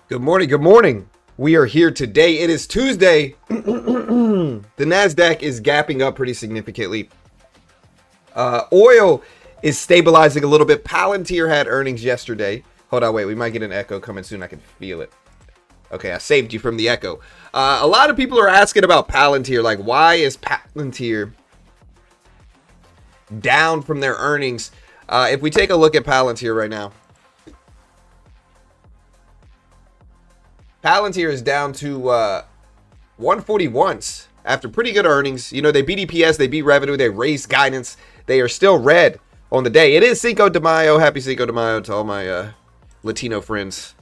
Good morning. Good morning. We are here today. It is Tuesday. The Nasdaq is gapping up pretty significantly. Oil is stabilizing a little bit. Palantir had earnings yesterday. Hold on, wait. We might get an echo coming soon. I can feel it. Okay, I saved you from the echo. A lot of people are asking about Palantir. Like, why is Palantir down from their earnings? If we take a look at Palantir right now, Palantir is down to 141s after pretty good earnings. You know, they beat EPS, they beat revenue, they raised guidance. They are still red on the day. It is Cinco de Mayo. Happy Cinco de Mayo to all my Latino friends.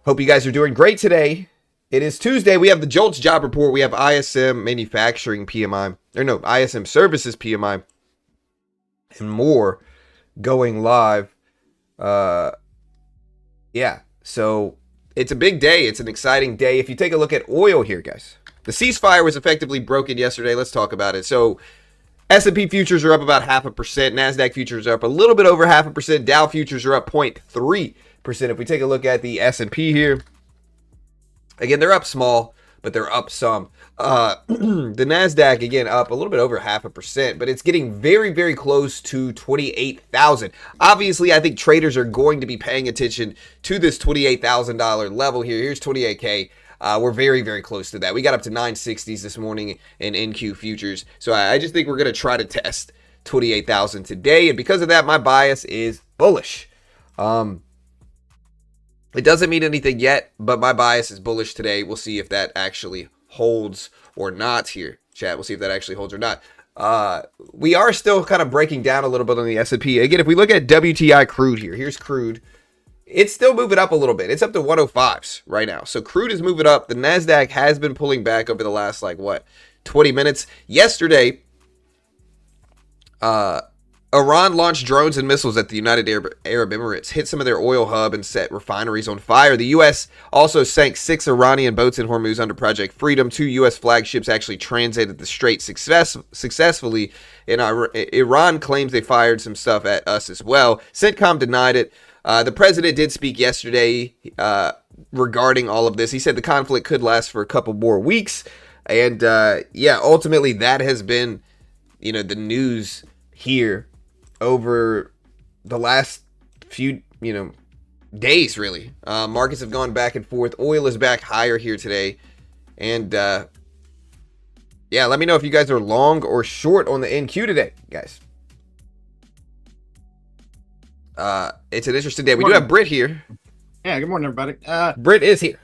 Hope you guys are doing great today. It is Tuesday. We have the JOLTS Job Report. We have ISM Manufacturing PMI. Or no, ISM Services PMI. And more going live. Yeah, so it's a big day. It's an exciting day. If you take a look at oil here, guys, the ceasefire was effectively broken yesterday. Let's talk about it. So S&P futures are up about 0.5%. Nasdaq futures are up a little bit over 0.5%. Dow futures are up 0.3%. If we take a look at the S&P here, again, they're up small, but they're up some. The Nasdaq, again, up a little bit over 0.5%, but it's getting very, very close to 28,000. Obviously, I think traders are going to be paying attention to this $28,000 level here. Here's 28K. We're very, very close to that. We got up to 960s this morning in NQ futures. So I just think we're going to try to test 28,000 today. And because of that, my bias is bullish. It doesn't mean anything yet, but my bias is bullish today. We'll see if that actually holds or not here, chat. We'll see if that actually holds or not. We are still kind of breaking down a little bit on the S&P. Again, if we look at WTI crude here, here's crude. It's still moving up a little bit. It's up to 105s right now. So crude is moving up. The Nasdaq has been pulling back over the last, 20 minutes. Yesterday, Iran launched drones and missiles at the United Arab Emirates, hit some of their oil hub and set refineries on fire. The U.S. also sank 6 Iranian boats in Hormuz under Project Freedom. 2 U.S. flagships actually transited the strait successfully, and Iran claims they fired some stuff at us as well. CENTCOM denied it. The president did speak yesterday regarding all of this. He said the conflict could last for a couple more weeks. And, ultimately that has been, the news here over the last few, days, really. Markets have gone back and forth. Oil is back higher here today. And, let me know if you guys are long or short on the NQ today, guys. It's an interesting day. We do have Britt here. Yeah, good morning, everybody. Britt is here.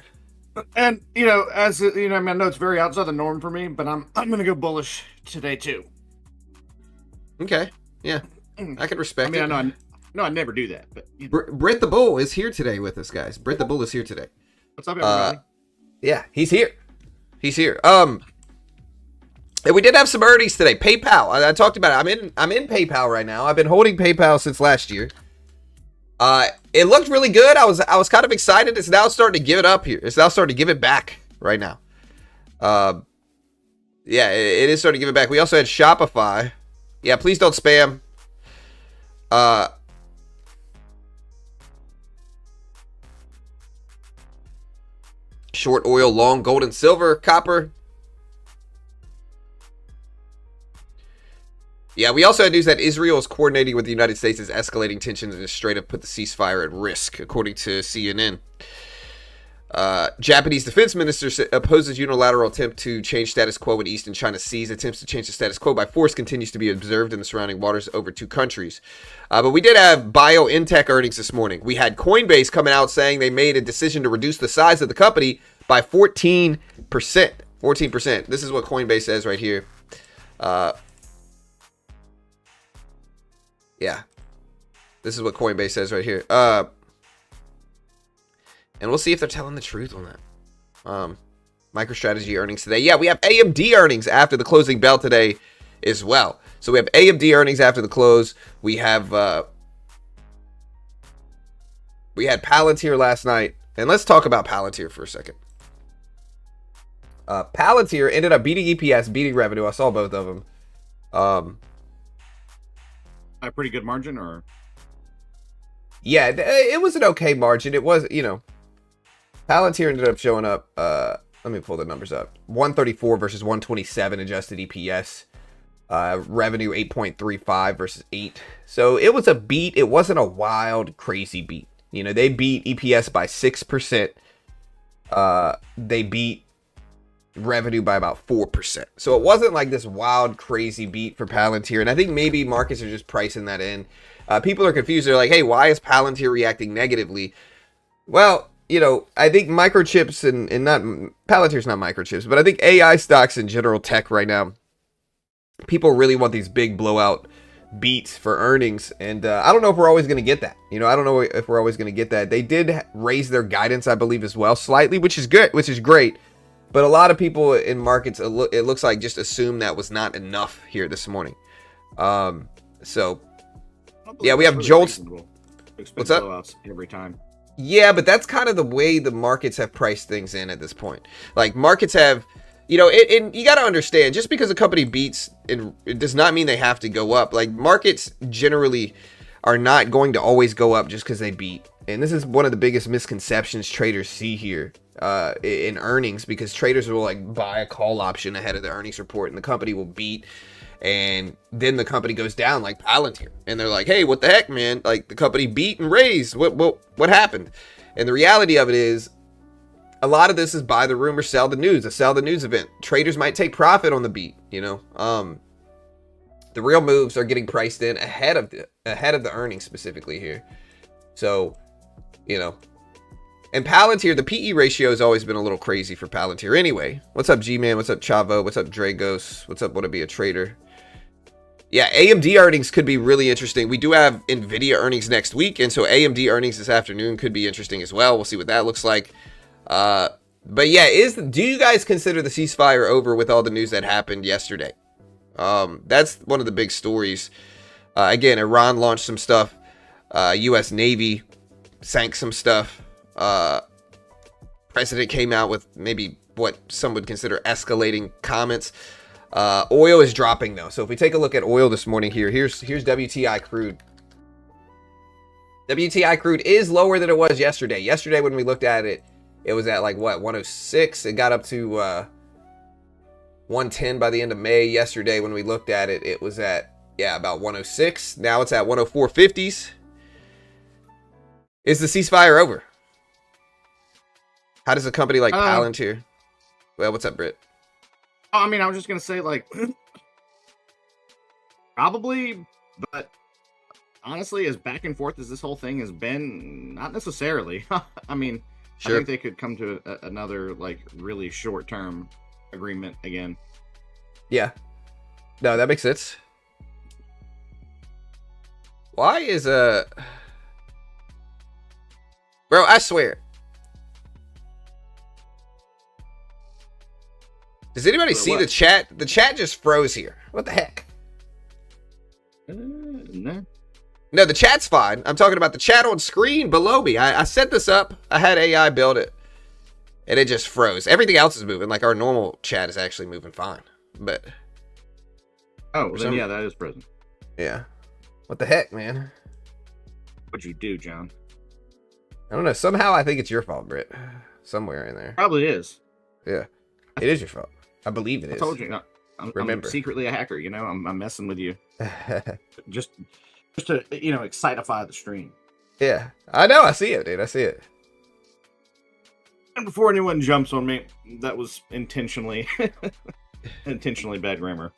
And, as I know it's very outside the norm for me, but I'm going to go bullish today, too. Okay. Yeah. I can respect it. I never do that. But Britt the Bull is here today with us, guys. Britt the Bull is here today. What's up, everybody? Yeah, he's here. And we did have some earnings today. PayPal. I talked about it. I'm in PayPal right now. I've been holding PayPal since last year. It looked really good. I was kind of excited. It's now starting to give it up here. It's now starting to give it back right now. It is starting to give it back. We also had Shopify. Yeah, please don't spam. Short oil, long gold and silver, copper. Yeah, we also had news that Israel is coordinating with the United States as escalating tensions in the Strait of put the ceasefire at risk, according to CNN. Japanese defense minister opposes unilateral attempt to change status quo in eastern China seas. Attempts to change the status quo by force continues to be observed in the surrounding waters over 2 countries. But we did have BioNTech earnings this morning. We had Coinbase coming out saying they made a decision to reduce the size of the company by 14%. 14%. This is what Coinbase says right here. This is what Coinbase says right here. And we'll see if they're telling the truth on that. MicroStrategy earnings today. Yeah, we have AMD earnings after the closing bell today as well. So we have AMD earnings after the close. We have we had Palantir last night. And let's talk about Palantir for a second. Palantir ended up beating EPS, beating revenue. I saw both of them. A pretty good margin, or Yeah, it was an okay margin. It was, Palantir ended up showing up. Let me pull the numbers up. 134 versus 127 adjusted EPS. Revenue 8.35 versus 8. So it was a beat. It wasn't a wild, crazy beat. They beat EPS by 6%. They beat revenue by about 4%. So it wasn't like this wild, crazy beat for Palantir. And I think maybe markets are just pricing that in. People are confused. They're like, hey, why is Palantir reacting negatively? Well, I think microchips and not Palantir's not microchips, but I think AI stocks in general, tech right now, people really want these big blowout beats for earnings. And I don't know if we're always going to get that. I don't know if we're always going to get that. They did raise their guidance, I believe, as well, slightly, which is good, which is great. But a lot of people in markets, it looks like, just assume that was not enough here this morning. So, yeah, we have JOLTS. What's up? Blowouts every time. Yeah, but that's kind of the way the markets have priced things in at this point. Like, markets have, and you got to understand, just because a company beats, it does not mean they have to go up. Like, markets generally are not going to always go up just because they beat. And this is one of the biggest misconceptions traders see here in earnings, because traders will like buy a call option ahead of the earnings report, and the company will beat. And then the company goes down, like Palantir, and they're like, hey, what the heck, man? Like, the company beat and raised. What happened? And the reality of it is, a lot of this is buy the rumor, sell the news, a sell the news event. Traders might take profit on the beat, The real moves are getting priced in ahead of the earnings specifically here. So, and Palantir, the PE ratio has always been a little crazy for Palantir anyway. What's up, G-Man? What's up, Chavo? What's up, Dragos? What's up, Wanna Be a Trader? Yeah, AMD earnings could be really interesting. We do have NVIDIA earnings next week, and so AMD earnings this afternoon could be interesting as well. We'll see what that looks like. But yeah, do you guys consider the ceasefire over with all the news that happened yesterday? That's one of the big stories. Again, Iran launched some stuff. U.S. Navy sank some stuff. President came out with maybe what some would consider escalating comments. Oil is dropping though. So if we take a look at oil this morning here's WTI crude. WTI crude is lower than it was yesterday. Yesterday when we looked at it, it was at like what, 106. It got up to 110 by the end of May. Yesterday when we looked at it, it was at about 106. Now it's at 104.50s. Is the ceasefire over? How does a company like Palantir? Well, what's up, Britt? I mean, I was just gonna say, like, probably, but honestly, as back and forth as this whole thing has been, not necessarily. I mean, sure. I think they could come to another, like, really short-term agreement again. Yeah. No, that makes sense. Why is bro, I swear. Does anybody see the chat? The chat just froze here. What the heck? No. No, the chat's fine. I'm talking about the chat on screen below me. I set this up. I had AI build it. And it just froze. Everything else is moving. Like, our normal chat is actually moving fine. But... oh, then yeah, that is frozen. Yeah. What the heck, man? What'd you do, John? I don't know. Somehow I think it's your fault, Britt. Somewhere in there. Probably is. Yeah. It is your fault. I believe it is. I told you. I'm secretly a hacker, I'm messing with you. just to, excitify the stream. Yeah. I know. I see it, dude. I see it. And before anyone jumps on me, that was intentionally bad grammar.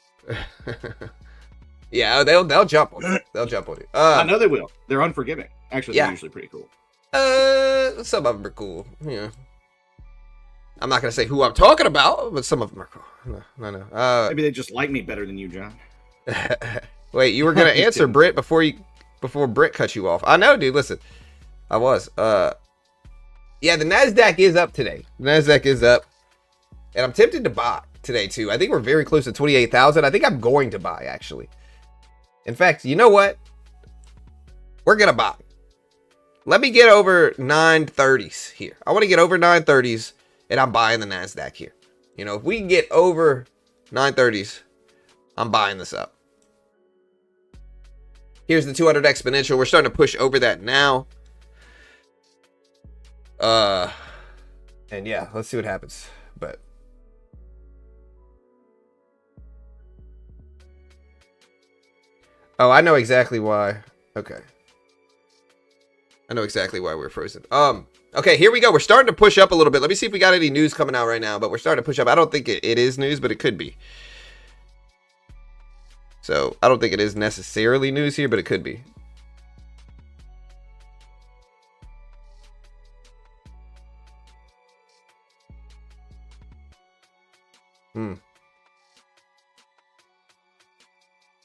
Yeah, they'll jump on you. They'll jump on you. I know they will. They're unforgiving. Actually, they're usually pretty cool. Some of them are cool. Yeah. I'm not gonna say who I'm talking about, but some of them are cool. No. Maybe they just like me better than you, John. Wait, you were gonna answer Britt before Britt cut you off. I know, dude. Listen, I was. Yeah, the Nasdaq is up today. The Nasdaq is up, and I'm tempted to buy today too. I think we're very close to 28,000. I think I'm going to buy actually. In fact, you know what? We're gonna buy. Let me get over 930s here. I want to get over 930s. And I'm buying the Nasdaq here. If we can get over 930s, I'm buying this up. Here's the 200 exponential. We're starting to push over that now. And yeah, let's see what happens. But oh, I know exactly why. Okay. I know exactly why we're frozen. Okay, here we go. We're starting to push up a little bit. Let me see if we got any news coming out right now, but we're starting to push up. I don't think it is news, but it could be. So I don't think it is necessarily news here, but it could be.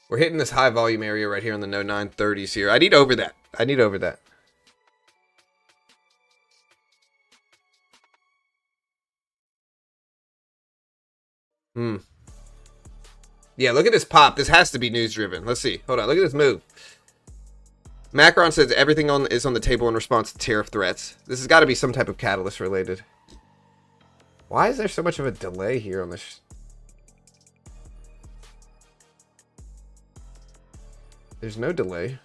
We're hitting this high volume area right here on the no 930s here. I need over that. I need over that. Yeah, look at this pop. This has to be news driven. Let's see. Hold on. Look at this move. Macron says everything is on the table in response to tariff threats. This has got to be some type of catalyst related. Why is there so much of a delay here on this? There's no delay.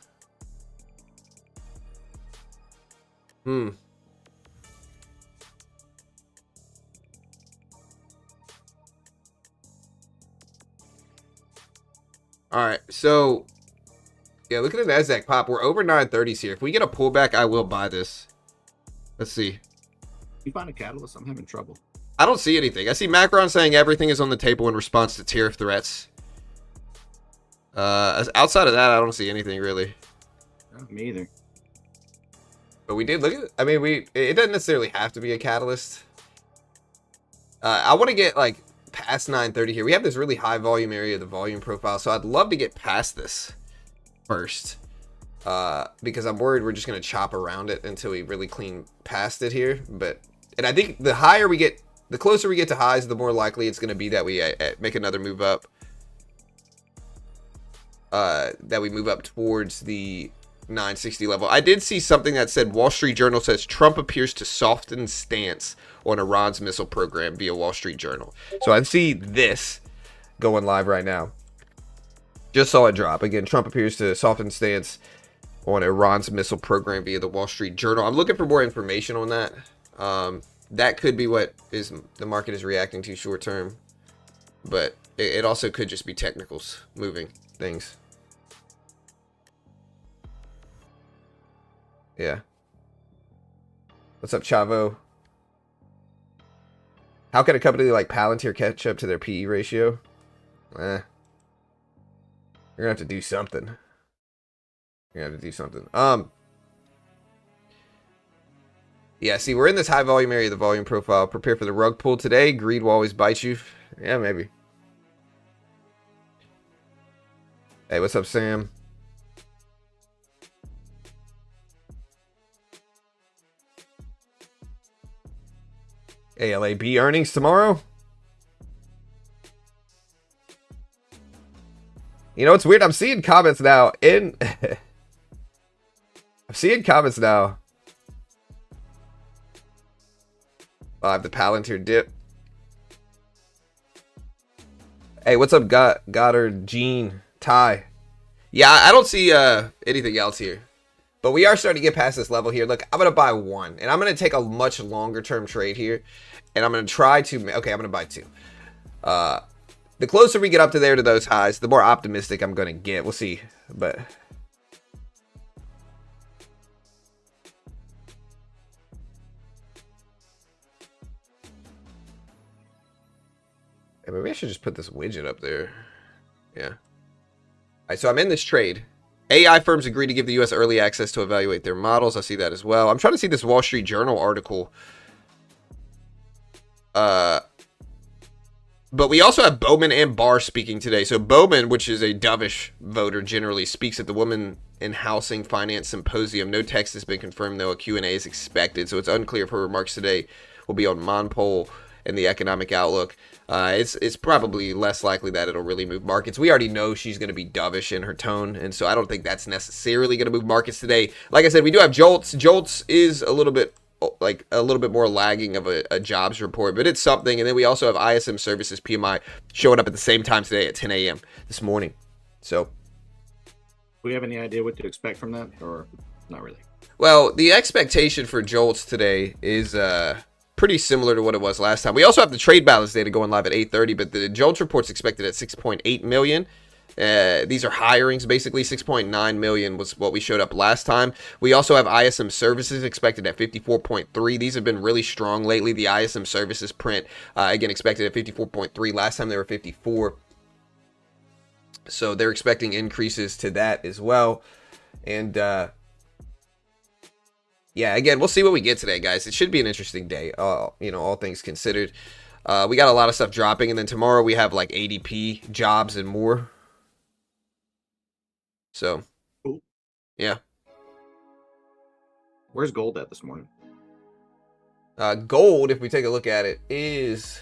All right, so yeah, look at the Nasdaq pop. We're over 930s here. If we get a pullback, I will buy this. Let's see. You find a catalyst? I'm having trouble. I don't see anything. I see Macron saying everything is on the table in response to tariff threats. Outside of that, I don't see anything really. No, me either. But we did look at it. I mean, it doesn't necessarily have to be a catalyst. I want to get like past 930 here. We have this really high volume area, the volume profile. So I'd love to get past this first. Because I'm worried we're just going to chop around it until we really clean past it here. And I think the higher we get, the closer we get to highs, the more likely it's going to be that we make another move up. That we move up towards the 960 level. I did see something that said Wall Street Journal says Trump appears to soften stance on Iran's missile program via Wall Street Journal. So I see this going live right now. Just saw it drop. Again, Trump appears to soften stance on Iran's missile program via the Wall Street Journal. I'm looking for more information on that. That could be what is the market is reacting to short term. But it also could just be technicals moving things. Yeah. What's up, Chavo? How can a company like Palantir catch up to their PE ratio? You're gonna have to do something. You're gonna have to do something. Yeah, see, we're in this high volume area of the volume profile. Prepare for the rug pull today. Greed will always bite you. Yeah, maybe. Hey, what's up, Sam? ALAB earnings tomorrow? You know, it's weird. I'm seeing comments now in... I'm seeing comments now. I have the Palantir dip. Hey, what's up, Goddard, Gene, Ty? Yeah, I don't see anything else here. But we are starting to get past this level here. Look, I'm going to buy one. And I'm going to take a much longer term trade here. And I'm going to try to... Okay, I'm going to buy two. The closer we get up to there to those highs, the more optimistic I'm going to get. We'll see. But... Hey, maybe I should just put this widget up there. Yeah. All right, so I'm in this trade. AI firms agree to give the U.S. early access to evaluate their models. I see that as well. I'm trying to see this Wall Street Journal article. But we also have Bowman and Barr speaking today. So Bowman, which is a dovish voter generally, speaks at the Women in Housing Finance Symposium. No text has been confirmed, though. A Q&A is expected. So it's unclear if her remarks today will be on Monpol and the economic outlook. It's probably less likely that it'll really move markets. We already know she's going to be dovish in her tone, and so I don't think that's necessarily going to move markets today. Like I said, we do have JOLTS. JOLTS is a little bit more lagging of a jobs report, but it's something. And then we also have ISM Services PMI showing up at the same time today at 10 a.m. this morning. So we have any idea what to expect from that, or not really? Well, the expectation for JOLTS today is pretty similar to what it was last time. We also have the trade balance data going live at 8:30, but the JOLTS report's expected at 6.8 million. These are hirings, basically. 6.9 million was what we showed up last time. We also have ISM services expected at 54.3. These have been really strong lately. The ISM services print, again, expected at 54.3. Last time they were 54. So they're expecting increases to that as well. And yeah, again, we'll see what we get today, guys. It should be an interesting day, all things considered. We got a lot of stuff dropping, and then tomorrow we have like ADP jobs and more. So, yeah. Where's gold at this morning? Gold, if we take a look at it, is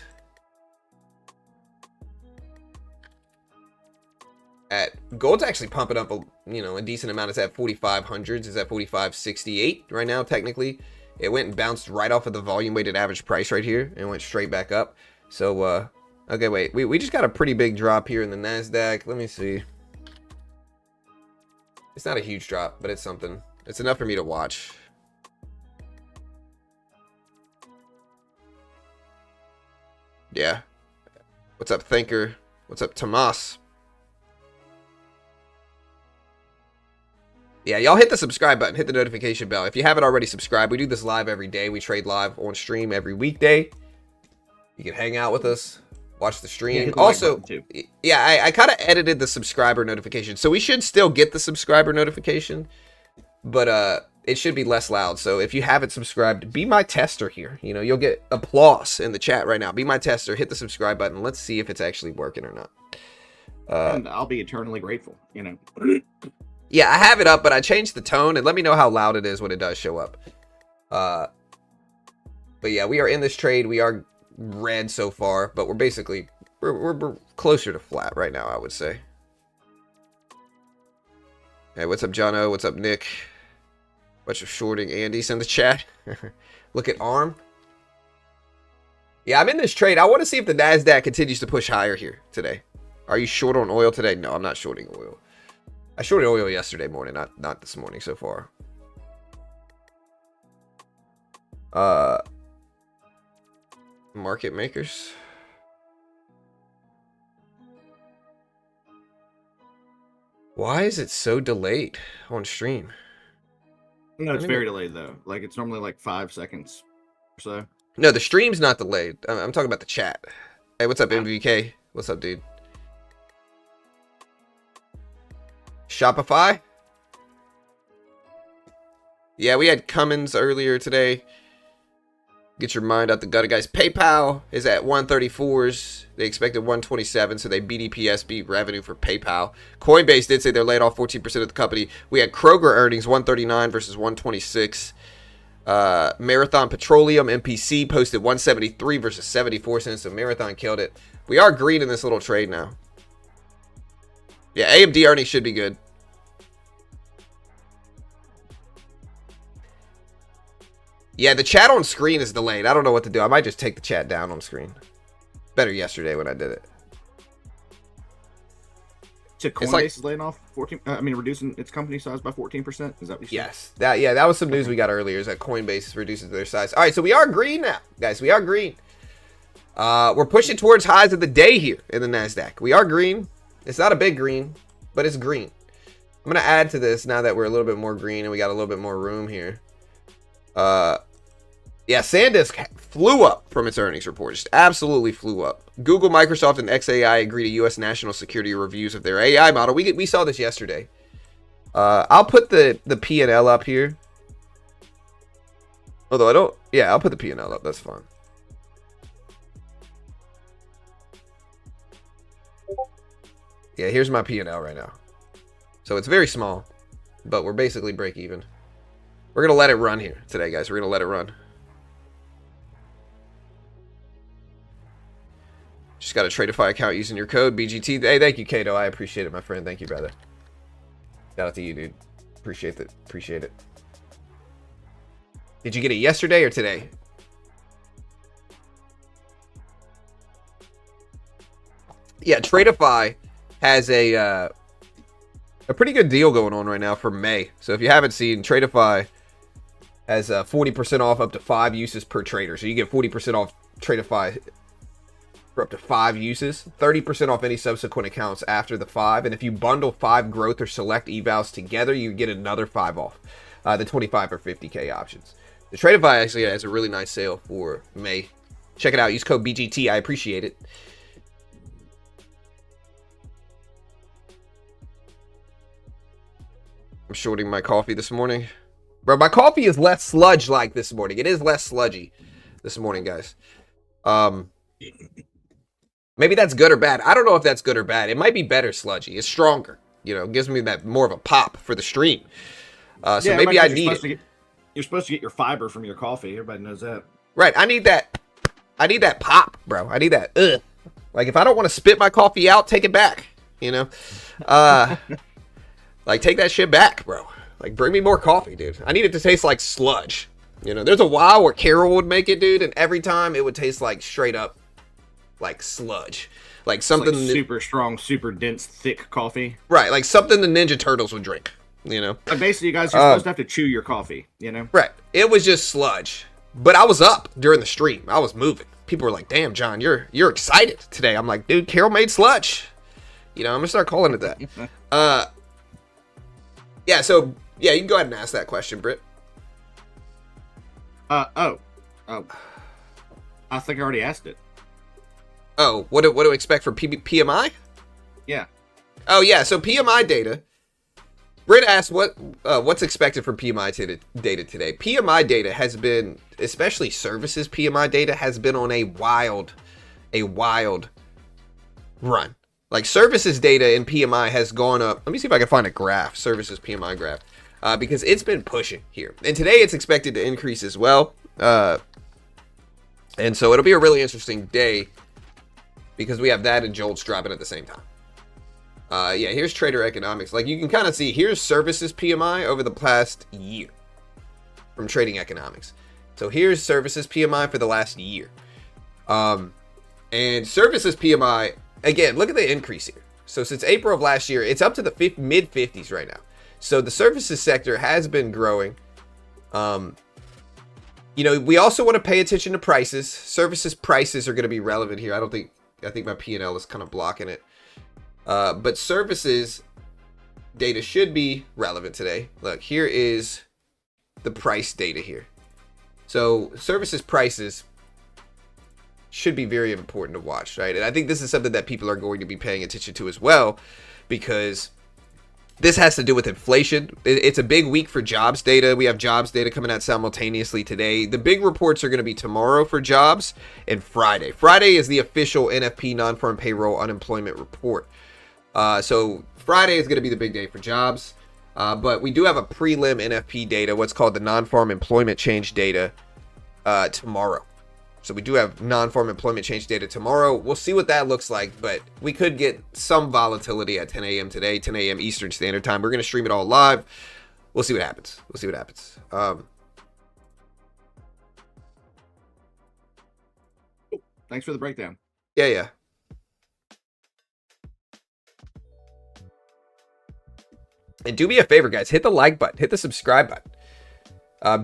gold's actually pumping up a decent amount. It's at 4,500s. It's at 4,568 right now. Technically, it went and bounced right off of the volume weighted average price right here and went straight back up. So, okay, wait, we just got a pretty big drop here in the Nasdaq. Let me see. It's not a huge drop, but it's something. It's enough for me to watch. Yeah. What's up, Thinker? What's up, Tomas? Yeah, y'all hit the subscribe button. Hit the notification bell. If you haven't already subscribed, we do this live every day. We trade live on stream every weekday. You can hang out with us. Watch the stream. Also, yeah, I kind of edited the subscriber notification. So we should still get the subscriber notification. But it should be less loud. So if you haven't subscribed, be my tester here. You'll get applause in the chat right now. Be my tester. Hit the subscribe button. Let's see if it's actually working or not. And I'll be eternally grateful, Yeah, I have it up, but I changed the tone. And let me know how loud it is when it does show up. But yeah, we are in this trade. We are red so far, but we're basically we're closer to flat right now, I would say. Hey, what's up, Jono? What's up, Nick? Bunch of shorting Andy's in the chat. Look at ARM. Yeah, I'm in this trade. I want to see if the Nasdaq continues to push higher here today. Are you short on oil today? No, I'm not shorting oil. I shorted oil yesterday morning, not this morning so far. Market makers. Why is it so delayed on stream? No, it's very delayed though. Like it's normally like 5 seconds or so. No, the stream's not delayed. I'm talking about the chat. Hey, what's up, MVK? What's up, dude? Shopify? Yeah, we had Cummins earlier today. Get your mind out the gutter, guys. PayPal is at 134s. They expected 127, so they beat EPS, beat revenue for PayPal. Coinbase did say they're laying off 14% of the company. We had Kroger earnings, 139 versus 126. Marathon Petroleum, MPC, posted 173 versus 74 cents, so Marathon killed it. We are green in this little trade now. Yeah, AMD earnings should be good. Yeah, the chat on screen is delayed. I don't know what to do. I might just take the chat down on screen. Better yesterday when I did it. So Coinbase is laying off 14. Reducing its company size by 14%. Is that what you said? Yes. That was some news we got earlier. Is that Coinbase reduces their size. All right, so we are green now, guys. We are green. We're pushing towards highs of the day here in the Nasdaq. We are green. It's not a big green, but it's green. I'm gonna add to this now that we're a little bit more green and we got a little bit more room here. Yeah, SanDisk flew up from its earnings report. Just absolutely flew up. Google, Microsoft, and XAI agree to U.S. national security reviews of their AI model. We saw this yesterday. I'll put the P&L up here. Although I don't... Yeah, I'll put the P&L up. That's fine. Yeah, here's my P&L right now. So it's very small, but we're basically break even. We're going to let it run here today, guys. We're going to let it run. Just got a Tradeify account using your code BGT. Hey, thank you, Kato. I appreciate it, my friend. Thank you, brother. Shout out to you, dude. Appreciate it. Appreciate it. Did you get it yesterday or today? Yeah, Tradeify has a a pretty good deal going on right now for May. So if you haven't seen, Tradeify has 40% off up to 5 uses per trader. So you get 40% off Tradeify for up to 5 uses, 30% off any subsequent accounts after the 5. And if you bundle 5 growth or select evals together, you get another 5 off the 25 or 50K options. The Tradeify actually has a really nice sale for May. Check it out. Use code BGT. I appreciate it. I'm shorting my coffee this morning. Bro, my coffee is less sludge-like this morning. It is less sludgy this morning, guys. Maybe that's good or bad. I don't know if that's good or bad. It might be better sludgy. It's stronger. You know, it gives me that more of a pop for the stream. So yeah, maybe I need it. You're supposed to get your fiber from your coffee. Everybody knows that. Right. I need that. I need that pop, bro. I need that. Like, if I don't want to spit my coffee out, take it back. You know? Like, take that shit back, bro. Like, bring me more coffee, dude. I need it to taste like sludge. You know, there's a while where Carol would make it, dude, and every time it would taste like straight up, like sludge. Like something like super strong, super dense, thick coffee. Right, like something the Ninja Turtles would drink, you know? Like basically, you guys are supposed to have to chew your coffee, you know? Right. It was just sludge. But I was up during the stream. I was moving. People were like, damn, John, you're excited today. I'm like, dude, Carol made sludge. You know, I'm going to start calling it that. Yeah, so, yeah, you can go ahead and ask that question, Britt. Oh. I think I already asked it. Oh, what do we expect for PMI? Yeah. Oh, yeah, so PMI data. Britt asked what's expected from PMI data today. PMI data has been, especially services PMI data, has been on a wild run. Like, services data in PMI has gone up. Let me see if I can find a graph, services PMI graph, because it's been pushing here. And today it's expected to increase as well. And so it'll be a really interesting day because we have that and JOLTS dropping at the same time. Yeah, here's trader economics. Like, you can kind of see, here's services PMI over the past year from trading economics. So here's services PMI for the last year. And services PMI, again, look at the increase here. So since April of last year, it's up to the mid 50s right now. So the services sector has been growing. You know, we also want to pay attention to prices. Services prices are going to be relevant here. I think my P&L is kind of blocking it. But services data should be relevant today. Look, here is the price data here. So services prices should be very important to watch, right? And I think this is something that people are going to be paying attention to as well, because this has to do with inflation. It's a big week for jobs data. We have jobs data coming out simultaneously today. The big reports are going to be tomorrow for jobs and Friday. Friday is the official NFP non-farm payroll unemployment report. So Friday is going to be the big day for jobs. But we do have a prelim NFP data, what's called the non-farm employment change data, tomorrow. So we do have non-farm employment change data tomorrow. We'll see what that looks like, but we could get some volatility at 10 a.m. today, 10 a.m. Eastern Standard Time. We're going to stream it all live. We'll see what happens. Thanks for the breakdown. Yeah. And do me a favor, guys. Hit the like button. Hit the subscribe button.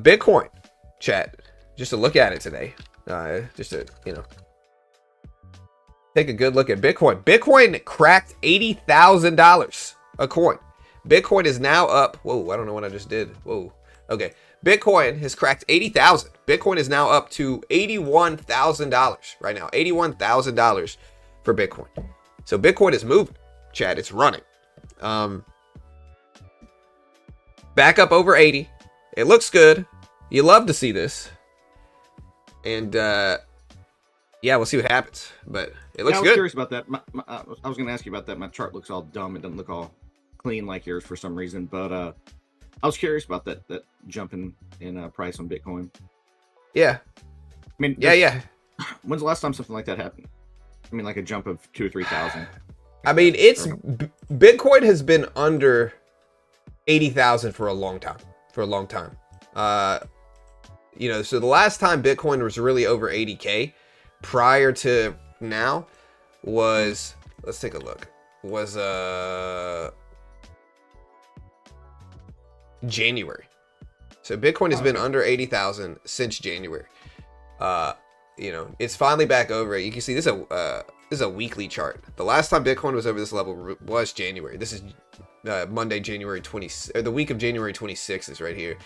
Bitcoin, chat. Just to look at it today. Just to, take a good look at Bitcoin. Bitcoin cracked $80,000 a coin. Bitcoin is now up. Whoa, I don't know what I just did. Whoa. Okay. Bitcoin has cracked 80,000. Bitcoin is now up to $81,000 right now. $81,000 for Bitcoin. So Bitcoin is moving, chat. It's running. Back up over 80. It looks good. You love to see this. And yeah, we'll see what happens. But it looks good. I was curious about that. I was going to ask you about that. My chart looks all dumb. It doesn't look all clean like yours for some reason. But I was curious about that jump in price on Bitcoin. Yeah. I mean, yeah. When's the last time something like that happened? I mean, like a jump of 2,000 or 3,000. I mean, Bitcoin has been under 80,000 for a long time. So the last time Bitcoin was really over 80K prior to now was, let's take a look, was January. So Bitcoin has been under 80,000 since January. You know, it's finally back over it. You can see this is a weekly chart. The last time Bitcoin was over this level was January. This is Monday, January 20, or the week of January 26th is right here.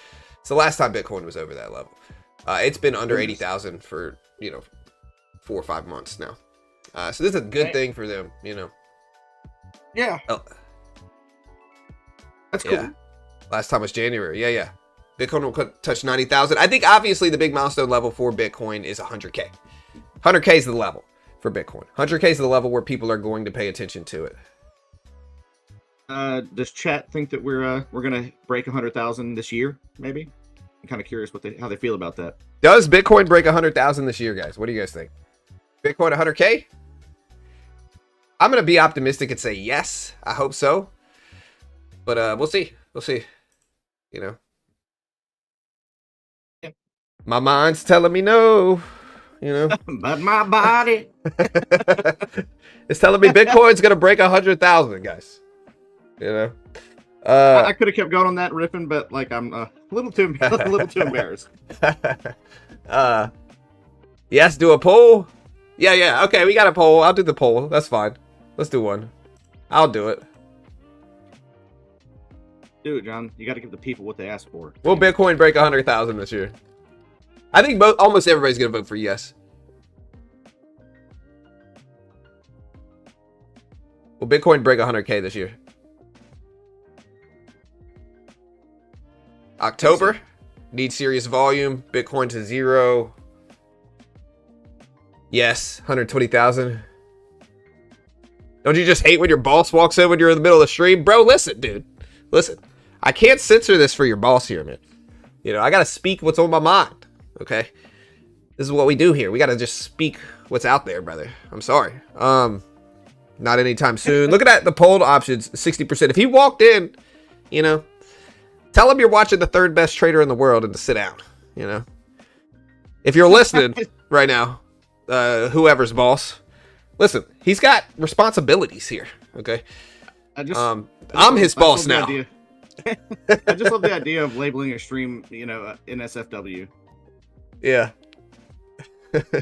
It's the last time Bitcoin was over that level. It's been under 80,000 for, you know, 4 or 5 months now. So this is a good thing for them, you know. Yeah. Oh. That's cool. Yeah. Last time was January. Yeah. Bitcoin will touch 90,000. I think obviously the big milestone level for Bitcoin is 100K. 100K is the level for Bitcoin. 100K is the level where people are going to pay attention to it. Does chat think that we're gonna break 100,000 this year? Maybe. I'm kind of curious how they feel about that. Does Bitcoin break 100,000 this year, guys? What do you guys think? Bitcoin 100K? I'm gonna be optimistic and say yes. I hope so. But we'll see. We'll see. You know. Yep. My mind's telling me no. You know. But my body. It's telling me Bitcoin's gonna break 100,000, guys. You know. I could have kept going on that riffing, but like I'm a little too embarrassed. Yes, do a poll. Yeah. Okay, we got a poll. I'll do the poll. That's fine. Let's do one. I'll do it. Do it, John. You got to give the people what they ask for. Will Bitcoin break 100,000 this year? I think almost everybody's gonna vote for yes. Will Bitcoin break 100K this year? October, need serious volume. Bitcoin to 0. Yes, 120,000. Don't you just hate when your boss walks in when you're in the middle of the stream? Bro, listen, dude. Listen. I can't censor this for your boss here, man. You know, I gotta speak what's on my mind, okay? This is what we do here. We gotta just speak what's out there, brother. I'm sorry. Not anytime soon. Look at that, the polled options, 60%. If he walked in, you know, tell him you're watching the third best trader in the world and to sit down, you know? If you're listening right now, whoever's boss, listen, he's got responsibilities here, okay? I'm his boss now. I just love the idea of labeling a stream, you know, NSFW. Yeah.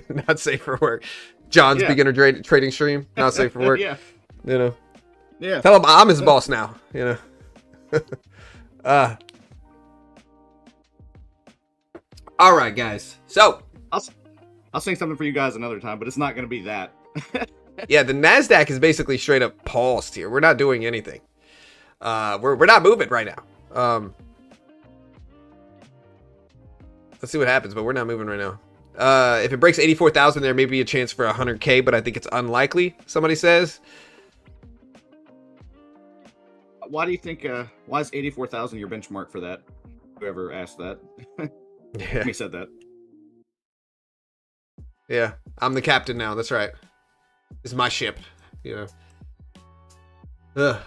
Not safe for work. John's beginner trading stream, not safe for work. Yeah. You know. Yeah. Tell him I'm his boss now, you know. All right, guys. So I'll sing something for you guys another time, but it's not going to be that. Yeah, the Nasdaq is basically straight up paused here. We're not doing anything. We're not moving right now. Let's see what happens, but we're not moving right now. If it breaks 84,000, there may be a chance for 100K, but I think it's unlikely. Somebody says. Why do you think? Why is 84,000 your benchmark for that? Whoever asked that. Yeah. Me said that. Yeah, I'm the captain now. That's right. It's my ship. You know. Ugh.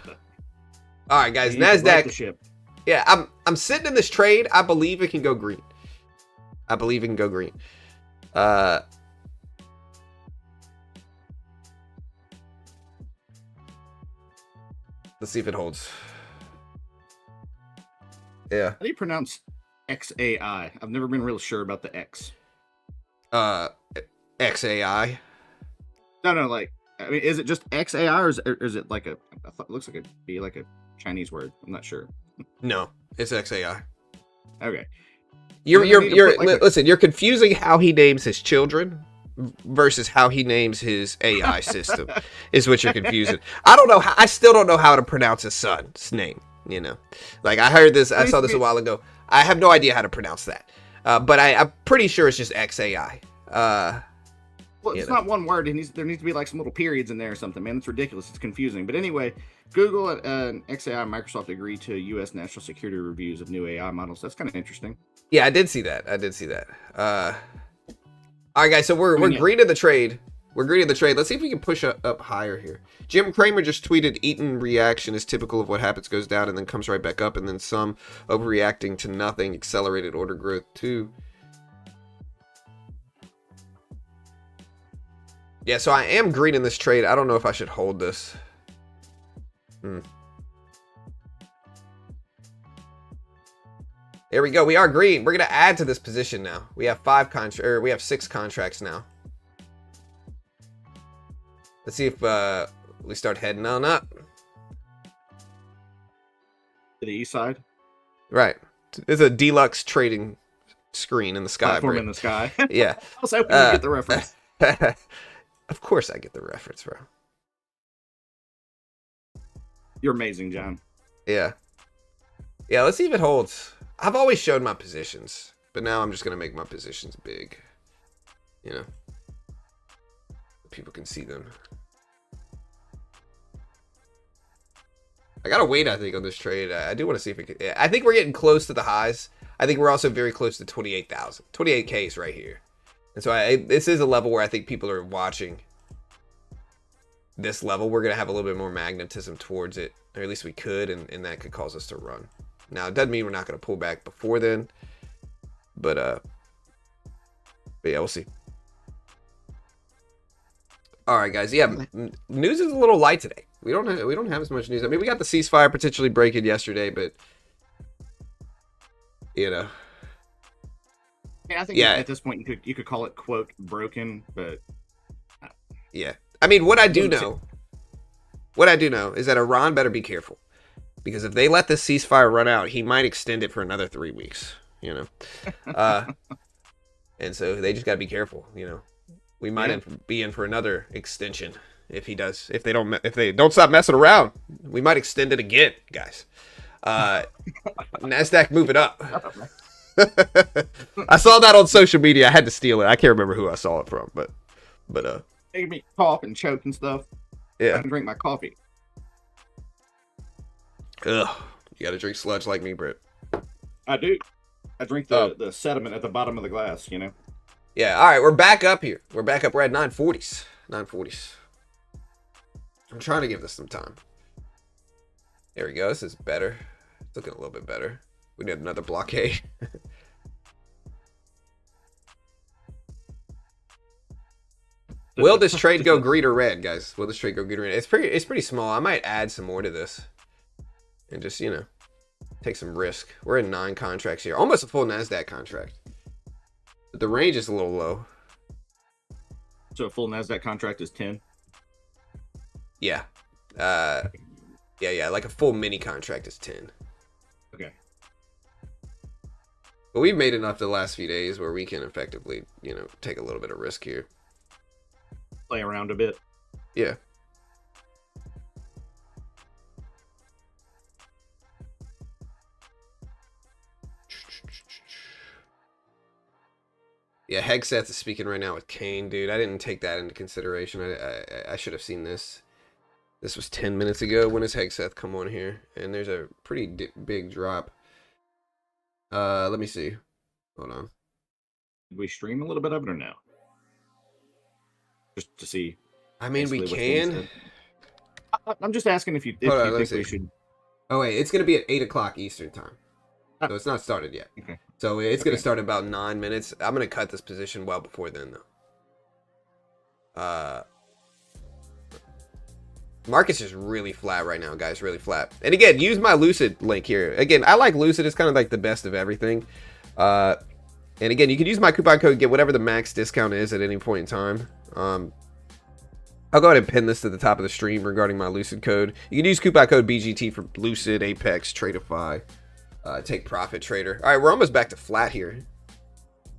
All right, guys. Nasdaq. The ship. Yeah, I'm sitting in this trade. I believe it can go green. I believe it can go green. Let's see if it holds. Yeah. How do you pronounce XAI? I've never been real sure about the X. XAI. No, like, I mean, is it just XAI or is it like it looks like it'd be like a Chinese word. I'm not sure. No, it's XAI. Okay. Listen, you're confusing how he names his children versus how he names his AI system is what you're confusing. I still don't know how to pronounce his son's name, you know. Like I saw this a while ago. I have no idea how to pronounce that. But I'm pretty sure it's just XAI. Well, it's not one word. There needs to be like some little periods in there or something, man. It's ridiculous. It's confusing. But anyway, Google and XAI and Microsoft agree to U.S. national security reviews of new AI models. That's kind of interesting. Yeah, I did see that. All right, guys. So we're green in the trade. We're green in the trade. Let's see if we can push up higher here. Jim Cramer just tweeted, Eaton reaction is typical of what happens, goes down and then comes right back up, and then some overreacting to nothing, accelerated order growth too. Yeah, so I am green in this trade. I don't know if I should hold this. There we go. We are green. We're gonna add to this position now. We have we have 6 contracts now. Let's see if we start heading on up to the east side. Right. There's a deluxe trading screen in the sky. Platform in the sky. Yeah. I was hoping you get the reference. Of course I get the reference, bro. You're amazing, John. Yeah. Yeah, let's see if it holds. I've always showed my positions, but now I'm just going to make my positions big. You know. People can see them. I got to wait, I think, on this trade. I do want to see if it can. Yeah, I think we're getting close to the highs. I think we're also very close to 28,000. 28K is right here. And so this is a level where I think people are watching this level. We're going to have a little bit more magnetism towards it, or at least we could, and that could cause us to run. Now, it doesn't mean we're not going to pull back before then, but yeah, we'll see. All right, guys. Yeah, news is a little light today. We don't have as much news. I mean, we got the ceasefire potentially breaking yesterday, but you know. Yeah, I think at this point you could call it quote broken, but yeah. I mean, what I do know is that Iran better be careful, because if they let this ceasefire run out, he might extend it for another 3 weeks. You know, and so they just got to be careful. You know, we might be in for another extension if he does. If they don't stop messing around, we might extend it again, guys. Nasdaq moving up. I saw that on social media. I had to steal it. I can't remember who I saw it from, but make me cough and choke and stuff. Yeah, I can drink my coffee. Ugh, you gotta drink sludge like me, Britt. I do. I drink the sediment at the bottom of the glass, you know. Yeah. All right, we're back up here. We're back up. We're at 940s. 940s. I'm trying to give this some time. There we go. This is better. It's looking a little bit better. We need another blockade. Will this trade go green or red, guys? Will this trade go green or red? It's pretty small. I might add some more to this and just, you know, take some risk. We're in 9 contracts here. Almost a full Nasdaq contract. But the range is a little low. So a full Nasdaq contract is 10? Yeah. Yeah. Like a full mini contract is 10. Okay. But we've made enough the last few days where we can effectively, you know, take a little bit of risk here. Play around a bit. Yeah. Yeah, Hegseth is speaking right now with Kane, dude. I didn't take that into consideration. I should have seen this. This was 10 minutes ago. When does Hegseth come on here? And there's a pretty big drop. Let me see. Hold on. Did we stream a little bit of it or no? Just to see. I mean, we can. I'm just asking if you think we should. Oh, wait. It's going to be at 8 o'clock Eastern time. So it's not started yet. Okay. So it's going to start in about 9 minutes. I'm going to cut this position well before then, though. Market's just really flat right now, guys. Really flat. And again, use my Lucid link here. Again, I like Lucid. It's kind of like the best of everything. And again, you can use my coupon code, get whatever the max discount is at any point in time. I'll go ahead and pin this to the top of the stream regarding my Lucid code. You can use coupon code BGT for Lucid, Apex, Tradeify, Take Profit Trader. All right, we're almost back to flat here.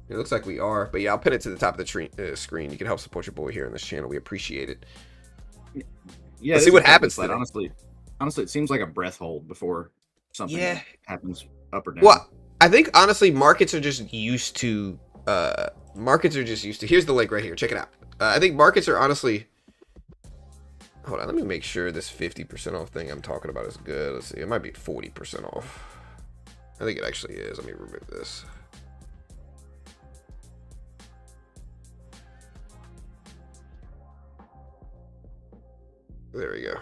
It looks like we are. But yeah, I'll pin it to the top of the screen. You can help support your boy here on this channel. We appreciate it. Yeah, let's see what happens. Honestly, it seems like a breath hold before something happens up or down. Well, I think honestly, markets are just used to. Here's the link right here. Check it out. I think markets are honestly. Hold on, let me make sure this 50% off thing I'm talking about is good. Let's see, it might be 40% off. I think it actually is. Let me remove this. There we go.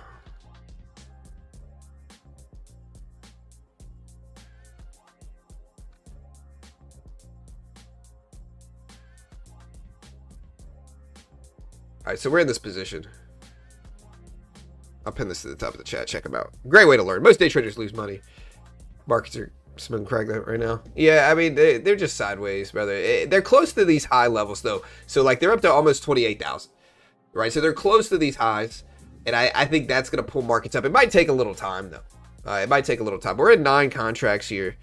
All right, so we're in this position. I'll pin this to the top of the chat. Check them out. Great way to learn. Most day traders lose money. Markets are Smoke crack that right now. Yeah, I mean, they're just sideways, brother. They're close to these high levels, though. So, like, they're up to almost 28,000, right? So they're close to these highs, and I think that's going to pull markets up. It might take a little time, though. It might take a little time. We're at 9 contracts here.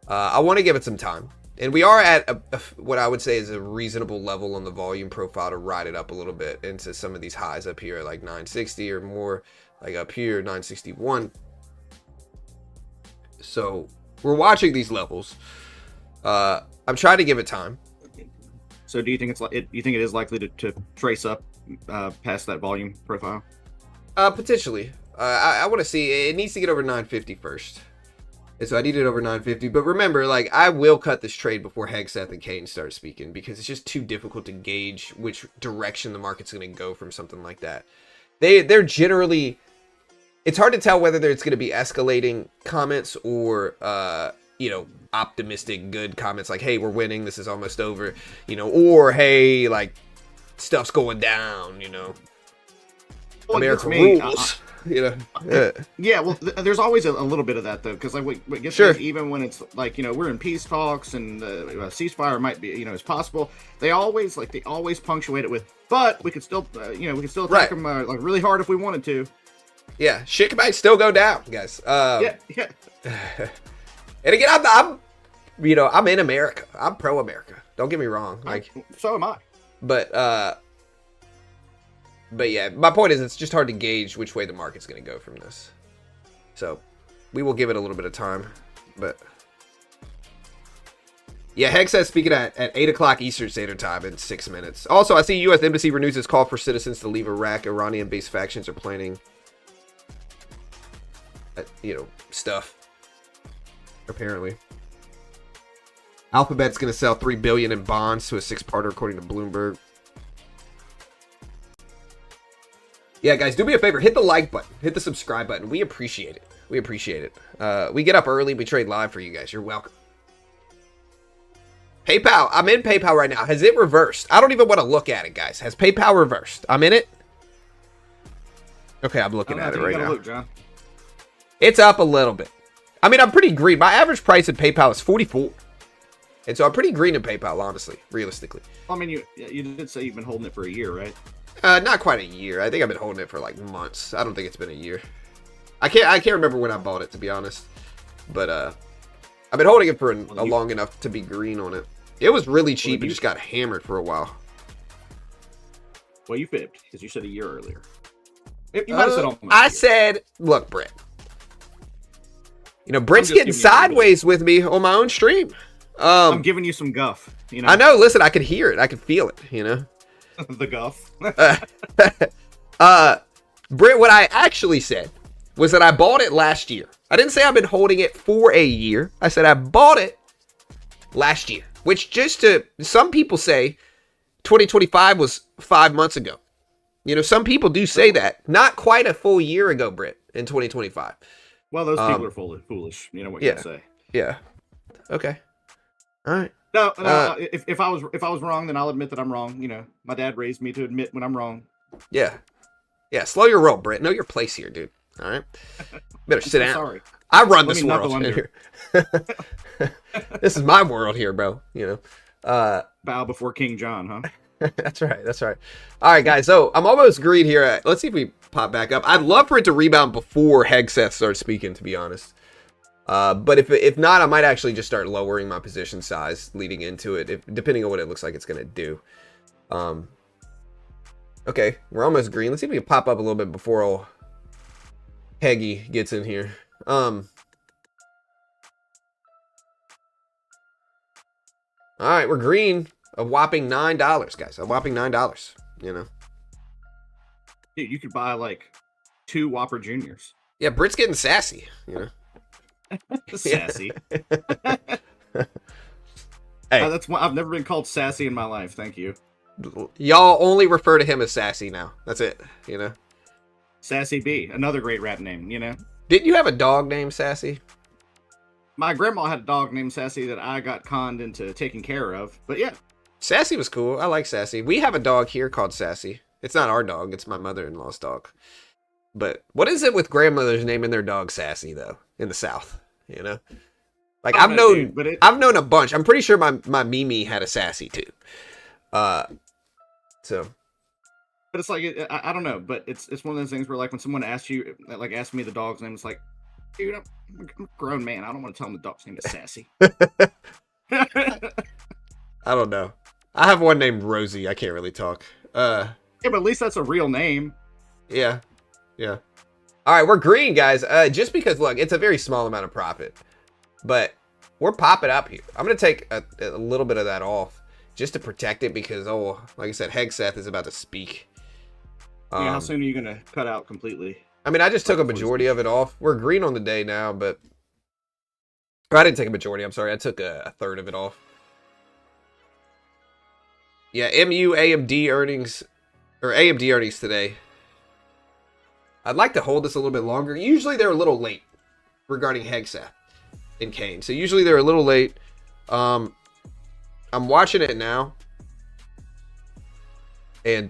I want to give it some time. And we are at what I would say is a reasonable level on the volume profile to ride it up a little bit into some of these highs up here, like 960 or more, like up here, 961. So we're watching these levels. I'm trying to give it time. So do you think you think it is likely to trace up past that volume profile? Potentially. I want to see. It needs to get over 950 first. And so I need it over 950. But remember, like, I will cut this trade before Hegseth and Kane start speaking, because it's just too difficult to gauge which direction the market's going to go from something like that. They're generally... It's hard to tell whether it's going to be escalating comments or, optimistic, good comments like, hey, we're winning, this is almost over, or, hey, like, stuff's going down, Well, America rules, Yeah, well, there's always a little bit of that, though, because, like, what gets me is even when it's, like, we're in peace talks and ceasefire might be, is possible, they always punctuate it with, but we could still, attack them, like, really hard if we wanted to. Yeah, shit might still go down, guys. Yeah. And again, I'm in America. I'm pro-America. Don't get me wrong. Like, so am I. But yeah, my point is, it's just hard to gauge which way the market's going to go from this. So we will give it a little bit of time. But yeah, Hex says speaking at 8 o'clock Eastern Standard Time in 6 minutes. Also, I see U.S. Embassy renews its call for citizens to leave Iraq. Iranian-based factions are planning stuff, apparently. Alphabet's going to sell $3 billion in bonds to a 6-parter, according to Bloomberg. Yeah, guys, do me a favor. Hit the like button. Hit the subscribe button. We appreciate it. We appreciate it. We get up early. We trade live for you guys. You're welcome. PayPal. I'm in PayPal right now. Has it reversed? I don't even want to look at it, guys. Has PayPal reversed? I'm in it. Okay, I'm looking at it right now. Look, John. It's up a little bit. I mean, I'm pretty green. My average price at PayPal is 44. And so I'm pretty green in PayPal, honestly, realistically. I mean, you did say you've been holding it for a year, right? Not quite a year. I think I've been holding it for like months. I don't think it's been a year. I can't remember when I bought it, to be honest. But I've been holding it for a long enough to be green on it. It was really cheap. It just got hammered for a while. Well, you fibbed, because you said a year earlier. You might have said almost I said, look, Brett. Brett's getting sideways with me on my own stream. I'm giving you some guff. I know. Listen, I can hear it. I can feel it. The guff. Brett, what I actually said was that I bought it last year. I didn't say I've been holding it for a year. I said I bought it last year, which some people say 2025 was 5 months ago. Some people do say that. Not quite a full year ago, Brett, in 2025. Well, those people are foolish. What can I say? Yeah. Okay. All right. No. If I was wrong, then I'll admit that I'm wrong. My dad raised me to admit when I'm wrong. Yeah. Yeah. Slow your roll, Brett. Know your place here, dude. All right. Better sit down. Sorry. I run this world here. This is my world here, bro. Bow before King John, huh? That's right. That's right. All right, guys. So I'm almost green here. Let's see if we pop back up. I'd love for it to rebound before Hegseth starts speaking, to be honest. But if not, I might actually just start lowering my position size leading into it, depending on what it looks like it's going to do. Okay, we're almost green. Let's see if we can pop up a little bit before old Heggy gets in here. All right, we're green. A whopping $9, guys. A whopping $9. Dude, you could buy like 2 Whopper Juniors. Yeah, Britt's getting sassy. Sassy. Hey, that's one, I've never been called sassy in my life. Thank you. Y'all only refer to him as Sassy now. That's it. Sassy B, another great rap name. Didn't you have a dog named Sassy? My grandma had a dog named Sassy that I got conned into taking care of. But yeah. Sassy was cool. I like Sassy. We have a dog here called Sassy. It's not our dog. It's my mother-in-law's dog. But what is it with grandmothers naming their dog Sassy, though, in the South? Like I've known a bunch. I'm pretty sure my Mimi had a sassy too. So. But it's like I don't know, but it's one of those things where like when someone asks you, like asks me the dog's name, it's like, dude, I'm a grown man. I don't want to tell him the dog's name is Sassy. I don't know. I have one named Rosie. I can't really talk. Yeah, but at least that's a real name. Yeah. All right, we're green, guys. Just because, look, it's a very small amount of profit, but we're popping up here. I'm gonna take a little bit of that off just to protect it because, like I said, Hegseth is about to speak. Yeah, how soon are you gonna cut out completely? I mean, I just took a majority of it off. We're green on the day now, but I didn't take a majority. I'm sorry, I took a third of it off. Yeah, AMD earnings today. I'd like to hold this a little bit longer. Usually they're a little late regarding Hegseth and Kane. So usually they're a little late. I'm watching it now. And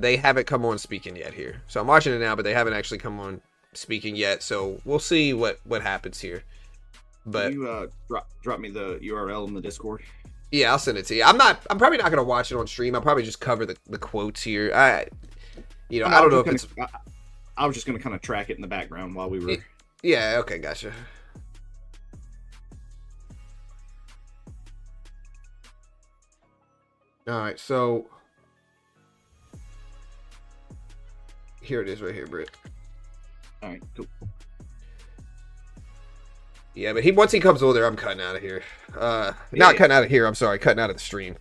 they haven't come on speaking yet here. So I'm watching it now, but they haven't actually come on speaking yet. So we'll see what happens here. But can you drop me the URL in the Discord? Yeah, I'll send it to you. I'm probably not gonna watch it on stream. I'll probably just cover the quotes here. I don't know if it's. I was just gonna kind of track it in the background while we were. Yeah. Okay. Gotcha. All right. So here it is, right here, Britt. All right. Cool. Yeah, but once he comes over there, I'm cutting out of here. Not cutting out of here. I'm sorry, cutting out of the stream.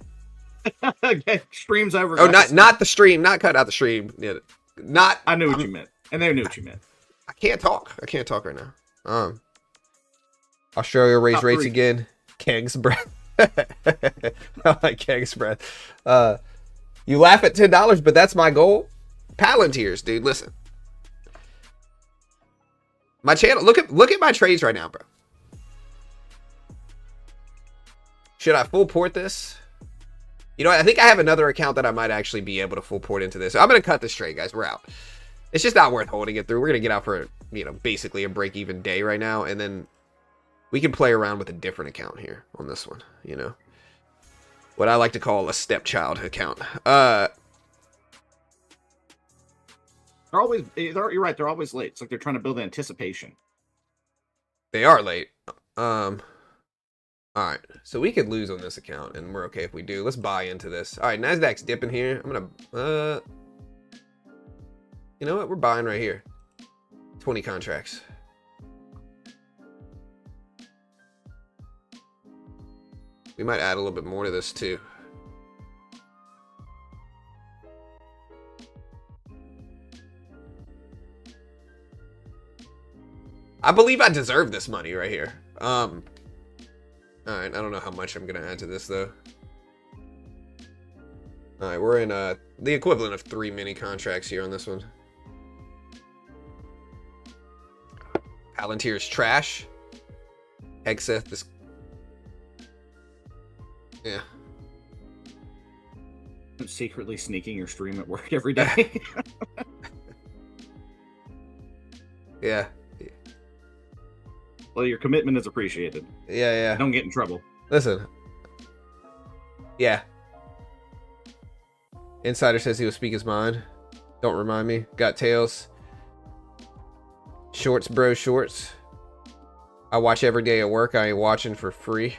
Stream's over. Oh, not the stream. Not cut out the stream. Yeah, not. I knew what you meant, and they knew what you meant. I can't talk. I can't talk right now. Australia raised rates again. Keg's breath. I like Keg's breath. You laugh at $10, but that's my goal. Palantirs, dude. Listen, my channel. Look at my trades right now, bro. Should I full port this? You know, I think I have another account that I might actually be able to full port into this. So I'm going to cut this trade, guys. We're out. It's just not worth holding it through. We're going to get out for, basically a break-even day right now. And then we can play around with a different account here on this one, What I like to call a stepchild account. You're right. They're always late. It's like they're trying to build anticipation. They are late. All right, so we could lose on this account, and we're okay if we do. Let's buy into this. All right, Nasdaq's dipping here. I'm gonna, you know what? We're buying right here. 20 contracts. We might add a little bit more to this too. I believe I deserve this money right here. All right, I don't know how much I'm gonna add to this though. All right, we're in the equivalent of 3 mini contracts here on this one. Palantir is trash. Hegseth is, yeah. I'm secretly sneaking your stream at work every day. Yeah. Well, your commitment is appreciated. Yeah. Don't get in trouble. Listen. Yeah. Insider says he will speak his mind. Don't remind me. Got tails. Shorts, bro, shorts. I watch every day at work. I ain't watching for free.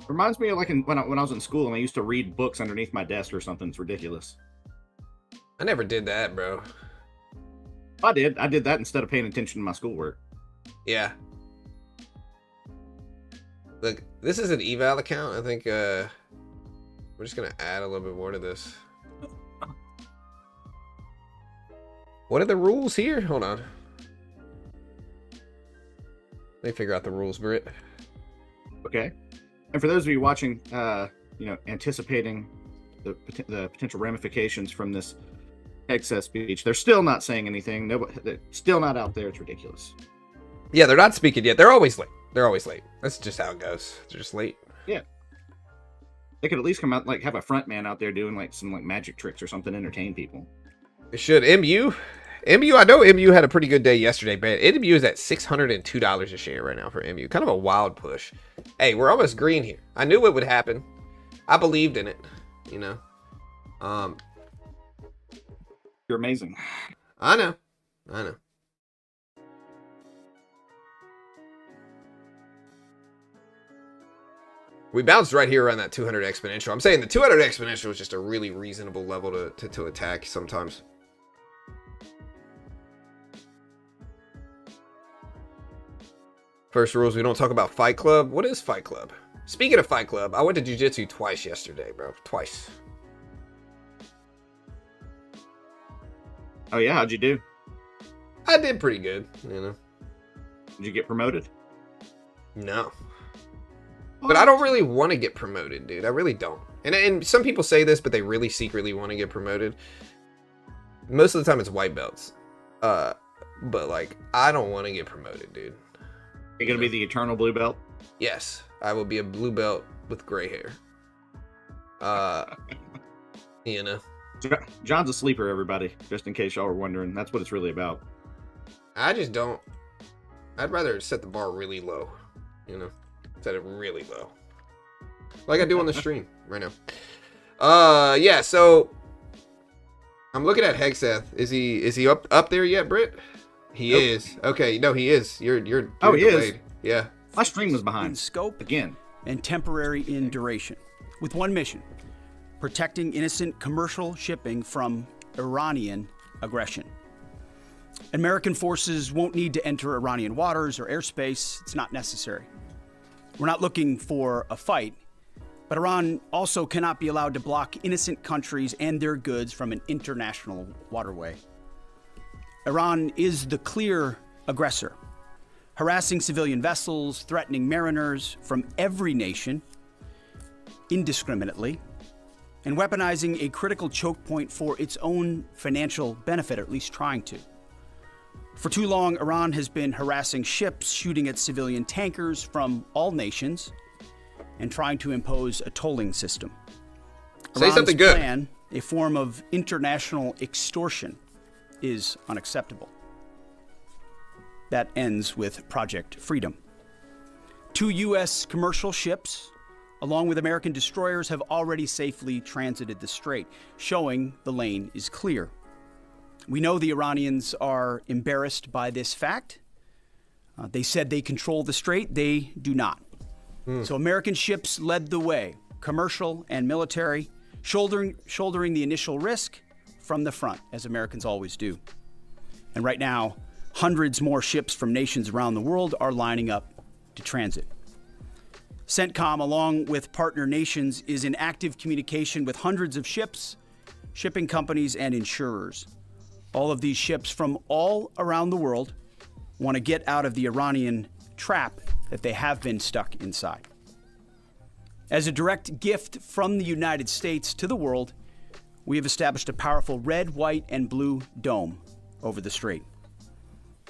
Reminds me of like when I was in school and I used to read books underneath my desk or something. It's ridiculous. I never did that, bro. I did that instead of paying attention to my schoolwork. Yeah. Look, this is an eval account. I think we're just gonna add a little bit more to this. What are the rules here? Hold on. Let me figure out the rules, Britt. Okay. And for those of you watching, anticipating the potential ramifications from this excess speech, they're still not saying anything. They're still not out there. It's ridiculous. Yeah, they're not speaking yet. They're always late. They're always late. That's just how it goes. They're just late. Yeah. They could at least come out, like, have a front man out there doing like some like magic tricks or something, entertain people. It should. MU, I know MU had a pretty good day yesterday, but MU is at $602 a share right now for MU. Kind of a wild push. Hey, we're almost green here. I knew it would happen. I believed in it, you know. You're amazing. I know. We bounced right here around that 200 exponential. I'm saying the 200 exponential is just a really reasonable level to attack sometimes. First rules, we don't talk about Fight Club. What is Fight Club? Speaking of Fight Club, I went to jiu-jitsu twice yesterday, bro. Twice. Oh yeah, how'd you do? I did pretty good, you know. Did you get promoted? No. But I don't really want to get promoted, dude. I really don't. And some people say this, but they really secretly want to get promoted. Most of the time it's white belts. But like, I don't want to get promoted, dude. You're going to be the eternal blue belt? Yes. I will be a blue belt with gray hair. You know. John's a sleeper, everybody. Just in case y'all were wondering. That's what it's really about. I just don't. I'd rather set the bar really low, you know. Set it really low, like I do on the stream right now. Yeah. So I'm looking at Hexeth. Is he up there yet, Britt? He nope. is. Okay. No, he is. You're oh, he delayed. is. Yeah. My stream was behind. In scope again, and temporary in duration, with one mission: protecting innocent commercial shipping from Iranian aggression. American forces won't need to enter Iranian waters or airspace. It's not necessary. We're not looking for a fight, but Iran also cannot be allowed to block innocent countries and their goods from an international waterway. Iran is the clear aggressor, harassing civilian vessels, threatening mariners from every nation indiscriminately, and weaponizing a critical choke point for its own financial benefit, or at least trying to. For too long, Iran has been harassing ships, shooting at civilian tankers from all nations, and trying to impose a tolling system. Say something good. Plan, a form of international extortion, is unacceptable. That ends with Project Freedom. 2 U.S. commercial ships, along with American destroyers, have already safely transited the strait, showing the lane is clear. We know the Iranians are embarrassed by this fact. They said they control the strait. They do not. So American ships led the way, commercial and military, shouldering the initial risk from the front, as Americans always do. And right now, hundreds more ships from nations around the world are lining up to transit. CENTCOM, along with partner nations, is in active communication with hundreds of ships, shipping companies, and insurers. All of these ships from all around the world want to get out of the Iranian trap that they have been stuck inside. As a direct gift from the United States to the world, we have established a powerful red, white, and blue dome over the strait.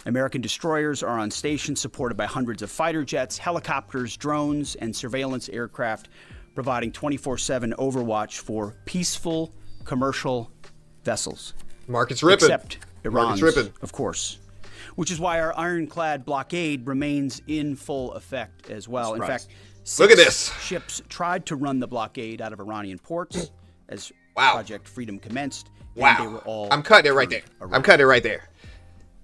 American destroyers are on station, supported by hundreds of fighter jets, helicopters, drones, and surveillance aircraft, providing 24/7 overwatch for peaceful commercial vessels. Market's ripping. Except Iran's, of course. Which is why our ironclad blockade remains in full effect as well. Surprise. In fact, Look at this. ships tried to run the blockade out of Iranian ports as Project Freedom commenced. And they were all I'm cutting it right there. around. I'm cutting it right there.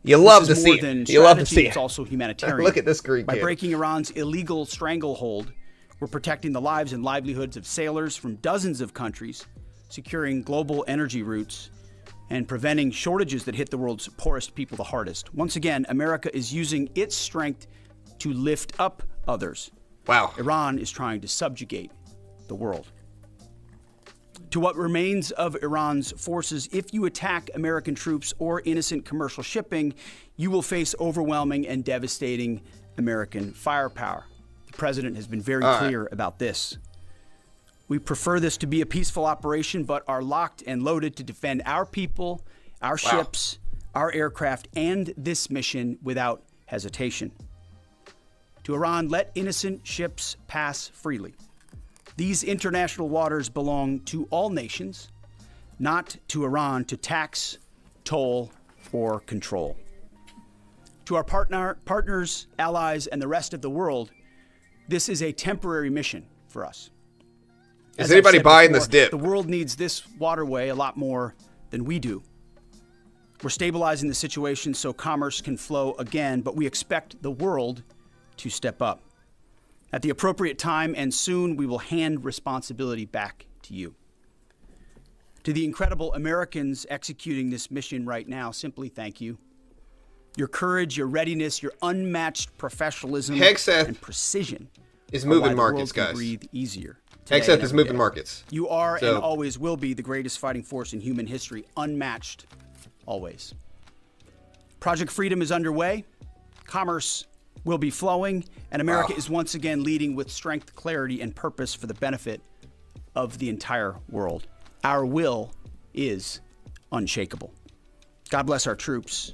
You love to see it. You love to see It's it. also humanitarian. Look at this green By kid. breaking Iran's illegal stranglehold, we're protecting the lives and livelihoods of sailors from dozens of countries, securing global energy routes, and preventing shortages that hit the world's poorest people the hardest. Once again, America is using its strength to lift up others. Wow. Iran is trying to subjugate the world. To what remains of Iran's forces, if you attack American troops or innocent commercial shipping, you will face overwhelming and devastating American firepower. The president has been very clear about this. We prefer this to be a peaceful operation, but are locked and loaded to defend our people, our ships, our aircraft, and this mission without hesitation. To Iran, let innocent ships pass freely. These international waters belong to all nations, not to Iran to tax, toll, or control. To our partners, allies, and the rest of the world, this is a temporary mission for us. Is anybody buying this dip? The world needs this waterway a lot more than we do. We're stabilizing the situation so commerce can flow again, but we expect the world to step up. At the appropriate time and soon, we will hand responsibility back to you. To the incredible Americans executing this mission right now, simply thank you. Your courage, your readiness, your unmatched professionalism and precision is moving markets, guys. Breathe easier. Hexeth is moving markets. You are and always will be the greatest fighting force in human history, unmatched, always. Project Freedom is underway. Commerce will be flowing, and America is once again leading with strength, clarity, and purpose for the benefit of the entire world. Our will is unshakable. God bless our troops,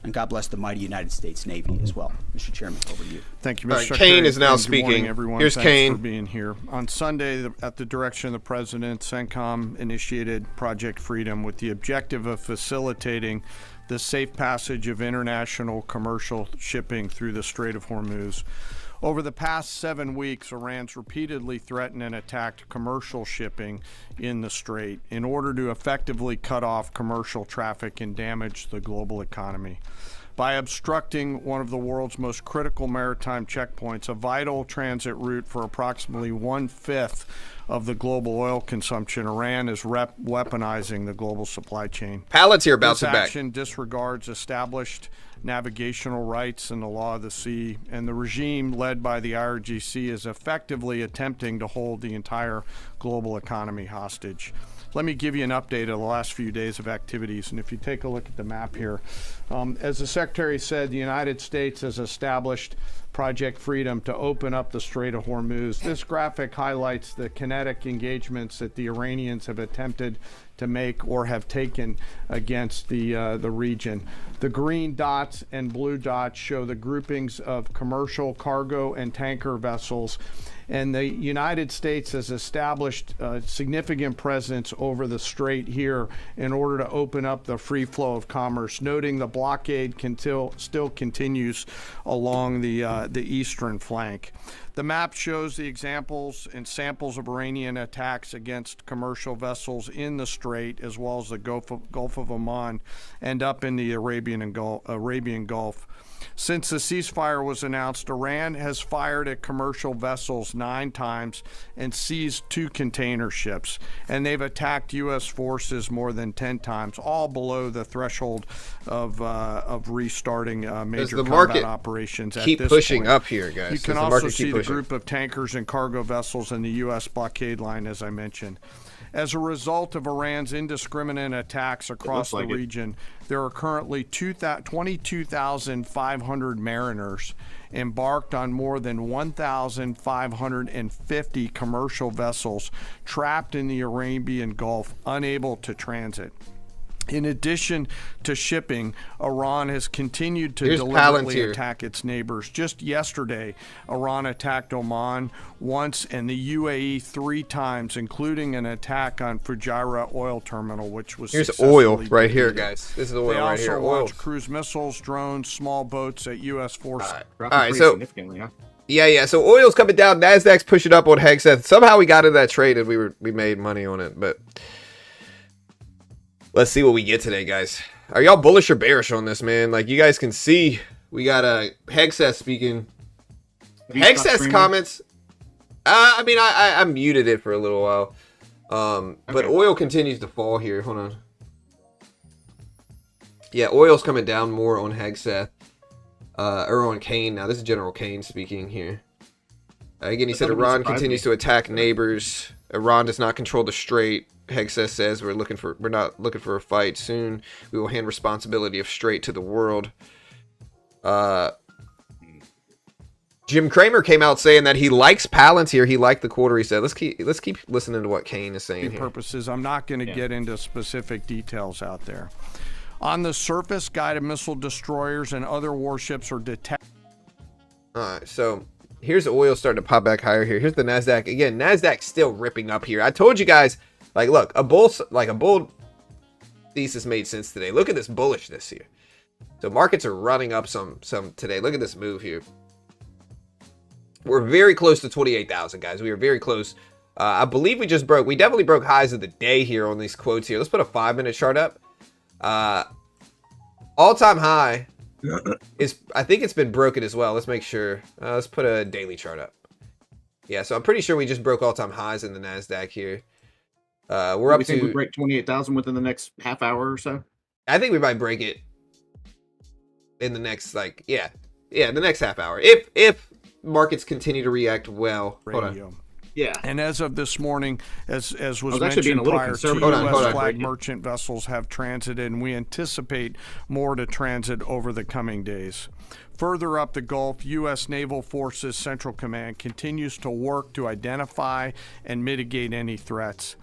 and God bless the mighty United States Navy as well. Mr. Chairman, over to you. Thank you, Mr. Secretary. Kane is now speaking. Good morning, everyone. Here's Thanks Kane. for being here. On Sunday, at the direction of the President, CENTCOM initiated Project Freedom with the objective of facilitating the safe passage of international commercial shipping through the Strait of Hormuz. Over the past 7 weeks, Iran's repeatedly threatened and attacked commercial shipping in the Strait in order to effectively cut off commercial traffic and damage the global economy. By obstructing one of the world's most critical maritime checkpoints, a vital transit route for approximately 1/5 of the global oil consumption, Iran is weaponizing the global supply chain. Palantir bouncing back. This action disregards established navigational rights and the law of the sea, and the regime led by the IRGC is effectively attempting to hold the entire global economy hostage. Let me give you an update of the last few days of activities. And if you take a look at the map here, as the Secretary said, the United States has established Project Freedom to open up the Strait of Hormuz. This graphic highlights the kinetic engagements that the Iranians have attempted to make or have taken against the region. The green dots and blue dots show the groupings of commercial, cargo, and tanker vessels. And the United States has established a significant presence over the strait here in order to open up the free flow of commerce, noting the blockade still continues along the eastern flank. The map shows the examples and samples of Iranian attacks against commercial vessels in the strait, as well as the Gulf of Oman and up in the Arabian Gulf. Since the ceasefire was announced, Iran has fired at commercial vessels 9 times and seized 2 container ships, and they've attacked U.S. forces more than 10 times, all below the threshold of restarting major combat operations. Keep at this pushing point. up here, guys. You can also see the group of tankers and cargo vessels in the U.S. blockade line, as I mentioned. As a result of Iran's indiscriminate attacks across the region, there are currently 22,500 mariners embarked on more than 1,550 commercial vessels trapped in the Arabian Gulf, unable to transit. In addition to shipping, Iran has continued to deliberately attack its neighbors. Just yesterday, Iran attacked Oman once and the UAE 3 times, including an attack on Fujairah oil terminal, which was oil right here, guys. This is oil right here. They also launched cruise missiles, drones, small boats at U.S. forces. All right, so yeah. So oil's coming down. Nasdaq's pushing up on Hexeth. Somehow we got in that trade and we made money on it, but. Let's see what we get today, guys. Are y'all bullish or bearish on this, man? Like, you guys can see, we got Hexeth speaking. Hexeth's comments. I mean, I muted it for a little while. But oil continues to fall here. Hold on. Yeah, oil's coming down more on Hexeth. Or on Kane now. This is General Kane speaking here. Again, he said Iran continues to attack neighbors. Iran does not control the strait. Hexeth says we're not looking for a fight soon. We will hand responsibility of strait to the world. Jim Cramer came out saying that he likes Palantir. He liked the quarter. He said, let's keep listening to what Kane is saying here. Purposes. I'm not going to get into specific details out there. On the surface, guided missile destroyers and other warships are detected. All right, so Here's oil starting to pop back higher here. Here's the Nasdaq again. Nasdaq still ripping up here. I told you guys, like, look, a bull thesis made sense today. Look at this bullishness here. So markets are running up some today. Look at this move here. We're very close to 28,000, guys. We are very close. I believe we definitely broke highs of the day here on these quotes here. Let's put a 5-minute chart up. All-time high is, I think it's been broken as well. Let's make sure. Let's put a daily chart up. Yeah, so I'm pretty sure we just broke all-time highs in the Nasdaq here. We're up to. Think we break 28,000 within the next half hour or so? I think we might break it in the next, the next half hour. If markets continue to react well. Hold on. Yeah. And as of this morning, as was actually mentioned prior, two U.S. flag on. merchant vessels have transited, and we anticipate more to transit over the coming days. Further up the Gulf, U.S. Naval Forces Central Command continues to work to identify and mitigate any threats.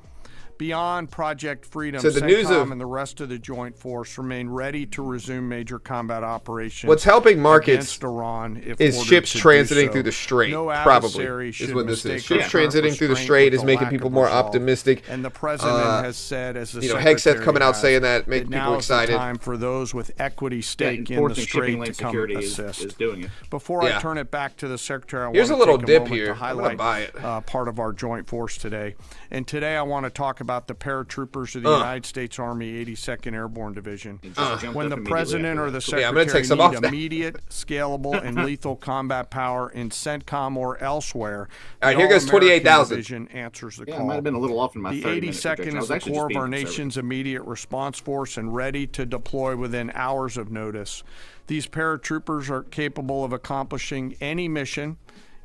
Beyond Project Freedom, so the CENTCOM and the rest of the Joint Force remain ready to resume major combat operations. What's helping markets Iran is ships transiting through the Strait, probably, is what this is. Ships transiting through the Strait is making people more optimistic. And the President has said, as the Hegseth coming out saying that, making people excited. Time for those with equity stake in the Strait to come assist. Is doing it. Before I turn it back to the Secretary, I want to take a little dip here to highlight buy it. Part of our Joint Force today. And today I want to talk about the paratroopers of the United States Army 82nd Airborne Division. When the President or the Secretary need immediate, scalable, and lethal combat power in CENTCOM or elsewhere, all right, here goes 28,000. Division answers the call. I might have been a little off in my The 82nd is the core of our nation's immediate response force and ready to deploy within hours of notice. These paratroopers are capable of accomplishing any mission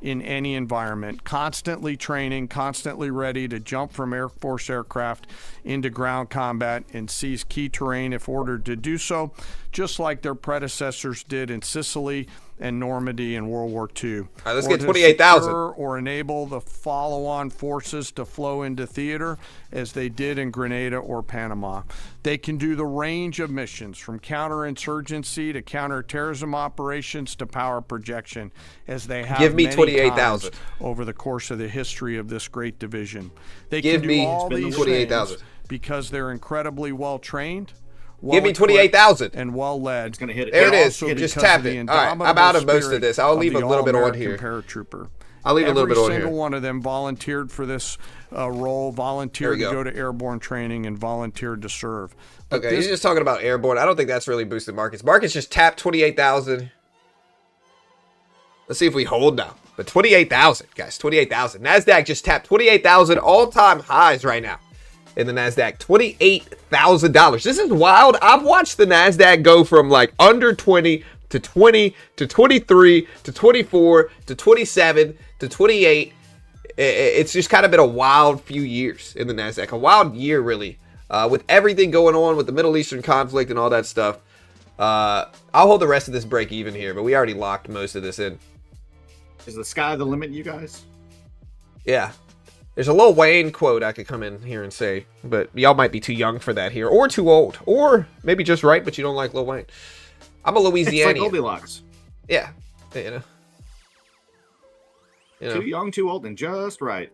in any environment, constantly training, constantly ready to jump from Air Force aircraft into ground combat and seize key terrain if ordered to do so, just like their predecessors did in Sicily and Normandy in World War II. All right, let's get 28,000. Or enable the follow-on forces to flow into theater as they did in Grenada or Panama. They can do the range of missions from counterinsurgency to counterterrorism operations to power projection, as they have Give me 28,000 over the course of the history of this great division. They Give can me do all these 28,000 because they're incredibly well trained. Give me 28,000 and well led. It's going to hit it. There it is. Just tap it. All right, I'm out of most of this. I'll leave a little bit on here. Paratrooper. I'll leave a little bit on here. Every single one of them volunteered for this role, volunteered to go to airborne training, and volunteered to serve. But okay, he's just talking about airborne. I don't think that's really boosted markets. Markets just tapped 28,000. Let's see if we hold now. But 28,000, guys, 28,000. Nasdaq just tapped 28,000 all-time highs right now. In the Nasdaq, $28,000. This is wild. I've watched the Nasdaq go from like under 20 to 20 to 23 to 24 to 27 to 28. It's just kind of been a wild few years in the Nasdaq. A wild year, really, with everything going on with the Middle Eastern conflict and all that stuff. I'll hold the rest of this break even here, but we already locked most of this in. Is the sky the limit, you guys? Yeah. There's a Lil Wayne quote I could come in here and say, but y'all might be too young for that here, or too old, or maybe just right, but you don't like Lil Wayne. I'm a Louisianian. It's like Goldilocks. Yeah, Too young, too old, and just right.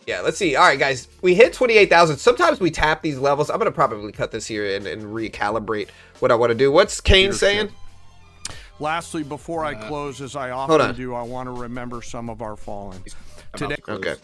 Yeah, let's see. All right, guys, we hit 28,000. Sometimes we tap these levels. I'm gonna probably cut this here and recalibrate what I want to do. What's Kane saying? Lastly, before I close, as I often do, I want to remember some of our fallen. Today. Okay.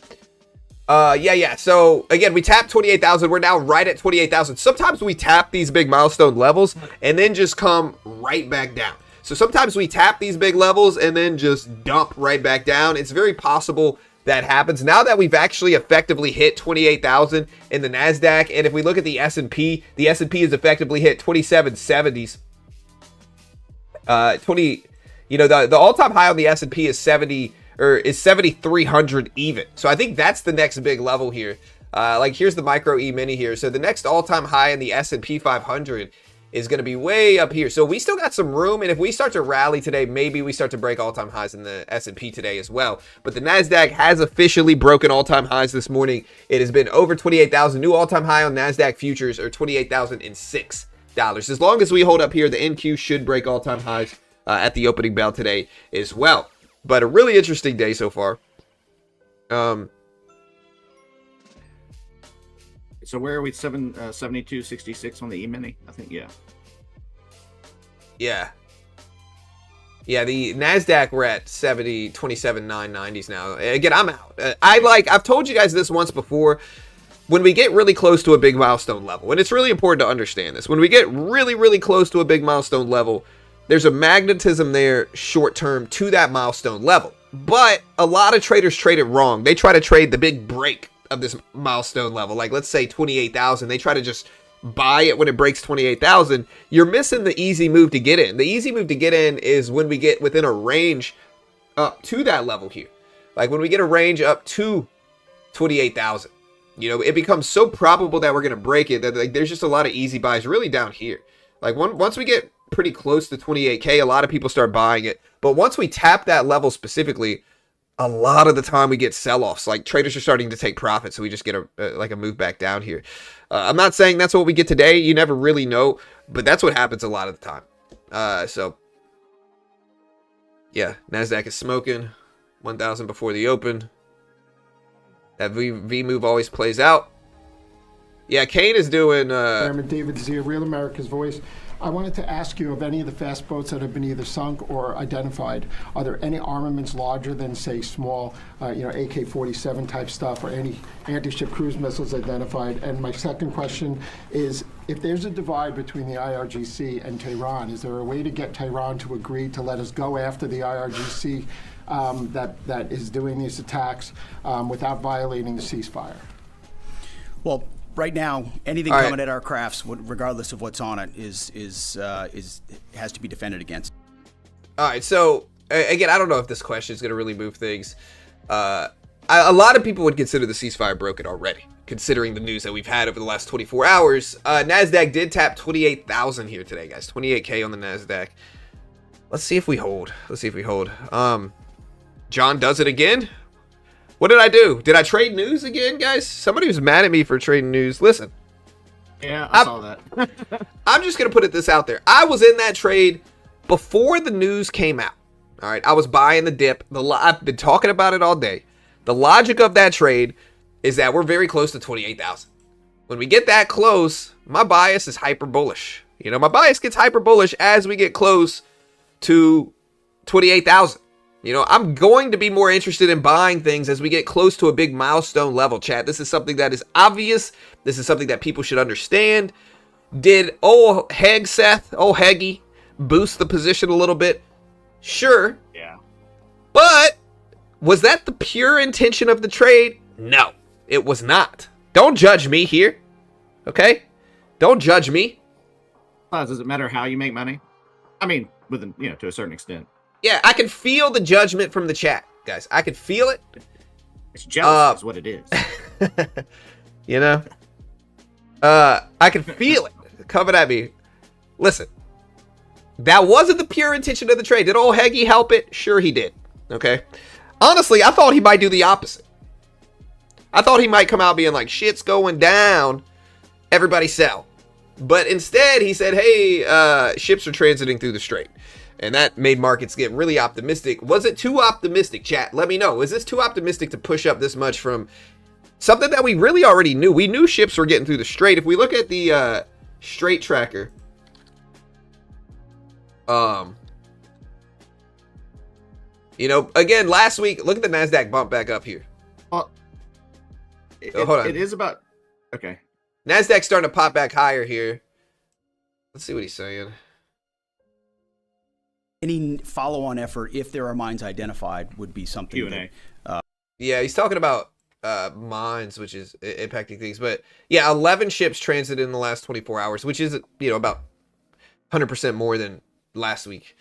Yeah. So again, we tapped 28,000. We're now right at 28,000. Sometimes we tap these big milestone levels and then just come right back down. So sometimes we tap these big levels and then just dump right back down. It's very possible that happens. Now that we've actually effectively hit 28,000 in the Nasdaq, and if we look at the S&P has effectively hit 2770s. The all-time high on the S&P is 7,300 even. So I think that's the next big level here. Here's the micro E mini here. So the next all-time high in the S&P 500 is going to be way up here. So we still got some room, and if we start to rally today, maybe we start to break all-time highs in the S&P today as well. But the Nasdaq has officially broken all-time highs this morning. It has been over 28,000. New all-time high on Nasdaq futures are $28,006. As long as we hold up here, the NQ should break all-time highs at the opening bell today as well. But a really interesting day so far. So where are we? 72.66 on the E-mini? I think, yeah. Yeah. Yeah, the Nasdaq, we're at 27.990s now. Again, I'm out. I've told you guys this once before. When we get really close to a big milestone level, and it's really important to understand this, when we get really, really close to a big milestone level, there's a magnetism there short term to that milestone level. But a lot of traders trade it wrong. They try to trade the big break of this milestone level. Like, let's say 28,000. They try to just buy it when it breaks 28,000. You're missing the easy move to get in. The easy move to get in is when we get within a range up to that level here. Like when we get a range up to 28,000. You know, it becomes so probable that we're going to break it that like there's just a lot of easy buys really down here. Like once we get pretty close to 28K, a lot of people start buying it. But once we tap that level specifically, a lot of the time we get sell-offs. Like traders are starting to take profit, so we just get a move back down here. I'm not saying that's what we get today. You never really know, but that's what happens a lot of the time. So yeah, Nasdaq is smoking 1,000 before the open. That V move always plays out. Yeah, Kane is doing. Chairman David Zia, Real America's Voice. I wanted to ask you of any of the fast boats that have been either sunk or identified, are there any armaments larger than, say, small, AK-47 type stuff, or any anti-ship cruise missiles identified? And my second question is, if there's a divide between the IRGC and Tehran, is there a way to get Tehran to agree to let us go after the IRGC that is doing these attacks without violating the ceasefire? Well, right now, anything coming at our crafts, regardless of what's on it, has to be defended against. All right. So again, I don't know if this question is going to really move things. A lot of people would consider the ceasefire broken already, considering the news that we've had over the last 24 hours. Nasdaq did tap 28,000 here today, guys. 28K on the Nasdaq. Let's see if we hold. John does it again. What did I do? Did I trade news again, guys? Somebody was mad at me for trading news. Listen. Yeah, I saw that. I'm just going to put this out there. I was in that trade before the news came out. All right. I was buying the dip. I've been talking about it all day. The logic of that trade is that we're very close to 28,000. When we get that close, my bias is hyper bullish. You know, my bias gets hyper bullish as we get close to 28,000. You know, I'm going to be more interested in buying things as we get close to a big milestone level, chat. This is something that is obvious. This is something that people should understand. Did old Heggy boost the position a little bit? Sure. Yeah. But was that the pure intention of the trade? No, it was not. Don't judge me here. Okay? Don't judge me. Does it matter how you make money? I mean, to a certain extent. Yeah, I can feel the judgment from the chat, guys. I can feel it. It's jealous is what it is. You know? I can feel it coming at me. Listen, that wasn't the pure intention of the trade. Did old Heggy help it? Sure he did. Okay? Honestly, I thought he might do the opposite. I thought he might come out being like, shit's going down. Everybody sell. But instead, he said, hey, ships are transiting through the strait. And that made markets get really optimistic. Was it too optimistic, chat? Let me know. Is this too optimistic to push up this much from something that we really already knew? We knew ships were getting through the strait. If we look at the strait tracker, again, last week, look at the Nasdaq bump back up here. Well, hold on. It is about, okay. Nasdaq's starting to pop back higher here. Let's see what he's saying. Any follow-on effort, if there are mines identified, would be something. Q&A. Yeah, he's talking about mines, which is impacting things. But yeah, 11 ships transited in the last 24 hours, which is about 100% more than last week.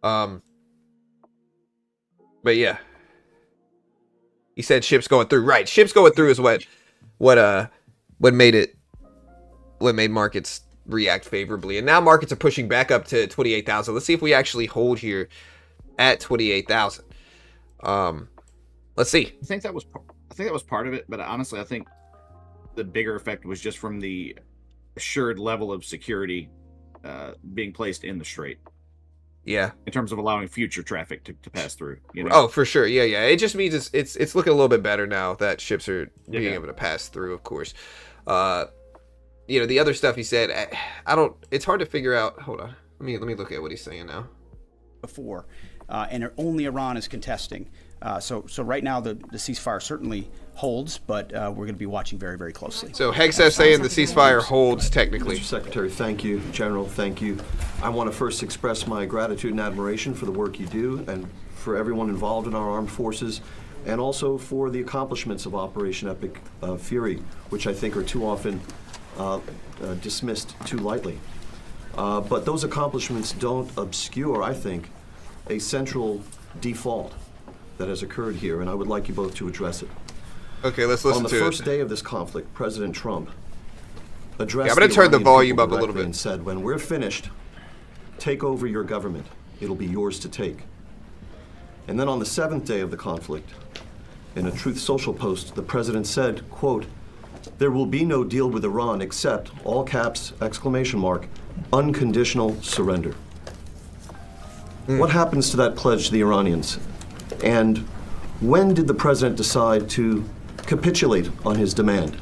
But yeah, he said ships going through. Right, ships going through is what made markets react favorably. And now markets are pushing back up to 28,000. Let's see if we actually hold here at 28,000. Let's see. I think that was part of it, but honestly, I think the bigger effect was just from the assured level of security being placed in the strait. Yeah. In terms of allowing future traffic to pass through. You know? Oh, for sure. Yeah. It just means it's looking a little bit better now that ships are being able to pass through, of course. The other stuff he said, it's hard to figure out. Hold on. Let me look at what he's saying now. Before, and only Iran is contesting. So right now the ceasefire certainly holds, but we're going to be watching very, very closely. So Hegseth saying the ceasefire holds technically. Mr. Secretary, thank you. General, thank you. I want to first express my gratitude and admiration for the work you do and for everyone involved in our armed forces, and also for the accomplishments of Operation Epic Fury, which I think are too often dismissed too lightly. But those accomplishments don't obscure, I think, a central default that has occurred here, and I would like you both to address it. Okay, let's listen to it. On the first day of this conflict, President Trump addressed I'm going to turn the volume up a little bit and said, when we're finished, take over your government. It'll be yours to take. And then on the seventh day of the conflict, in a Truth Social post, the president said, quote, there will be no deal with Iran except, all caps, exclamation mark, unconditional surrender. What happens to that pledge to the Iranians? And when did the president decide to capitulate on his demand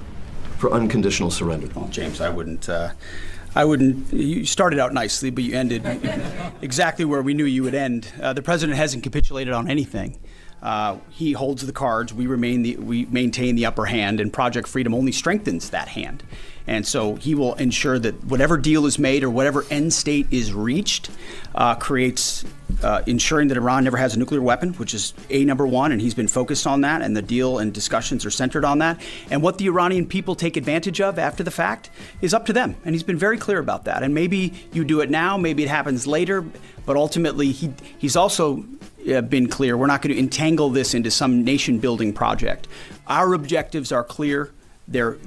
for unconditional surrender? Well, James, I wouldn't. You started out nicely, but you ended exactly where we knew you would end. The president hasn't capitulated on anything. He holds the cards. We maintain the upper hand, and Project Freedom only strengthens that hand. And so he will ensure that whatever deal is made or whatever end state is reached creates ensuring that Iran never has a nuclear weapon, which is number one, and he's been focused on that, and the deal and discussions are centered on that. And what the Iranian people take advantage of after the fact is up to them, and he's been very clear about that. And maybe you do it now, maybe it happens later, but ultimately he's also been clear, we're not going to entangle this into some nation-building project. Our objectives are clear. They've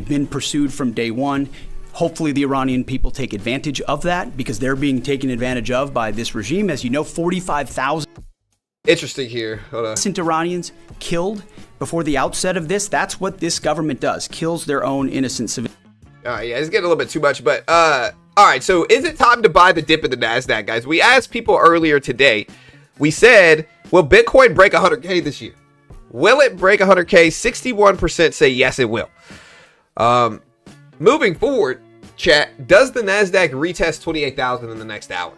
been pursued from day one. Hopefully the Iranian people take advantage of that because they're being taken advantage of by this regime. As you know, 45,000 interesting here. Hold on. Iranians killed before the outset of this. That's what this government does, kills their own innocent civilians. Yeah, it's getting a little bit too much, but all right, so is it time to buy the dip in the Nasdaq, guys? We asked people earlier today. We said, will Bitcoin break 100K this year? Will it break 100K? 61% say yes, it will. Moving forward, chat, does the Nasdaq retest 28,000 in the next hour?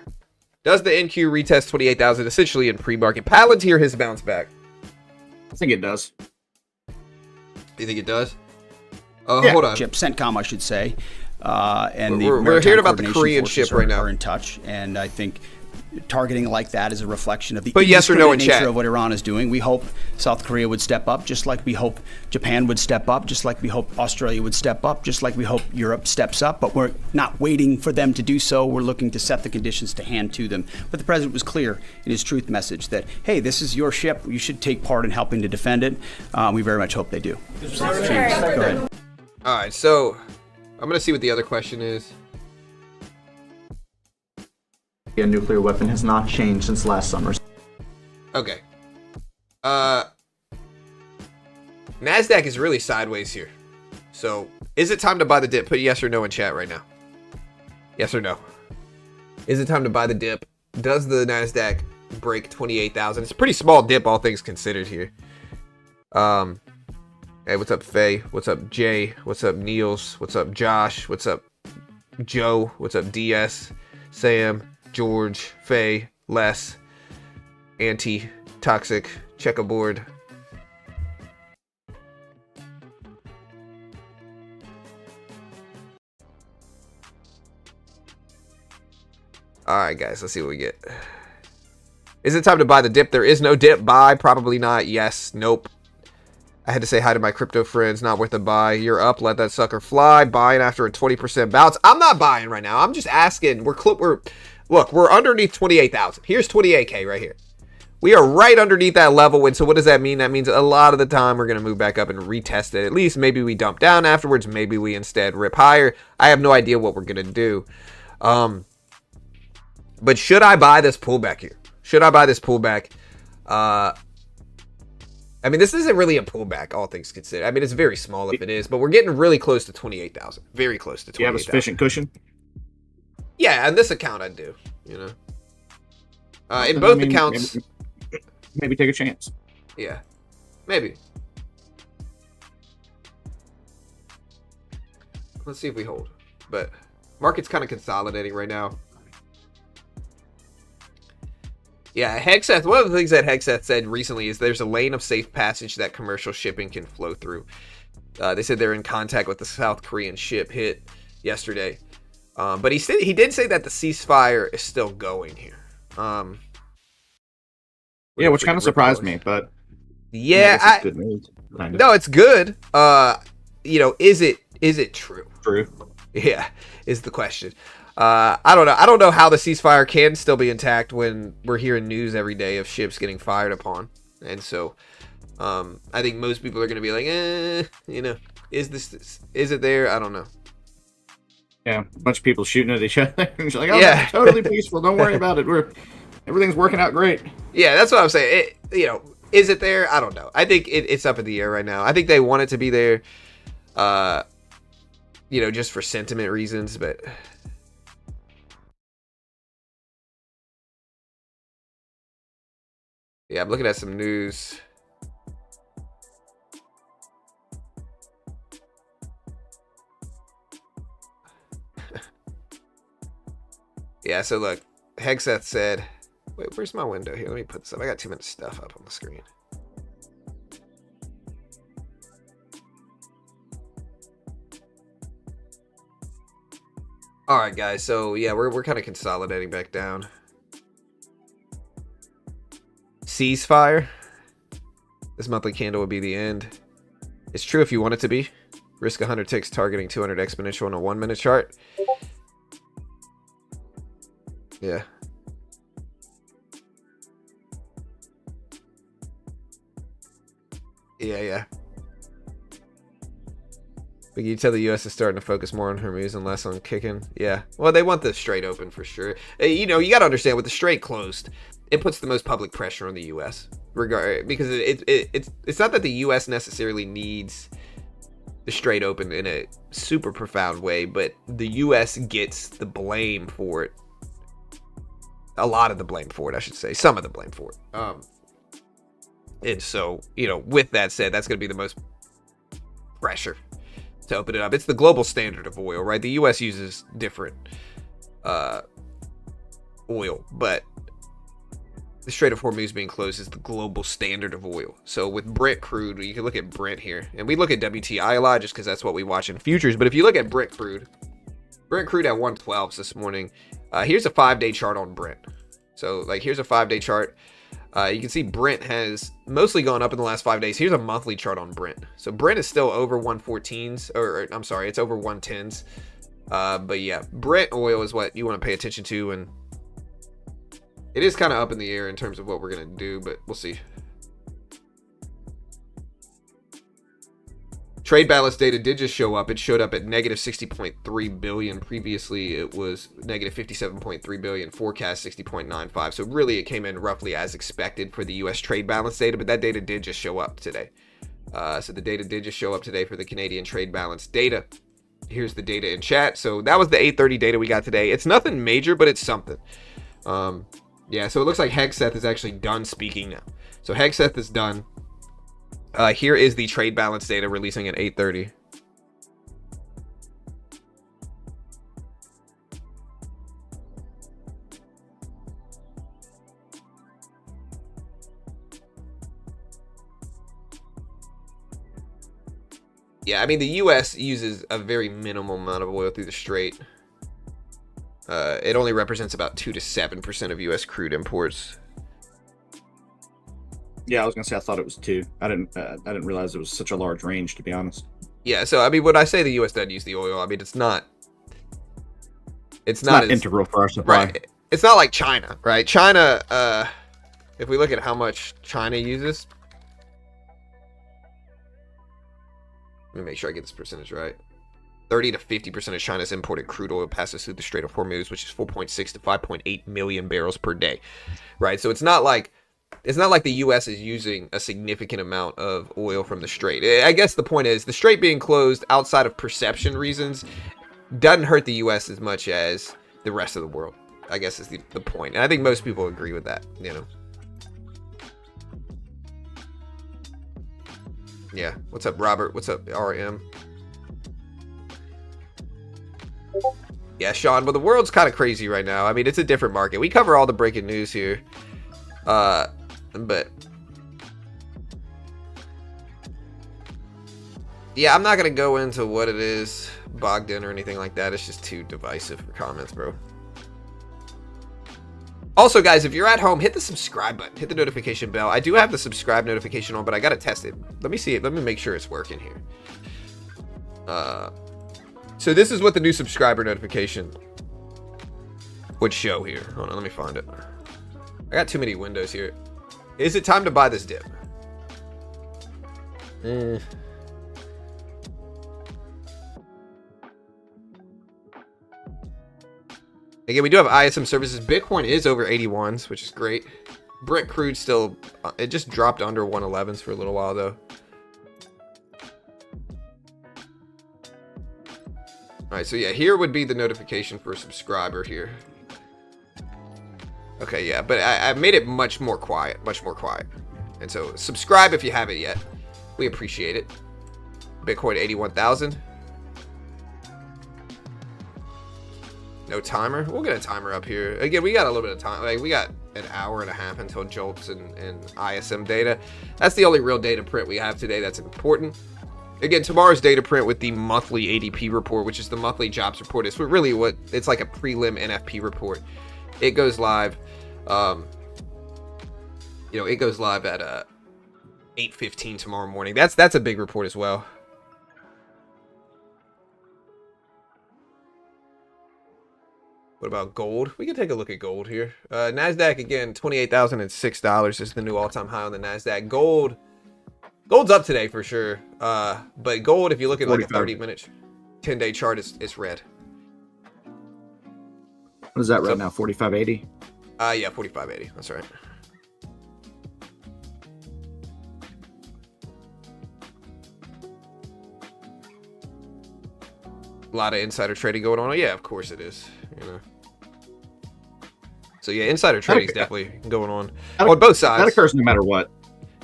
Does the NQ retest 28,000 essentially in pre-market? Palantir has bounced back. I think it does. You think it does? Yeah. Hold on. Ship, CENTCOM, I should say. And we're hearing about the Korean ship right now. Are in touch, and I think targeting like that is a reflection of the yes or no in nature chat of what Iran is doing. We hope South Korea would step up, just like we hope Japan would step up, just like we hope Australia would step up, just like we hope Europe steps up. But we're not waiting for them to do so. We're looking to set the conditions to hand to them. But the president was clear in his truth message that, hey, this is your ship. You should take part in helping to defend it. We very much hope they do. James, go ahead. All right, so I'm going to see what the other question is. A nuclear weapon has not changed since last summer. Okay. Nasdaq is really sideways here. So, is it time to buy the dip? Put yes or no in chat right now. Yes or no. Is it time to buy the dip? Does the Nasdaq break 28,000? It's a pretty small dip, all things considered here. Hey, what's up, Faye? What's up, Jay? What's up, Niels? What's up, Josh? What's up, Joe? What's up, DS? Sam? George, Faye, Les, Toxic, Checkerboard. Alright, guys, let's see what we get. Is it time to buy the dip? There is no dip. Buy? Probably not. Yes. Nope. I had to say hi to my crypto friends. Not worth a buy. You're up. Let that sucker fly. Buying after a 20% bounce. I'm not buying right now. I'm just asking. Look, we're underneath 28,000. Here's 28K right here. We are right underneath that level. And so what does that mean? That means a lot of the time we're going to move back up and retest it. At least maybe we dump down afterwards. Maybe we instead rip higher. I have no idea what we're going to do. But should I buy this pullback here? Should I buy this pullback? I mean, this isn't really a pullback, all things considered. I mean, it's very small if it is, but we're getting really close to 28,000. Very close to 28,000. You have a sufficient cushion? Yeah, on this account I do, you know. In both accounts, maybe take a chance. Yeah, maybe. Let's see if we hold. But market's kind of consolidating right now. Yeah, Hegseth, one of the things that Hegseth said recently is there's a lane of safe passage that commercial shipping can flow through. They said they're in contact with the South Korean ship hit yesterday. But he did say that the ceasefire is still going here. Yeah, which kind of surprised me, but yeah, good news, kind of. No, it's good. Is it true? True. Yeah, is the question. I don't know. I don't know how the ceasefire can still be intact when we're hearing news every day of ships getting fired upon. And so, I think most people are going to be like, is it there? I don't know. Yeah, a bunch of people shooting at each other. And like, yeah, totally peaceful. Don't worry about it. Everything's working out great. Yeah, that's what I'm saying. Is it there? I don't know. I think it's up in the air right now. I think they want it to be there, just for sentiment reasons, but. Yeah, I'm looking at some news. Yeah, so look, Hegseth said, wait, where's my window here? Let me put this up. I got too much stuff up on the screen. All right, guys. So yeah, we're kind of consolidating back down. Ceasefire. This monthly candle will be the end. It's true if you want it to be. Risk 100 ticks targeting 200 exponential on a 1-minute chart. Yeah. Yeah. But you tell the U.S. is starting to focus more on Hormuz and less on kicking. Yeah. Well, they want the Strait open for sure. You got to understand, with the Strait closed, it puts the most public pressure on the U.S. Because it's not that the U.S. necessarily needs the Strait open in a super profound way, but the U.S. gets the blame for it. A lot of the blame for it, I should say. Some of the blame for it. And so, with that said, that's going to be the most pressure to open it up. It's the global standard of oil, right? The U.S. uses different oil, but the Strait of Hormuz being closed is the global standard of oil. So with Brent crude, you can look at Brent here, and we look at WTI a lot just because that's what we watch in futures. But if you look at Brent crude at 112 this morning. Here's a 5-day chart on Brent. So here's a 5-day chart. You can see Brent has mostly gone up in the last 5 days. Here's a monthly chart on Brent. So Brent is still over 114s, or I'm sorry, it's over 110s. But yeah, Brent oil is what you want to pay attention to, and it is kind of up in the air in terms of what we're going to do, but we'll see. Trade balance data did just show up. It showed up at negative 60.3 billion. Previously, it was negative 57.3 billion. Forecast 60.95. So really, it came in roughly as expected for the U.S. trade balance data, but that data did just show up today. So the data did just show up today for the Canadian trade balance data. Here's the data in chat. So that was the 8:30 data we got today. It's nothing major, but it's something. Yeah, so it looks like Hegseth is actually done speaking now. So Hegseth is done. Here is the trade balance data releasing at 8:30. Yeah, I mean, the U.S. uses a very minimal amount of oil through the Strait. It only represents about 2 to 7% of U.S. crude imports. Yeah, I was gonna say I thought it was 2. I didn't realize it was such a large range, to be honest. Yeah, so I mean, when I say the U.S. doesn't use the oil, I mean it's not integral for our supply. Right. It's not like China, right? China, if we look at how much China uses, let me make sure I get this percentage right. 30 to 50% of China's imported crude oil passes through the Strait of Hormuz, which is 4.6 to 5.8 million barrels per day, right? So it's not like the U.S. is using a significant amount of oil from the Strait. I guess the point is the Strait being closed outside of perception reasons doesn't hurt the U.S. as much as the rest of the world. I guess is the point. And I think most people agree with that, you know. Yeah. What's up, Robert? What's up, RM? Yeah, Sean, but the world's kind of crazy right now. I mean, it's a different market. We cover all the breaking news here. But yeah, I'm not going to go into what it is, Bogdan, or anything like that. It's just too divisive for comments, bro. Also, guys, if you're at home, hit the subscribe button. Hit the notification bell. I do have the subscribe notification on, but I got to test it. Let me see it. Let me make sure it's working here. So this is what the new subscriber notification would show here. Hold on, let me find it. I got too many windows here. Is it time to buy this dip? Again, we do have ISM services. Bitcoin is over 81s, which is great. Brent crude still, it just dropped under 111s for a little while though. All right, so yeah, here would be the notification for a subscriber here. Okay, yeah, but I made it much more quiet. And so subscribe if you haven't yet. We appreciate it. Bitcoin 81,000. No timer. We'll get a timer up here. Again, we got a little bit of time. Like, we got an hour and a half until JOLTS and ISM data. That's the only real data print we have today that's important. Again, tomorrow's data print with the monthly ADP report, which is the monthly jobs report. It's really what it's like, a prelim NFP report. It goes live. It goes live at 8:15 tomorrow morning. That's a big report as well. What about gold? We can take a look at gold here. Nasdaq, again, $28,006 is the new all-time high on the Nasdaq. Gold's up today for sure. But gold, if you look at like a 30-minute, 10-day chart, it's red. What is that right now? 45.80? Yeah, 45.80. That's right. A lot of insider trading going on. Oh, yeah, of course it is. You know. So yeah, insider trading is definitely going on both sides. That occurs no matter what.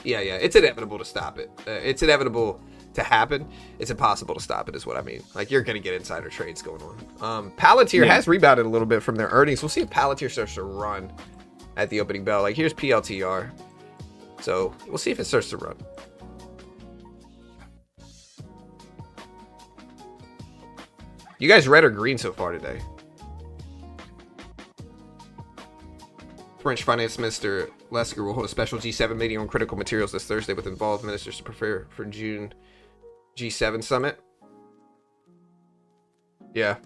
Yeah, it's inevitable to stop it. It's inevitable to happen. It's impossible to stop it, is what I mean. Like, you're gonna get insider trades going on. Palantir has rebounded a little bit from their earnings. We'll see if Palantir starts to run at the opening bell. Like, here's PLTR. So we'll see if it starts to run. You guys red or green so far today? French Finance Minister Lesker will hold a special G7 meeting on critical materials this Thursday with involved ministers to prepare for June G7 summit. Yeah.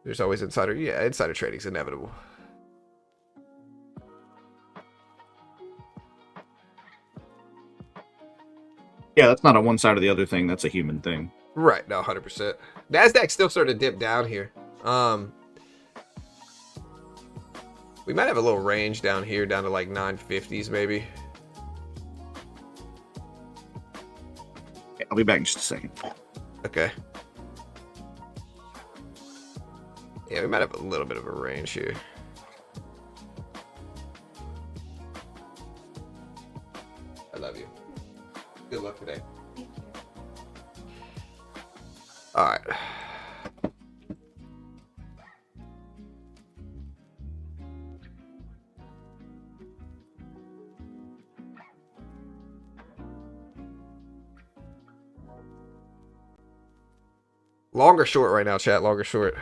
There's always insider. Yeah, insider trading is inevitable. Yeah, that's not a one side or the other thing. That's a human thing. Right. No, 100%. Nasdaq still started to dip down here. We might have a little range down here, down to like 950s maybe. Yeah, I'll be back in just a second. Okay. Yeah, we might have a little bit of a range here. I love you. Good luck today. Thank you. All right. Long or short right now, chat? Long or short?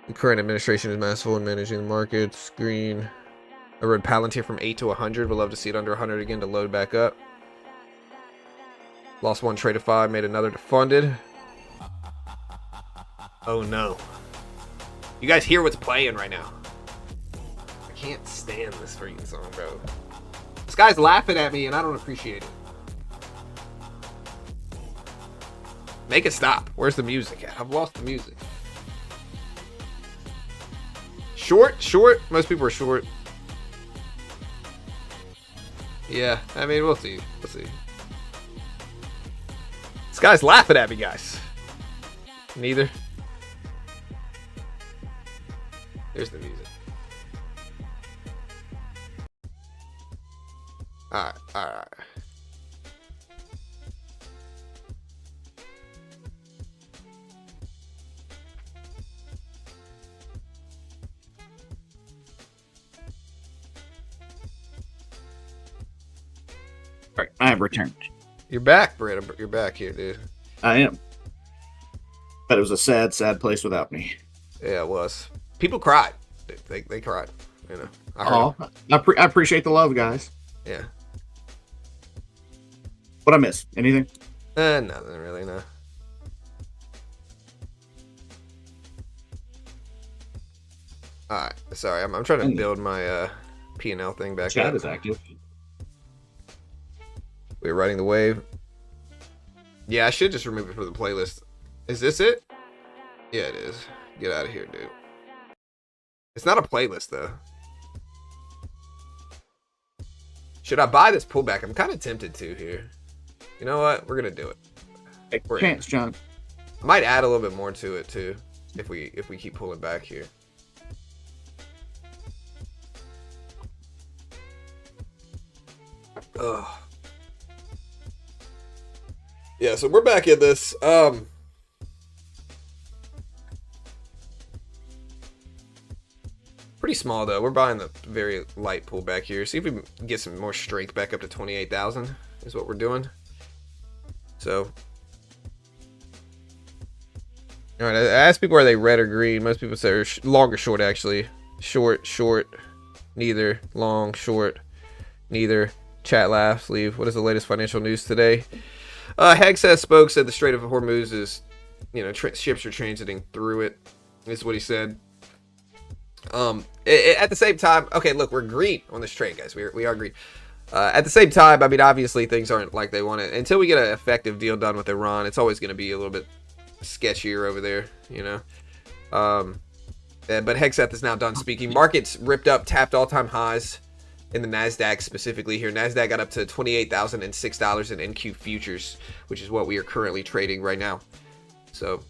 The current administration is masterful in managing the markets. Green. I read Palantir from 8 to 100. Would love to see it under 100 again to load back up. Lost one trade to 5, made another to funded. Oh no. You guys hear what's playing right now? I can't stand this freaking song, bro. This guy's laughing at me and I don't appreciate it. Make it stop. Where's the music at? I've lost the music. Short? Most people are short. Yeah, I mean, we'll see. This guy's laughing at me, guys. Neither. There's the music. Alright, alright. All right, I have returned. You're back, Brett. You're back here, dude. I am. But it was a sad, sad place without me. Yeah, it was. People cried. They cried. You know. I appreciate the love, guys. Yeah. What I miss? Anything? Nothing really, no. Alright, sorry, I'm trying to build my P&L thing back Chat up. is active. We're riding the wave. Yeah, I should just remove it from the playlist. Is this it? Yeah, it is. Get out of here, dude. It's not a playlist, though. Should I buy this pullback? I'm kind of tempted to here. You know what? We're gonna do it. Take chance, John. I might add a little bit more to it too, if we keep pulling back here. Ugh. Yeah, so we're back in this. Pretty small though. We're buying the very light pullback here. See if we can get some more strength back up to 28,000 is what we're doing. So, all right. I asked people, are they red or green? Most people say long or short. Actually, short, neither. Long, short, neither. Chat laughs. Leave. What is the latest financial news today? Hegseth spoke, said the Strait of Hormuz is, ships are transiting through it. Is what he said. At the same time, okay, look, we're green on this trade, guys. We are green. At the same time, I mean, obviously things aren't like they want it. Until we get an effective deal done with Iran, it's always going to be a little bit sketchier over there, But Hegseth is now done speaking. Markets ripped up, tapped all-time highs in the Nasdaq specifically here. Nasdaq got up to $28,006 in NQ futures, which is what we are currently trading right now. So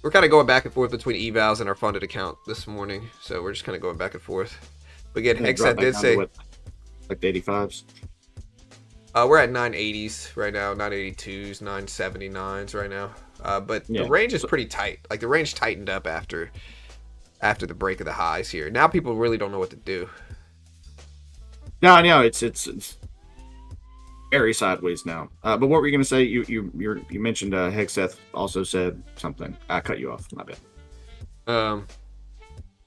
we're kind of going back and forth between evals and our funded account this morning. So we're just kind of going back and forth. But again, Hegseth did say like the 85s. We're at 980s right now, 982s, 979s right now. But yeah, the range is pretty tight. Like the range tightened up after the break of the highs here. Now people really don't know what to do. No, it's very sideways now. But what were you going to say? You mentioned Hegseth also said something. I cut you off. My bad.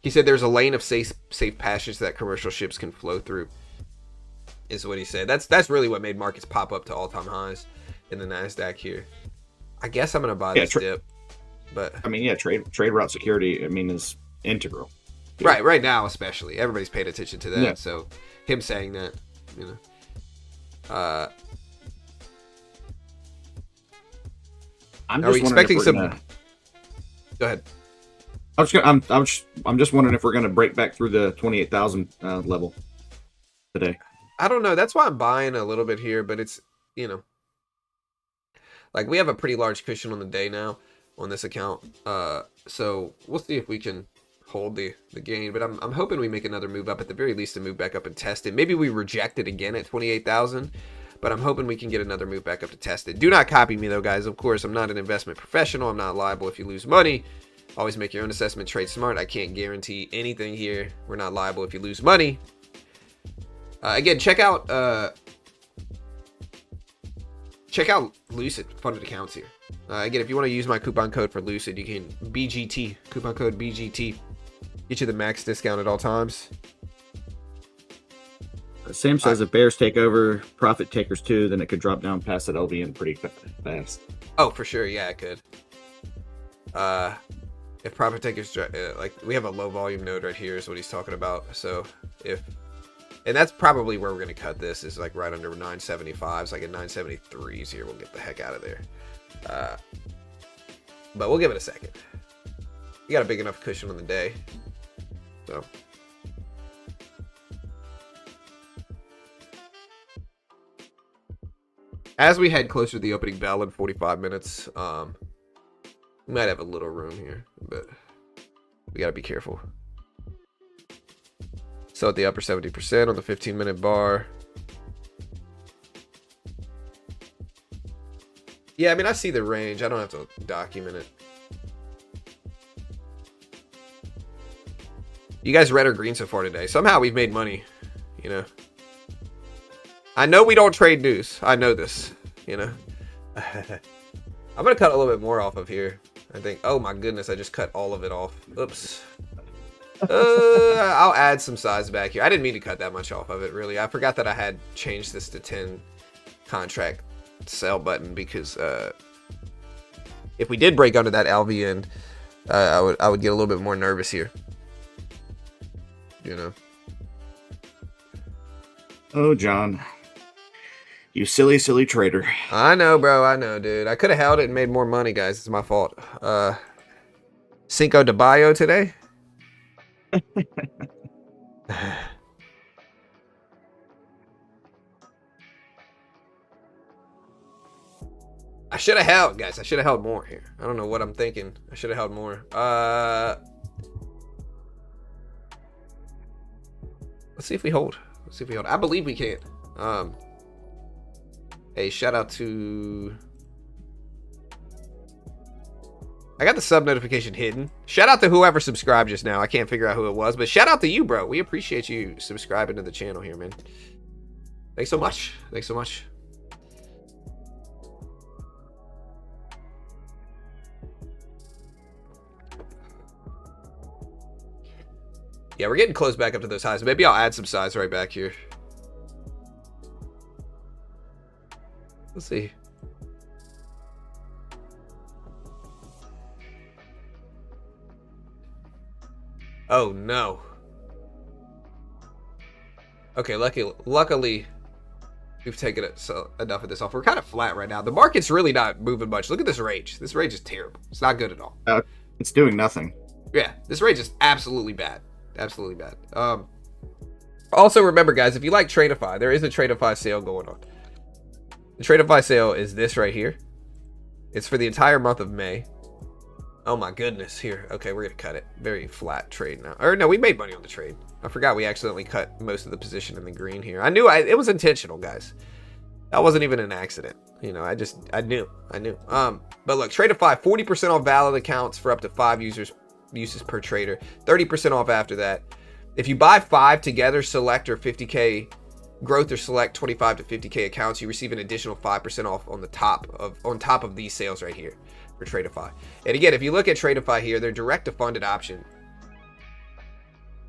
He said there's a lane of safe passage that commercial ships can flow through. Is what he said. That's really what made markets pop up to all-time highs in the Nasdaq here. I guess I'm gonna buy this dip, but I mean, yeah, trade route security. I mean, is integral. Yeah. Right now, especially everybody's paying attention to that. Yeah. So him saying that, I'm are we expecting some? Gonna... Go ahead. I'm just wondering if we're gonna break back through the 28,000 level today. I don't know. That's why I'm buying a little bit here, but it's, like we have a pretty large cushion on the day now on this account. So we'll see if we can hold the gain, but I'm hoping we make another move up, at the very least to move back up and test it. Maybe we reject it again at 28,000, but I'm hoping we can get another move back up to test it. Do not copy me though, guys. Of course, I'm not an investment professional. I'm not liable if you lose money. Always make your own assessment, trade smart. I can't guarantee anything here. We're not liable if you lose money. Again, check out Lucid funded accounts here. Again, if you want to use my coupon code for Lucid, you can BGT, coupon code BGT. Get you the max discount at all times. Sam says if bears take over, profit takers too, then it could drop down past that LVN pretty fast. Oh, for sure. Yeah, it could. If profit takers, like we have a low volume node right here is what he's talking about. So and that's probably where we're going to cut this, is like right under 975s, like at 973s here. We'll get the heck out of there. But we'll give it a second. We got a big enough cushion on the day. So. As we head closer to the opening bell in 45 minutes, We might have a little room here, but we got to be careful. So at the upper 70% on the 15-minute bar. Yeah, I mean, I see the range. I don't have to document it. You guys red or green so far today? Somehow we've made money, you know. I know we don't trade news. I know this, you know. I'm going to cut a little bit more off of here. I think, oh my goodness, I just cut all of it off. Oops. I'll add some size back here. I didn't mean to cut that much off of it, really. I forgot that I had changed this to 10 contract sell button because if we did break under that LV end, I would get a little bit more nervous here. You know. Oh, John. You silly, silly trader. I know, bro. I know, dude. I could have held it and made more money, guys. It's my fault. Cinco de Mayo today. I should have held, guys. I should have held more here. I don't know what I'm thinking. I should have held more. Let's see if we hold. Let's see if we hold. I believe we can. Hey, shout out to... I got the sub notification hidden. Shout out to whoever subscribed just now. I can't figure out who it was, but shout out to you, bro. We appreciate you subscribing to the channel here, man. Thanks so much. Thanks so much. Yeah, we're getting close back up to those highs. Maybe I'll add some size right back here. Let's see. Oh no. Okay, luckily we've taken enough of this off. We're kind of flat right now. The market's really not moving much. Look at this range. This range is terrible. It's not good at all. It's doing nothing. Yeah, this range is absolutely bad. Absolutely bad. Also remember, guys, if you like Tradeify, there is a Tradeify sale going on. The Tradeify sale is this right here. It's for the entire month of May. Oh my goodness, here. Okay, we're gonna cut it. Very flat trade now. Or no, we made money on the trade. I forgot we accidentally cut most of the position in the green here. I knew it was intentional, guys. That wasn't even an accident. You know, I knew. But look, Tradeify, 40% off valid accounts for up to 5 uses per trader. 30% off after that. If you buy 5 together, select or 50K growth or select 25 to 50K accounts, you receive an additional 5% off on top of these sales right here for Tradeify. And again, if you look at Tradeify here, their direct to funded option,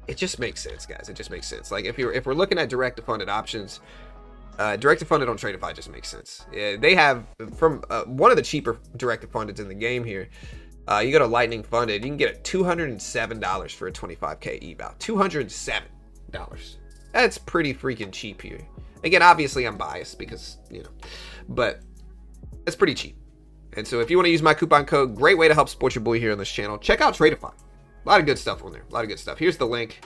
it just makes sense, guys. It just makes sense. Like if we're looking at direct to funded options, direct to funded on Tradeify just makes sense. They have from one of the cheaper direct to fundeds in the game here. You go to Lightning Funded, you can get $207 for a 25K eval. $207. That's pretty freaking cheap here. Again, obviously I'm biased because, you know, but it's pretty cheap. And so if you want to use my coupon code, great way to help support your boy here on this channel. Check out Tradeify. A lot of good stuff on there. A lot of good stuff. Here's the link.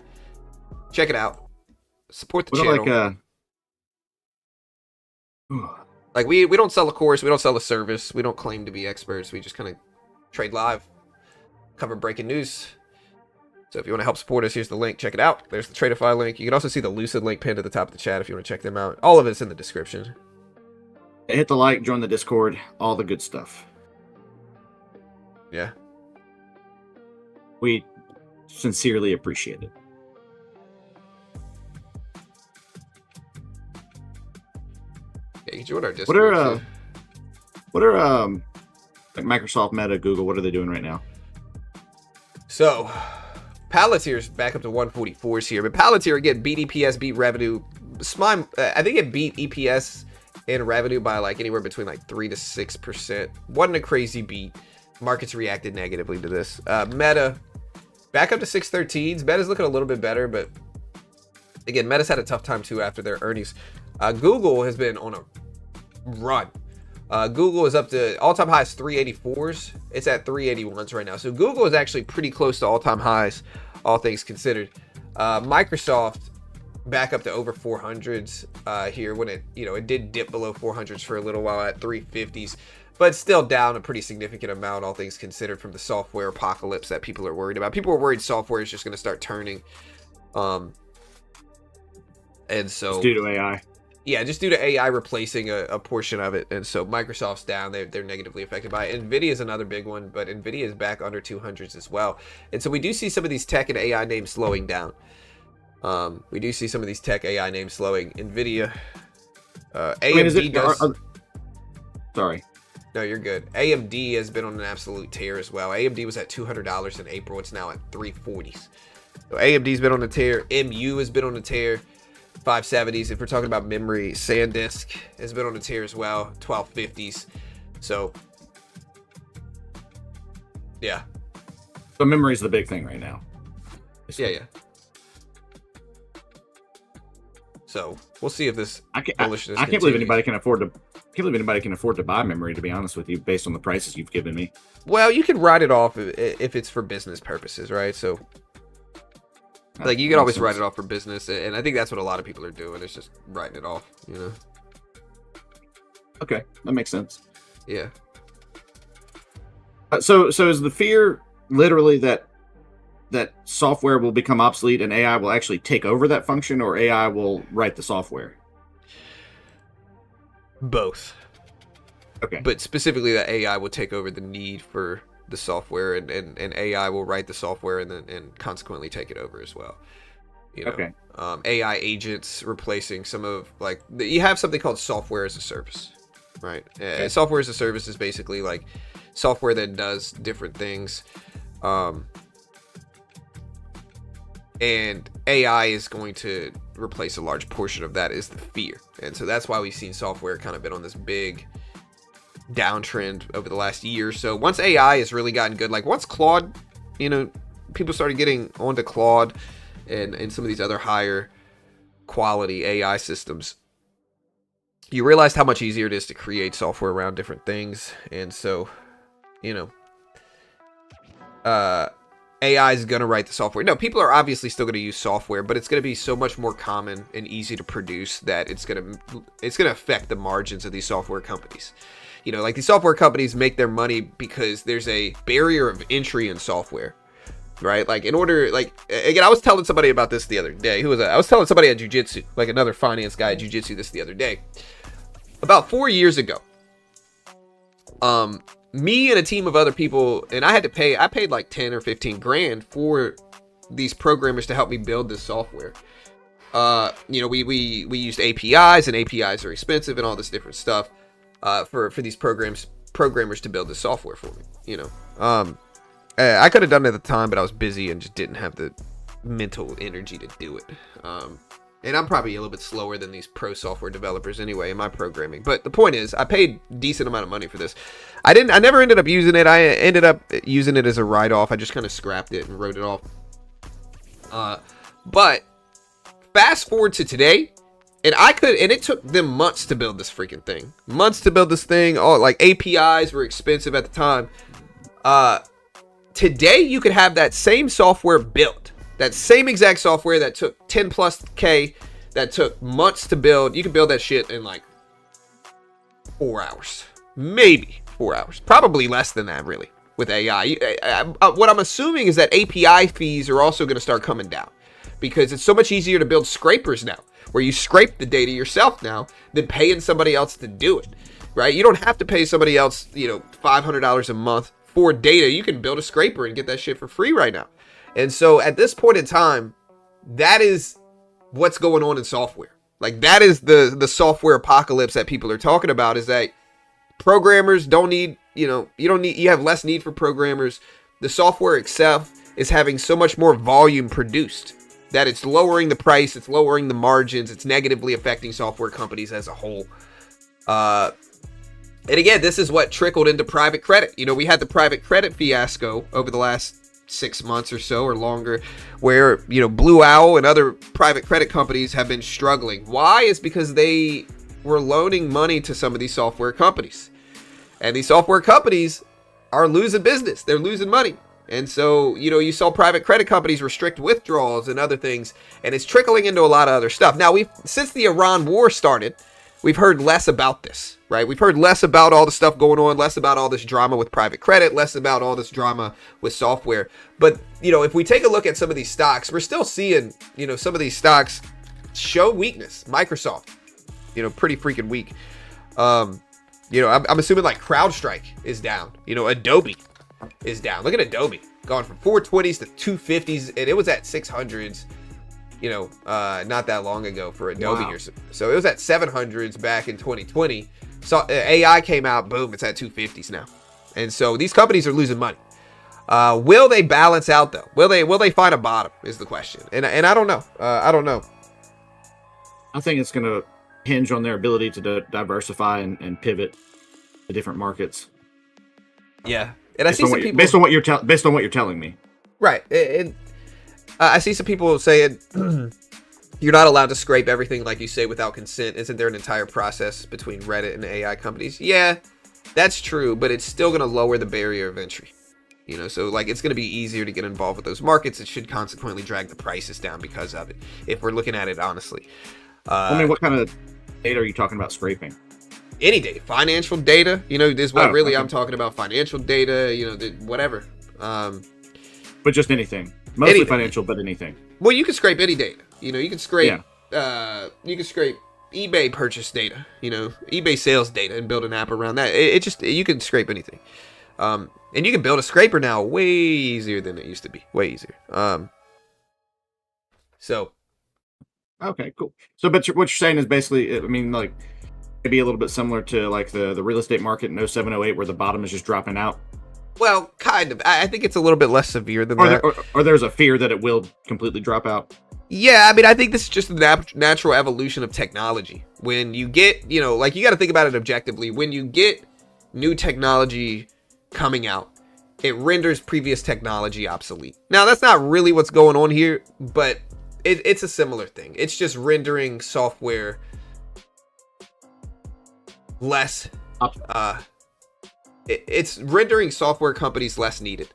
Check it out. Support the channel. Like we don't sell a course. We don't sell a service. We don't claim to be experts. We just kind of trade live, cover breaking news. So if you want to help support us, here's the link. Check it out. There's the Tradeify link. You can also see the Lucid link pinned at the top of the chat if you want to check them out. All of it's in the description. Hit the like, join the Discord, all the good stuff. Yeah. We sincerely appreciate it. Yeah, you can join our Discord. What are like Microsoft, Meta, Google, what are they doing right now? So Palantir's back up to 144s here, but Palantir again beat EPS, beat revenue. I think it beat EPS and revenue by like anywhere between like 3 to 6%. Wasn't a crazy beat. Markets reacted negatively to this. Meta back up to 613s. Meta's looking a little bit better, but again, Meta's had a tough time too after their earnings. Google has been on a run. Google is up to all-time highs 384s. It's at 381s right now. So Google is actually pretty close to all-time highs, all things considered. Microsoft back up to over 400s here when it did dip below 400s for a little while at 350s. but still down a pretty significant amount, all things considered, from the software apocalypse that people are worried about. People are worried software is just going to start turning. And so it's due to AI. Yeah, just due to AI replacing a portion of it. And so Microsoft's down. They're negatively affected by it. NVIDIA is another big one, but NVIDIA is back under 200s as well. And so we do see some of these tech and AI names slowing down. We do see some of these tech AI names slowing. NVIDIA, AMD Sorry. No, you're good. AMD has been on an absolute tear as well. AMD was at $200 in April. It's now at 340s. So AMD's been on a tear. MU has been on a tear. 570s. If we're talking about memory, SanDisk has been on a tear as well. 1250s. So, yeah. So memory is the big thing right now. Yeah. So we'll see if this bullishness. I can't believe anybody can afford to. I can't believe anybody can afford to buy memory, to be honest with you, based on the prices you've given me. Well, you can write it off if it's for business purposes, right? So, like, you can always write it off for business, and I think that's what a lot of people are doing. It's just writing it off, you know? Okay, that makes sense. Yeah. So is the fear literally that software will become obsolete and AI will actually take over that function, or AI will write the software? Both. Okay. But specifically that AI will take over the need for the software, and AI will write the software and consequently take it over as well. You know? Okay. AI agents replacing some of, like, you have something called software as a service, right? Okay. Software as a service is basically like software that does different things. And AI is going to replace a large portion of that, is the fear. And so that's why we've seen software kind of been on this big downtrend over the last year or so. Once AI has really gotten good, like once Claude, you know, people started getting onto Claude and some of these other higher quality AI systems, you realized how much easier it is to create software around different things. And so, you know, AI is going to write the software. No, people are obviously still going to use software, but it's going to be so much more common and easy to produce that it's going to affect the margins of these software companies. You know, like, these software companies make their money because there's a barrier of entry in software, right? Like, in order, like, again, I was telling somebody about this the other day. Who was that? I was telling somebody at jiu-jitsu, like another finance guy at jiu-jitsu, this the other day. About 4 years ago, me and a team of other people, and I paid like 10 or 15 grand for these programmers to help me build this software. You know, we used APIs, and APIs are expensive and all this different stuff, for these programmers to build this software for me, you know. I could have done it at the time, but I was busy and just didn't have the mental energy to do it. And I'm probably a little bit slower than these pro software developers anyway in my programming. But the point is, I paid a decent amount of money for this. I never ended up using it. I ended up using it as a write-off. I just kind of scrapped it and wrote it off. But fast forward to today, and it took them months to build this freaking thing. Months to build this thing. Oh, like, APIs were expensive at the time. Today, you could have that same software built. That same exact software that took 10 plus K, that took months to build. You can build that shit in like 4 hours. Maybe 4 hours. Probably less than that, really, with AI. What I'm assuming is that API fees are also going to start coming down, because it's so much easier to build scrapers now, where you scrape the data yourself now than paying somebody else to do it, right? You don't have to pay somebody else, you know, $500 a month for data. You can build a scraper and get that shit for free right now. And so at this point in time, that is what's going on in software. Like, that is the software apocalypse that people are talking about, is that programmers don't need, you have less need for programmers. The software itself is having so much more volume produced that it's lowering the price, it's lowering the margins, it's negatively affecting software companies as a whole. And again, this is what trickled into private credit. You know, we had the private credit fiasco over the last 6 months or so, or longer, where, you know, Blue Owl and other private credit companies have been struggling. Why? Is because they were loaning money to some of these software companies, and these software companies are losing business. They're losing money. And so, you know, you saw private credit companies restrict withdrawals and other things, and it's trickling into a lot of other stuff. Now, since the Iran war started, we've heard less about this, right? We've heard less about all the stuff going on, less about all this drama with private credit, less about all this drama with software. But, you know, if we take a look at some of these stocks, we're still seeing, you know, some of these stocks show weakness. Microsoft, you know, pretty freaking weak. You know, I'm assuming like CrowdStrike is down. You know, Adobe is down. Look at Adobe, going from 420s to 250s, and it was at 600s. You know, not that long ago for Adobe here. So it was at 700s back in 2020. So AI came out, boom, it's at 250s now. And so these companies are losing money. Will they balance out though? Will they find a bottom is the question. And I don't know. I don't know. I think it's going to hinge on their ability to diversify and pivot to different markets. Yeah. And I see some people based on what you're telling me. Right. And I see some people saying you're not allowed to scrape everything like you say without consent. Isn't there an entire process between Reddit and AI companies? Yeah, that's true, but it's still going to lower the barrier of entry. You know, so like it's going to be easier to get involved with those markets. It should consequently drag the prices down because of it, if we're looking at it honestly. I mean, what kind of data are you talking about scraping? Any data, financial data, you know, this is what I'm talking about. Financial data, you know, whatever. But just anything. Mostly anything. Financial, but anything. Well, you can scrape any data. You know, you can scrape eBay purchase data, you know, eBay sales data and build an app around that. It just, you can scrape anything. And you can build a scraper now way easier than it used to be. Way easier. So. Okay, cool. So, but what you're saying is basically, I mean, like, maybe a little bit similar to like the real estate market in 07, 08, where the bottom is just dropping out. Well, kind of. I think it's a little bit less severe than that. Or there's a fear that it will completely drop out. Yeah, I mean, I think this is just the natural evolution of technology. When you get, you know, like you got to think about it objectively. When you get new technology coming out, it renders previous technology obsolete. Now, that's not really what's going on here, but it's a similar thing. It's just rendering software less... It's rendering software companies less needed.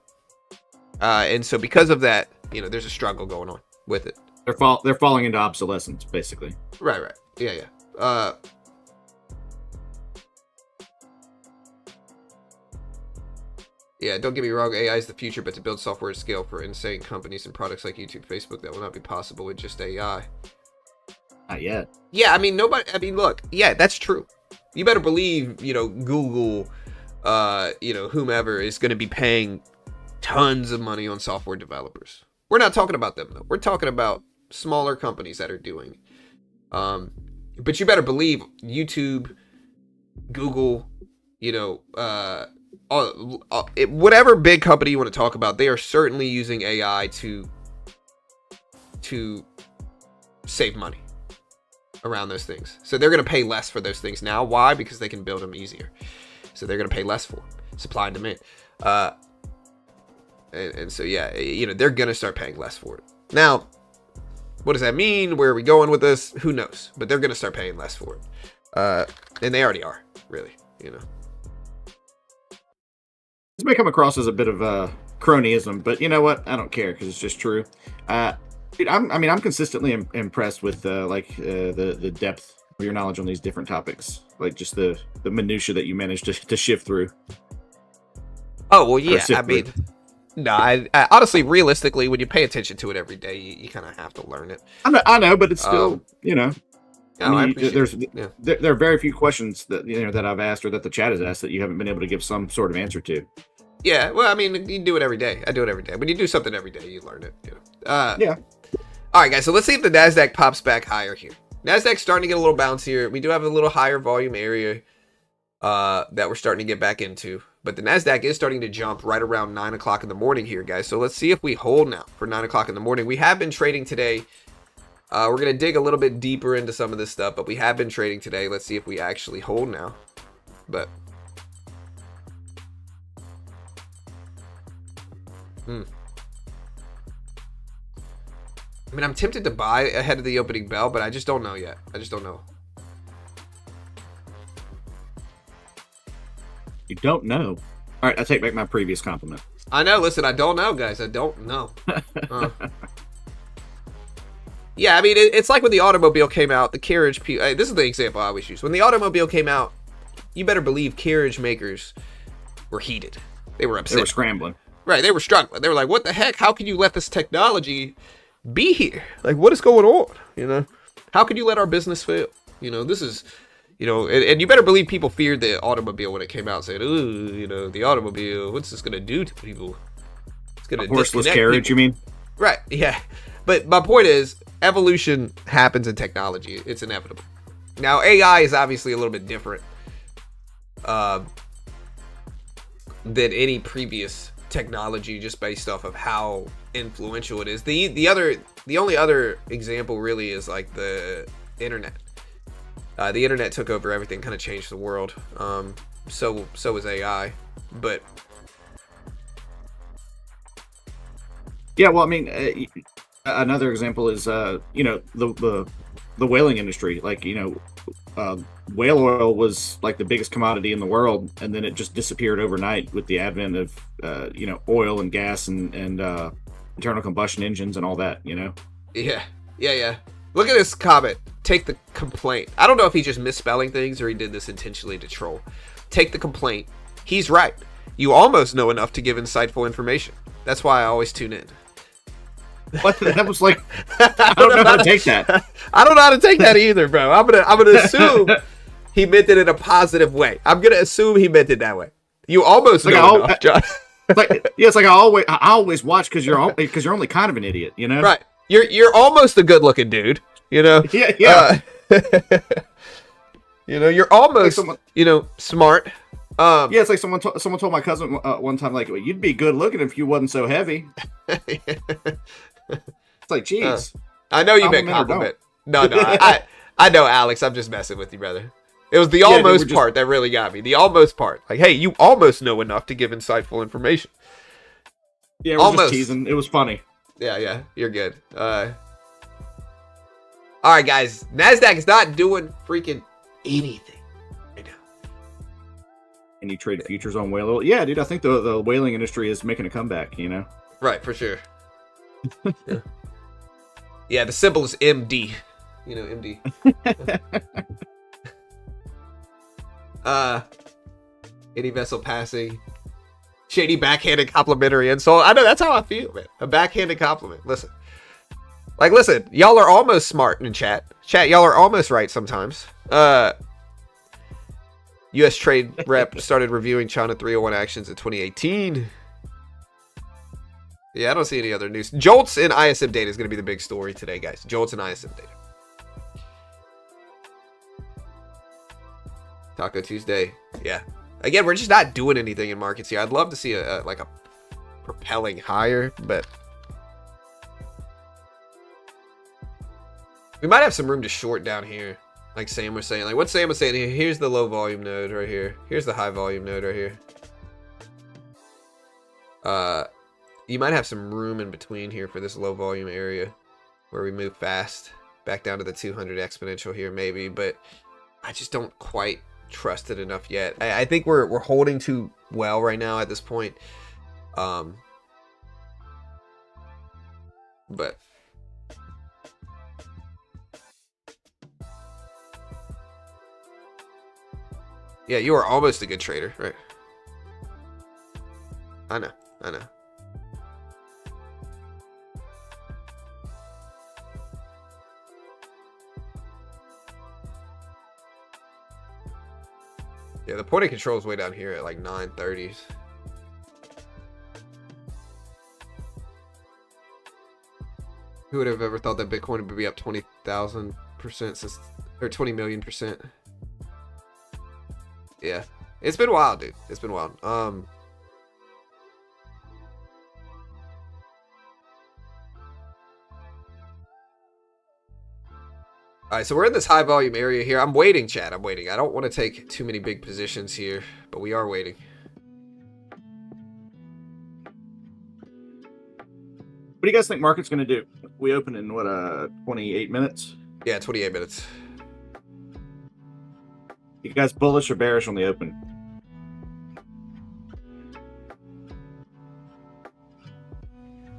And so because of that, you know, there's a struggle going on with it. They're falling into obsolescence, basically. Right. Yeah. Yeah, don't get me wrong, AI is the future, but to build software at scale for insane companies and products like YouTube, Facebook, that will not be possible with just AI. Not yet. Yeah, I mean, look, yeah, that's true. You better believe, you know, Google, you know, whomever is going to be paying tons of money on software developers. We're not talking about them, though. We're talking about smaller companies that are doing it. But you better believe YouTube, Google, you know, whatever big company you want to talk about, they are certainly using AI to save money around those things. So they're going to pay less for those things now. Why? Because they can build them easier. So they're going to pay less for them. Supply and demand. And so, yeah, you know, they're going to start paying less for it. Now, what does that mean? Where are we going with this? Who knows? But they're going to start paying less for it. And they already are, really, you know. This may come across as a bit of a cronyism, but you know what? I don't care because it's just true. Dude, I'm consistently impressed with the depth of your knowledge on these different topics, like just the minutia that you managed to shift through. Oh well, yeah. I mean, no, I honestly, realistically, when you pay attention to it every day, you kind of have to learn it. I know, but it's still, you know. I mean, there are very few questions that that I've asked or that the chat has asked that you haven't been able to give some sort of answer to. Yeah, well, I mean, you do it every day. I do it every day. When you do something every day, you learn it. You know? Yeah. All right, guys. So let's see if the Nasdaq pops back higher here. Nasdaq's starting to get a little bounce here. We do have a little higher volume area that we're starting to get back into, but the Nasdaq is starting to jump right around 9 o'clock in the morning here, guys. So let's see if we hold now for 9 o'clock in the morning. We have been trading today. We're going to dig a little bit deeper into some of this stuff, but we have been trading today. Let's see if we actually hold now. But I mean, I'm tempted to buy ahead of the opening bell, but I just don't know yet. I just don't know. You don't know? All right, I take back my previous compliment. I know. Listen, I don't know, guys. I don't know. Yeah, I mean, it's like when the automobile came out, the carriage people, this is the example I always use. When the automobile came out, you better believe carriage makers were heated. They were upset. They were scrambling. Right, they were struggling. They were like, what the heck? How can you let this technology be here? Like, what is going on? You know? How can you let our business fail? You know, this is, you know, and you better believe people feared the automobile when it came out, saying, ooh, you know, the automobile, what's this going to do to people? It's going to horseless carriage, people. You mean? Right, yeah. But my point is, evolution happens in technology. It's inevitable. Now, AI is obviously a little bit different than any previous technology, just based off of how influential it is. The only other example really is like the internet. The internet took over everything, kind of changed the world. So is AI, but yeah. Well, I mean, another example is you know, the whaling industry. Like, you know, whale oil was like the biggest commodity in the world, and then it just disappeared overnight with the advent of you know, oil and gas and internal combustion engines and all that. You know. Yeah. Look at this comment. Take the complaint. I don't know if he's just misspelling things or he did this intentionally to troll. Take the complaint. He's right. You almost know enough to give insightful information. That's why I always tune in. What? That was like, I don't know how to take that. I don't know how to take that either, bro. I'm gonna assume he meant it in a positive way. I'm gonna assume he meant it that way. You almost know enough, John. It's like I always watch because you're only kind of an idiot, you know. Right. You're almost a good looking dude, you know. Yeah. You know, you're almost you know, smart. Yeah, it's like someone told my cousin one time, like, well, you'd be good looking if you wasn't so heavy. It's like, geez. I know you meant compliment. No, I know, Alex. I'm just messing with you, brother. It was the almost part that really got me. The almost part. Like, hey, you almost know enough to give insightful information. Yeah, we're just teasing. It was funny. Yeah, you're good. All right, guys. Nasdaq is not doing freaking anything right now. And you trade futures on whale oil? Yeah, dude. I think the whaling industry is making a comeback. You know. Right, for sure. Yeah, the symbol is MD. You know, MD. Any vessel passing. Shady backhanded complimentary insult. I know, that's how I feel, man. A backhanded compliment. Listen. Y'all are almost smart in chat. Chat, y'all are almost right sometimes. U.S. Trade Rep started reviewing China 301 actions in 2018. Yeah, I don't see any other news. JOLTS and ISM data is going to be the big story today, guys. JOLTS and ISM data. Taco Tuesday. Yeah. Again, we're just not doing anything in markets here. I'd love to see a propelling higher, but we might have some room to short down here. Like Sam was saying. Like what Sam was saying here. Here's the low volume node right here. Here's the high volume node right here. You might have some room in between here for this low volume area where we move fast back down to the 200 exponential here maybe, but I just don't quite trust it enough yet. I think we're holding too well right now at this point. But yeah, you are almost a good trader, right? I know. Yeah, the point of control is way down here at like 930s. Who would have ever thought that Bitcoin would be up 20,000% since, or 20 million %? Yeah, it's been wild, dude. It's been wild. All right, so we're in this high volume area here. I'm waiting, chat. I'm waiting. I don't want to take too many big positions here, but we are waiting. What do you guys think market's going to do? We open in, what, 28 minutes? Yeah, 28 minutes. You guys bullish or bearish on the open?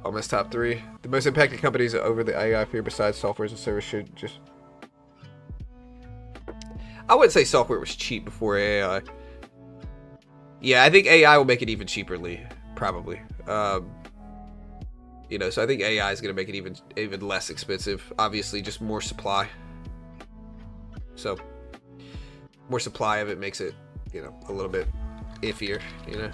Almost top 3. The most impacted companies over the AI fear besides software as a service should just... I wouldn't say software was cheap before AI. Yeah, I think AI will make it even cheaper, Lee. Probably. You know, so I think AI is going to make it even less expensive. Obviously, just more supply. So, more supply of it makes it, you know, a little bit iffier, you know.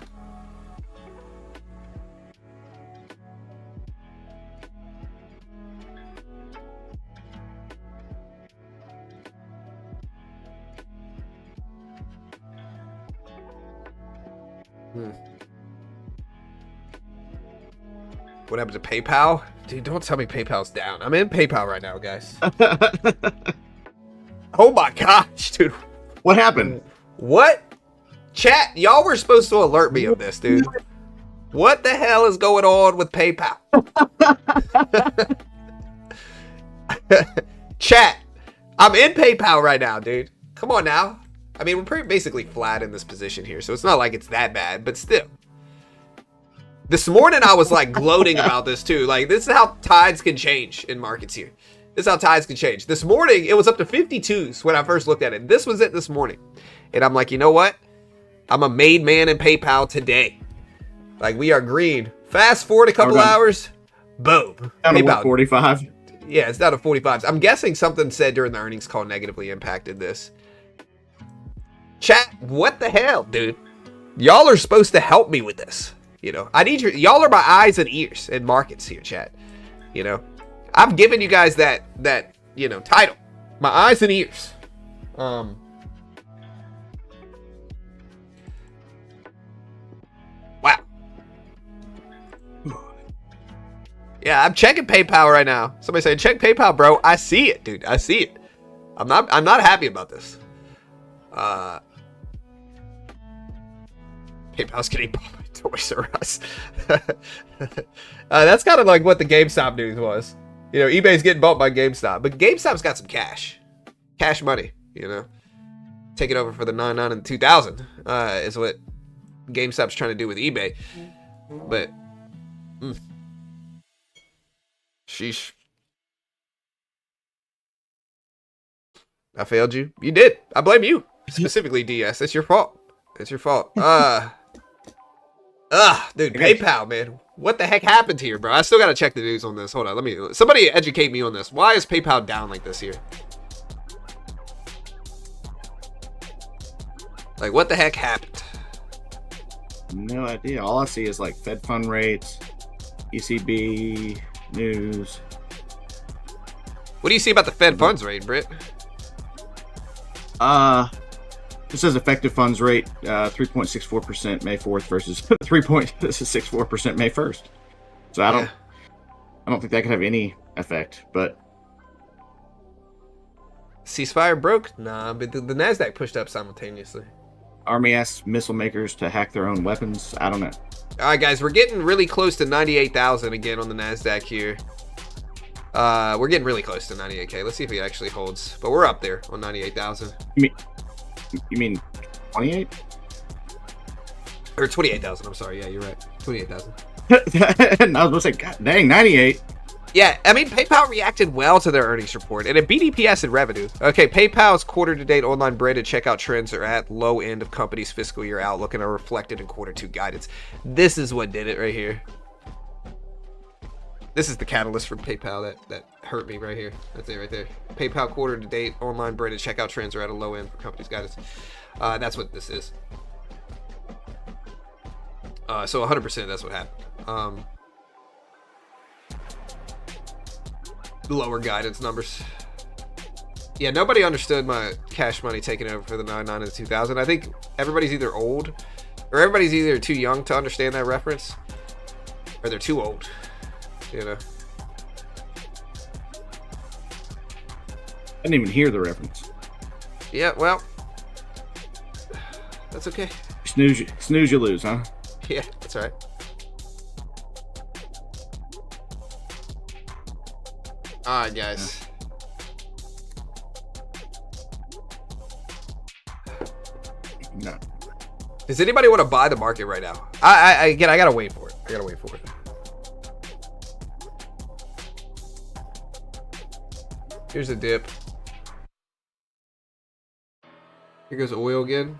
What happened to PayPal? Dude, don't tell me PayPal's down. I'm in PayPal right now, guys. Oh my gosh, dude. What happened? What? Chat, y'all were supposed to alert me of this, dude. What the hell is going on with PayPal? Chat, I'm in PayPal right now, dude. Come on now. I mean, we're basically flat in this position here, so it's not like it's that bad, but still. This morning, I was like gloating about this too. Like, this is how tides can change in markets here. This is how tides can change. This morning, it was up to 52s when I first looked at it. This was it this morning. And I'm like, you know what? I'm a made man in PayPal today. Like, we are green. Fast forward a couple hours. Boom. Down to PayPal. 45. Yeah, it's down to 45s. I'm guessing something said during the earnings call negatively impacted this. Chat, what the hell, dude? Y'all are supposed to help me with this. You know, I need y'all are my eyes and ears in markets here, chat. You know, I've given you guys that, you know, title. My eyes and ears. Wow. Yeah, I'm checking PayPal right now. Somebody saying, check PayPal, bro. I see it, dude. I see it. I'm not happy about this. PayPal's getting bought by Toys R Us. That's kind of like what the GameStop news was. You know, eBay's getting bought by GameStop, but GameStop's got some cash money. You know, taking over for the 99 and the 2000 is what GameStop's trying to do with eBay. But, sheesh. I failed you. You did. I blame you specifically, DS. It's your fault. It's your fault. Dude, PayPal, man. What the heck happened here, bro? I still gotta check the news on this. Hold on, somebody educate me on this. Why is PayPal down like this here? Like, what the heck happened? No idea. All I see is like Fed fund rates, ECB news. What do you see about the Fed funds rate, Britt? It says effective funds rate 3.64% May 4th versus 3.64% May 1st. So I don't think that could have any effect. But ceasefire broke? Nah, but the Nasdaq pushed up simultaneously. Army asks missile makers to hack their own weapons. I don't know. All right, guys, we're getting really close to 98,000 again on the Nasdaq here. We're getting really close to 98K. Let's see if it actually holds. But we're up there on 98,000. You mean 28? Or 28,000. I'm sorry. Yeah, you're right. 28,000. And I was going to say, God dang, 98. Yeah, I mean, PayPal reacted well to their earnings report, and it beat EPS in revenue. Okay, PayPal's quarter-to-date online branded checkout trends are at low end of company's fiscal year outlook and are reflected in Q2 guidance. This is what did it right here. This is the catalyst for PayPal that hurt me right here. That's it right there. PayPal quarter-to-date online branded checkout trends are at a low end for company's guidance. That's what this is. So 100% that's what happened. Lower guidance numbers. Yeah, nobody understood my cash money taking over for the 99 and the 2000. I think everybody's either old or everybody's either too young to understand that reference or they're too old, you know. I didn't even hear the reference. Yeah, well, that's okay. Snooze you lose, huh? Yeah, that's right. All right, guys. No. Does anybody want to buy the market right now? I gotta wait for it. I gotta wait for it. Here's a dip. Here goes oil again.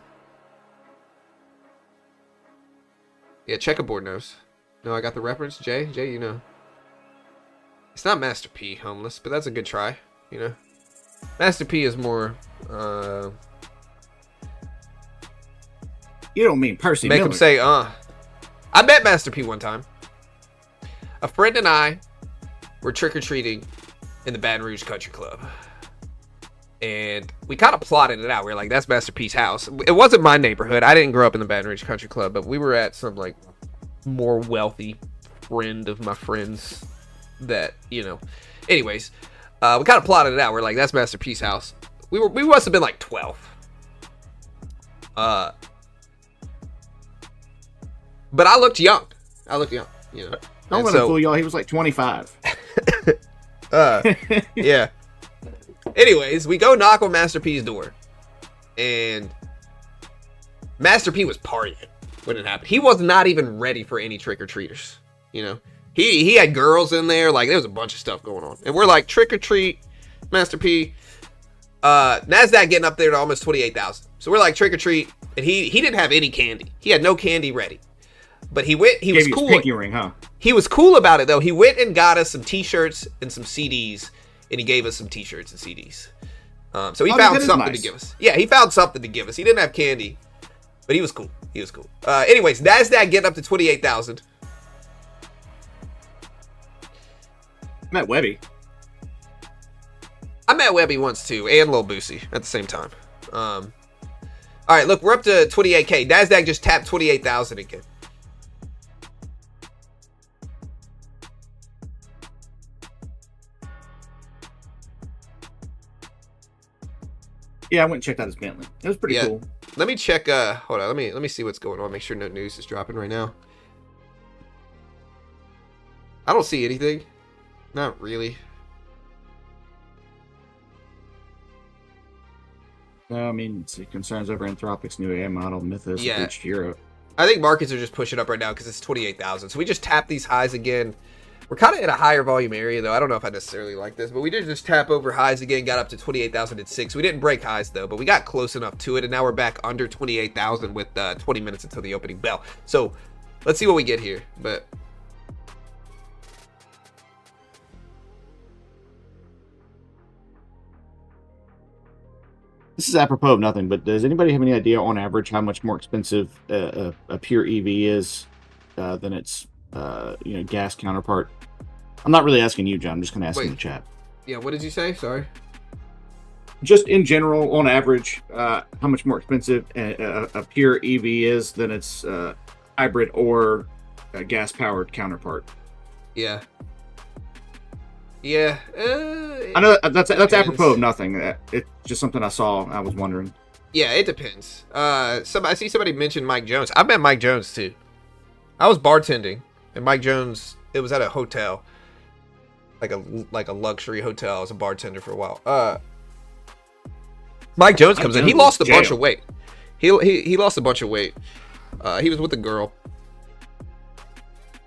Yeah, checkerboard knows. No, I got the reference. Jay, you know. It's not Master P, homeless, but that's a good try, you know. Master P is more, You don't mean Percy make Miller. him say, I met Master P one time. A friend and I were trick-or-treating in the Baton Rouge Country Club. And we kind of plotted it out. We were like, that's Master P's house. It wasn't my neighborhood. I didn't grow up in the Baton Rouge Country Club, but we were at some, like, more wealthy friend of my friends that, you know. Anyways, we kind of plotted it out. We're like, that's Master P's house. We must have been like 12. But I looked young. You know. Don't let him fool y'all. He was like 25. Yeah. Anyways, we go knock on Master P's door. And Master P was partying when it happened. He was not even ready for any trick-or-treaters. You know? He had girls in there. Like, there was a bunch of stuff going on. And we're like, trick-or-treat, Master P. Nasdaq getting up there to almost 28,000. So we're like, trick-or-treat. And he didn't have any candy. He had no candy ready. But he was cool. Pinky ring, huh? He was cool about it, though. He went and got us some t-shirts and some CDs. And he gave us some t-shirts and CDs. So he found something to give us. Yeah, he found something to give us. He didn't have candy. But he was cool. Anyways, Nasdaq getting up to 28,000. Met Webby. I met Webby once, too. And Lil Boosie at the same time. All right, look. We're up to 28K. Nasdaq just tapped 28,000 again. Yeah, I went and checked out his Bentley. It was pretty cool. Let me check. Hold on. Let me see what's going on. Make sure no news is dropping right now. I don't see anything. Not really. No, I mean, it's concerns over Anthropic's new AI model, Mythos, reached Europe. I think markets are just pushing up right now because it's 28,000. So we just tap these highs again. We're kind of in a higher volume area, though. I don't know if I necessarily like this, but we did just tap over highs again, got up to 28,006. We didn't break highs, though, but we got close enough to it, and now we're back under 28,000 with 20 minutes until the opening bell. So let's see what we get here. But this is apropos of nothing, but does anybody have any idea on average how much more expensive a pure EV is than its gas counterpart? I'm not really asking you, John. I'm just going to ask in the chat. Yeah, what did you say? Sorry. Just in general, on average, how much more expensive a pure EV is than its hybrid or gas-powered counterpart? Yeah. Yeah. I know that's apropos of nothing. It's just something I saw. I was wondering. Yeah, it depends. I see somebody mention Mike Jones. I met Mike Jones too. I was bartending, and Mike Jones. It was at a hotel, like a luxury hotel. I was a bartender for a while. Mike Jones comes in. He lost a bunch of weight. He lost a bunch of weight. He was with a girl.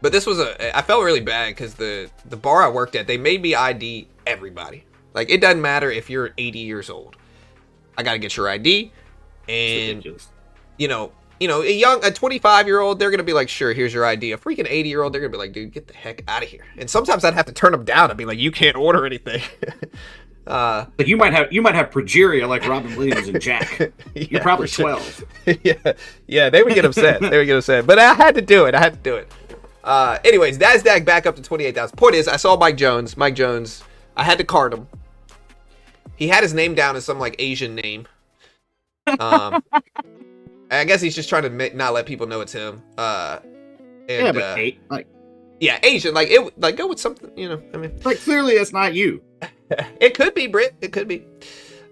But this was I felt really bad because the bar I worked at, they made me ID everybody. Like, it doesn't matter if you're 80 years old. I got to get your ID. And, you know, a 25-year-old, they're going to be like, sure, here's your ID. A freaking 80-year-old, they're going to be like, dude, get the heck out of here. And sometimes I'd have to turn them down and be like, you can't order anything. Like you might have progeria like Robin Williams and Jack. Yeah, you're probably 12. Yeah, they would get upset. But I had to do it. Anyways, Nasdaq back up to 28,000. Point is, I saw Mike Jones. I had to card him. He had his name down as some like Asian name. I guess he's just trying to not let people know it's him. Asian. Like go with something. You know, I mean, like clearly it's not you. It could be, Britt. It could be.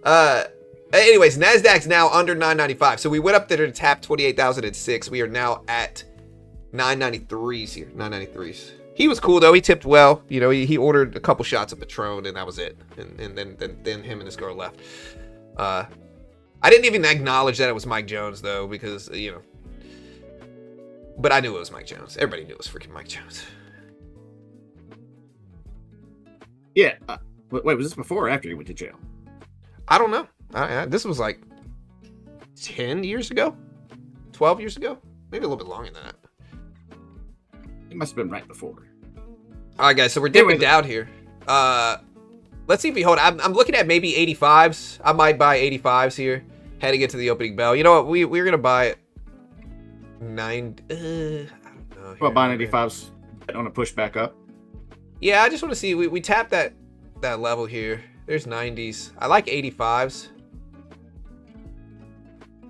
Anyways, Nasdaq's now under 995. So we went up there to tap 28,006. We are now at 993s here. 993s. He was cool though. He tipped well. You know, he ordered a couple shots of Patron and that was it. And then him and his girl left. I didn't even acknowledge that it was Mike Jones though, because but I knew it was Mike Jones. Everybody knew it was freaking Mike Jones. Yeah. Wait, was this before or after he went to jail? I don't know. This was like 10 years ago, 12 years ago, maybe a little bit longer than that. It must have been right before. All right, guys. So we're dipping down here. Let's see if we hold. I'm looking at maybe 85s. I might buy 85s here, heading into the opening bell. You know what? We're gonna buy it. I don't know. Well, buying 85s on a push back up. Yeah, I just want to see. We tap that level here. There's 90s. I like 85s.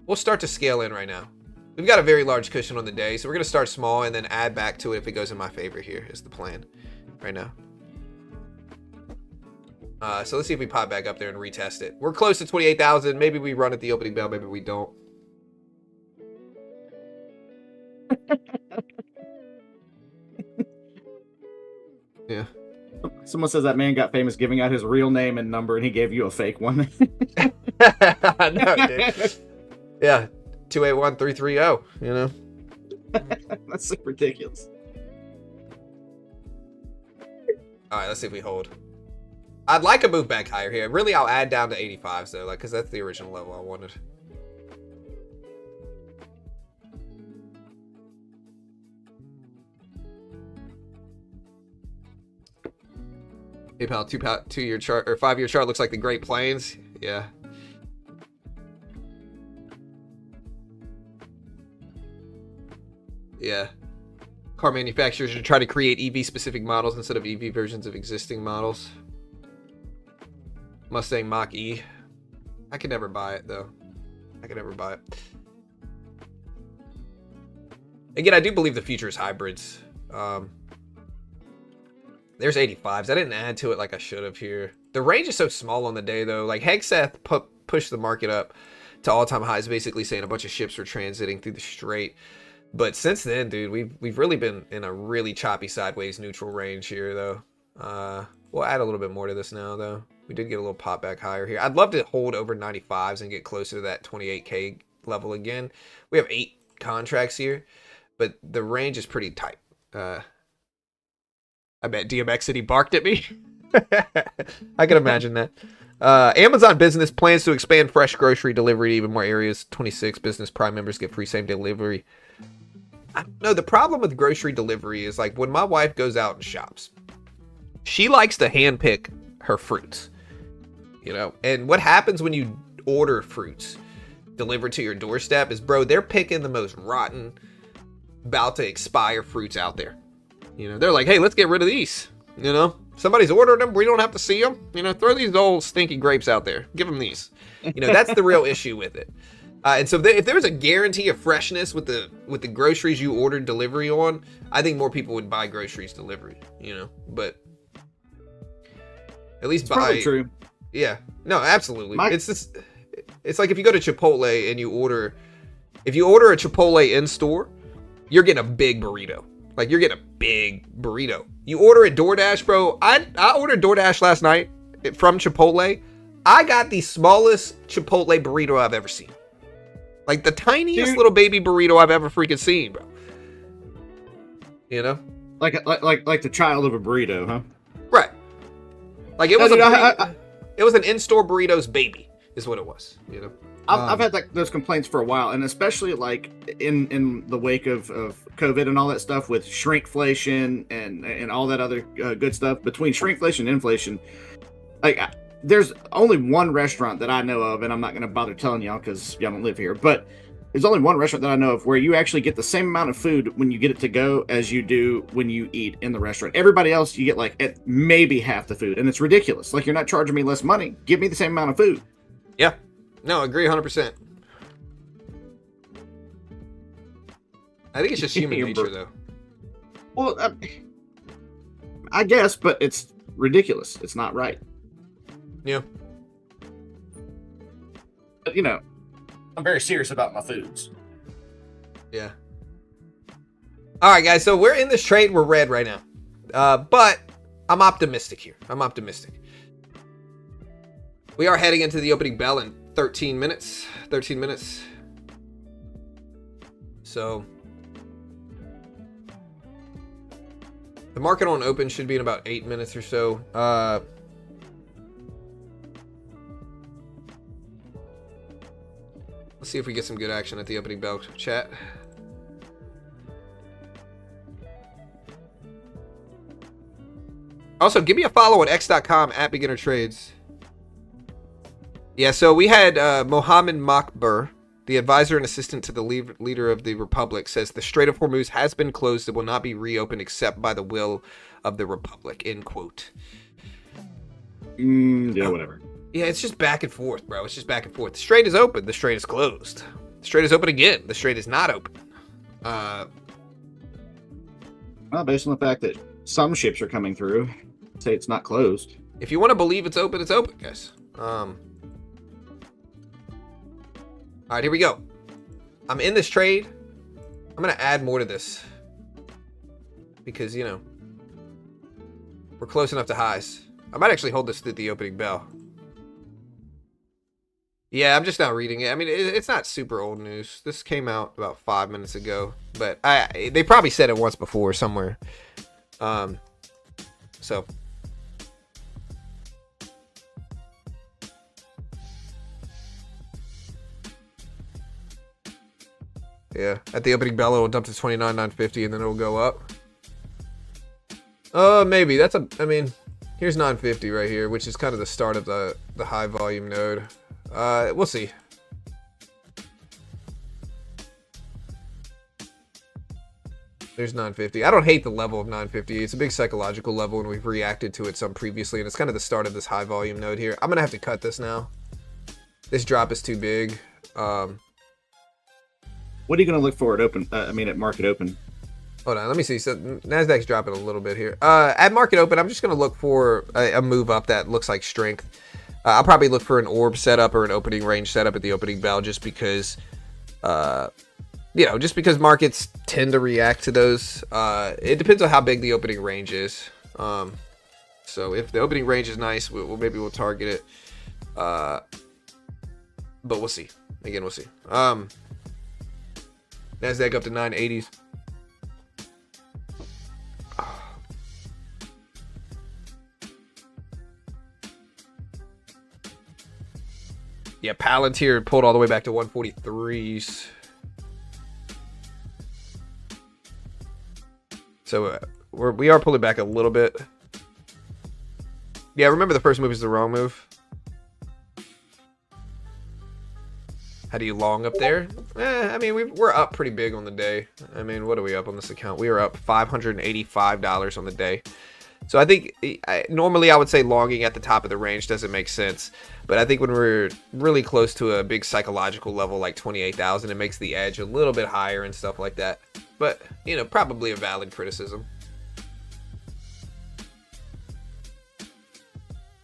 We'll start to scale in right now. We've got a very large cushion on the day, so we're gonna start small and then add back to it if it goes in my favor. Here is the plan right now. So let's see if we pop back up there and retest it. We're close to 28,000. Maybe we run at the opening bell. Maybe we don't. Yeah. Someone says that man got famous giving out his real name and number, and he gave you a fake one. No, dude. Yeah, 281-330. You know. That's so ridiculous. All right, let's see if we hold. I'd like a move back higher here. Really, I'll add down to 85s though, like, because that's the original level I wanted. PayPal 2-year chart or 5-year chart looks like the Great Plains. Yeah. Yeah. Car manufacturers are trying to create EV specific models instead of EV versions of existing models. Mustang Mach-E. I could never buy it though. I could never buy it. Again, I do believe the future is hybrids. There's 85s. I didn't add to it like I should have here. The range is so small on the day though. Like Hegseth pushed the market up to all-time highs, basically saying a bunch of ships were transiting through the Strait. But since then, dude, we've really been in a really choppy sideways neutral range here though. We'll add a little bit more to this now though. We did get a little pop back higher here. I'd love to hold over 95s and get closer to that 28K level again. We have 8 contracts here, but the range is pretty tight. I bet DMX City barked at me. I can imagine that. Amazon Business plans to expand fresh grocery delivery to even more areas. 26 Business Prime members get free same-day delivery. No, the problem with grocery delivery is like when my wife goes out and shops, she likes to handpick her fruits. You know, and what happens when you order fruits delivered to your doorstep is, bro, they're picking the most rotten, about to expire fruits out there. You know, they're like, hey, let's get rid of these. You know, somebody's ordering them. We don't have to see them. You know, throw these old stinky grapes out there. Give them these. You know, that's the real issue with it. And so if there was a guarantee of freshness with the groceries you ordered delivery on, I think more people would buy groceries delivery. You know, but at least it's probably true. Yeah, no, absolutely. It's like if you go to Chipotle and you order a Chipotle in store, you're getting a big burrito. Like, you're getting a big burrito. You order at DoorDash, bro. I ordered DoorDash last night from Chipotle. I got the smallest Chipotle burrito I've ever seen. Like, the tiniest little baby burrito I've ever freaking seen, bro. You know? Like the child of a burrito, huh? Right. Like, it was it was an in-store burritos baby, is what it was. You know? I've had those complaints for a while, and especially like in the wake of COVID and all that stuff with shrinkflation and all that other good stuff. Between shrinkflation and inflation, like there's only one restaurant that I know of, and I'm not going to bother telling y'all because y'all don't live here, but there's only one restaurant that I know of where you actually get the same amount of food when you get it to go as you do when you eat in the restaurant. Everybody else, you get like maybe half the food, and it's ridiculous. Like, you're not charging me less money. Give me the same amount of food. Yeah. No, I agree 100%. I think it's just human nature, though. Well, I guess, but it's ridiculous. It's not right. Yeah. But, you know, I'm very serious about my foods. Yeah. All right, guys. So we're in this trade. We're red right now. But I'm optimistic here. I'm optimistic. We are heading into the opening bell in 13 minutes. 13 minutes. So the market on open should be in about 8 minutes or so. Let's see if we get some good action at the opening bell, chat. Also, give me a follow on x.com at beginner trades. Yeah, so we had Mohammed Makbar, the advisor and assistant to the leader of the Republic, says the Strait of Hormuz has been closed and will not be reopened except by the will of the Republic, end quote. Yeah, whatever. Yeah, it's just back and forth, bro. It's just back and forth. The Strait is open. The Strait is closed. The Strait is open again. The Strait is not open. Well, based on the fact that some ships are coming through, say it's not closed. If you want to believe it's open, guys. All right, here we go. I'm in this trade. I'm going to add more to this. Because, you know, we're close enough to highs. I might actually hold this to the opening bell. Yeah, I'm just not reading it. I mean, it's not super old news. This came out about 5 minutes ago. But they probably said it once before somewhere. So... yeah, at the opening bell, it'll dump to 29,950 and then it'll go up. Maybe. I mean, here's 950 right here, which is kind of the start of the high volume node. We'll see. There's 950. I don't hate the level of 950. It's a big psychological level and we've reacted to it some previously, and it's kind of the start of this high volume node here. I'm going to have to cut this now. This drop is too big. What are you going to look for at open? At market open. Hold on, let me see. So Nasdaq's dropping a little bit here. At market open, I'm just going to look for a move up that looks like strength. I'll probably look for an orb setup or an opening range setup at the opening bell, just because, just because markets tend to react to those. It depends on how big the opening range is. So if the opening range is nice, maybe we'll target it. But we'll see. Again, we'll see. Nasdaq up to 980s. Yeah, Palantir pulled all the way back to 143s. So we are pulling back a little bit. Yeah, remember the first move is the wrong move. How do you long up there? I mean, we're up pretty big on the day. I mean, what are we up on this account? We are up $585 on the day. So I think normally I would say longing at the top of the range doesn't make sense. But I think when we're really close to a big psychological level like 28,000, it makes the edge a little bit higher and stuff like that. But, you know, probably a valid criticism.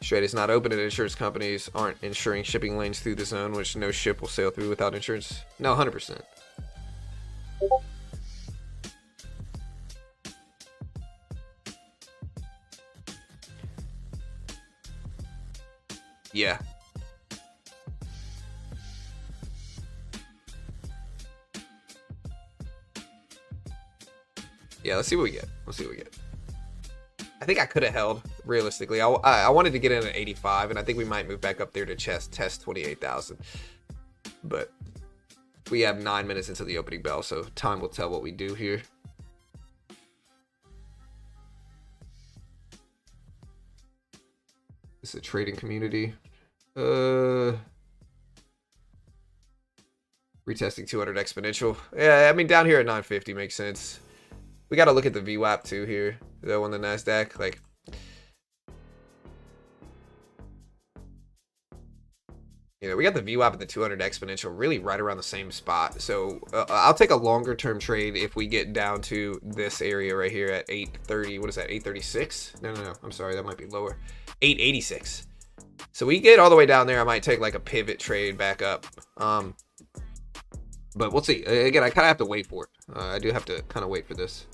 Strait is not open and insurance companies aren't insuring shipping lanes through the zone, which no ship will sail through without insurance. No, 100%. Yeah. Yeah, let's see what we get. Let's see what we get. I think I could have held, realistically. I wanted to get in at 85, and I think we might move back up there to test 28,000. But we have 9 minutes into the opening bell, so time will tell what we do here. This is a trading community. Retesting 200 exponential. Yeah, I mean, down here at 950 makes sense. We got to look at the VWAP too here, though, on the Nasdaq. Like, you know, we got the VWAP and the 200 exponential really right around the same spot. So I'll take a longer term trade if we get down to this area right here at 830. What is that? 836? No. I'm sorry, that might be lower. 886. So we get all the way down there. I might take like a pivot trade back up. But we'll see. Again, I kind of have to wait for it. I do have to kind of wait for this.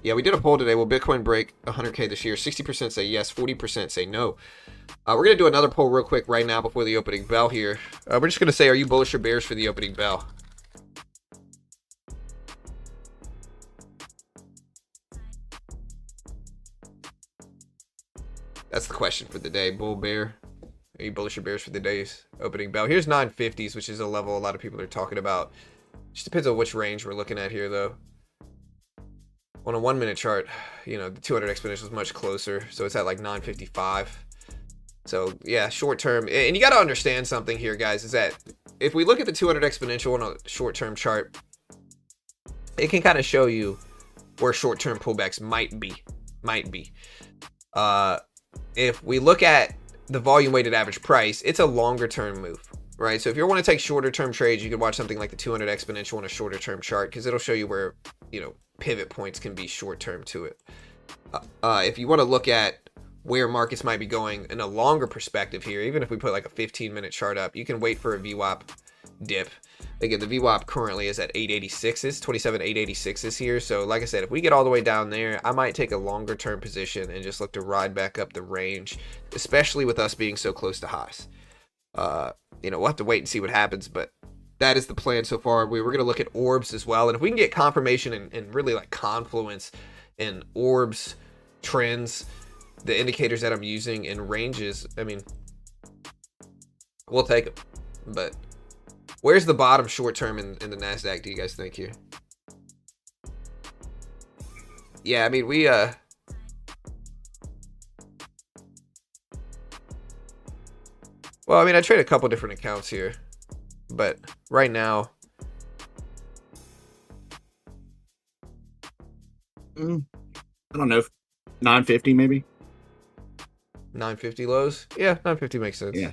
Yeah, we did a poll today. Will Bitcoin break 100K this year? 60% say yes, 40% say no. We're going to do another poll real quick right now before the opening bell here. We're just going to say, are you bullish or bearish for the opening bell? That's the question for the day. Bull, bear? Are you bullish or bearish for the day's opening bell? Here's 950s, which is a level a lot of people are talking about. Just depends on which range we're looking at here, though. On a 1 minute chart, you know, the 200 exponential is much closer, so it's at like 955. So yeah, short term, and you got to understand something here, guys, is that if we look at the 200 exponential on a short term chart, it can kind of show you where short term pullbacks might be. If we look at the volume weighted average price, it's a longer term move, right? So if you want to take shorter term trades, you can watch something like the 200 exponential on a shorter term chart, because it'll show you where, you know, pivot points can be short term to it. If you want to look at where markets might be going in a longer perspective here, even if we put like a 15-minute chart up, you can wait for a VWAP dip. Again, the VWAP currently is at 886s, 27,886s here. So like I said, if we get all the way down there, I might take a longer term position and just look to ride back up the range, especially with us being so close to highs. You know, we'll have to wait and see what happens, but that is the plan so far. We were going to look at orbs as well. And if we can get confirmation and really like confluence in orbs, trends, the indicators that I'm using in ranges, I mean, we'll take them. But where's the bottom short term in the Nasdaq, do you guys think here? Yeah, I mean, well, I mean, I trade a couple different accounts here, but right now, I don't know, 950 maybe. 950 lows? Yeah, 950 makes sense. Yeah.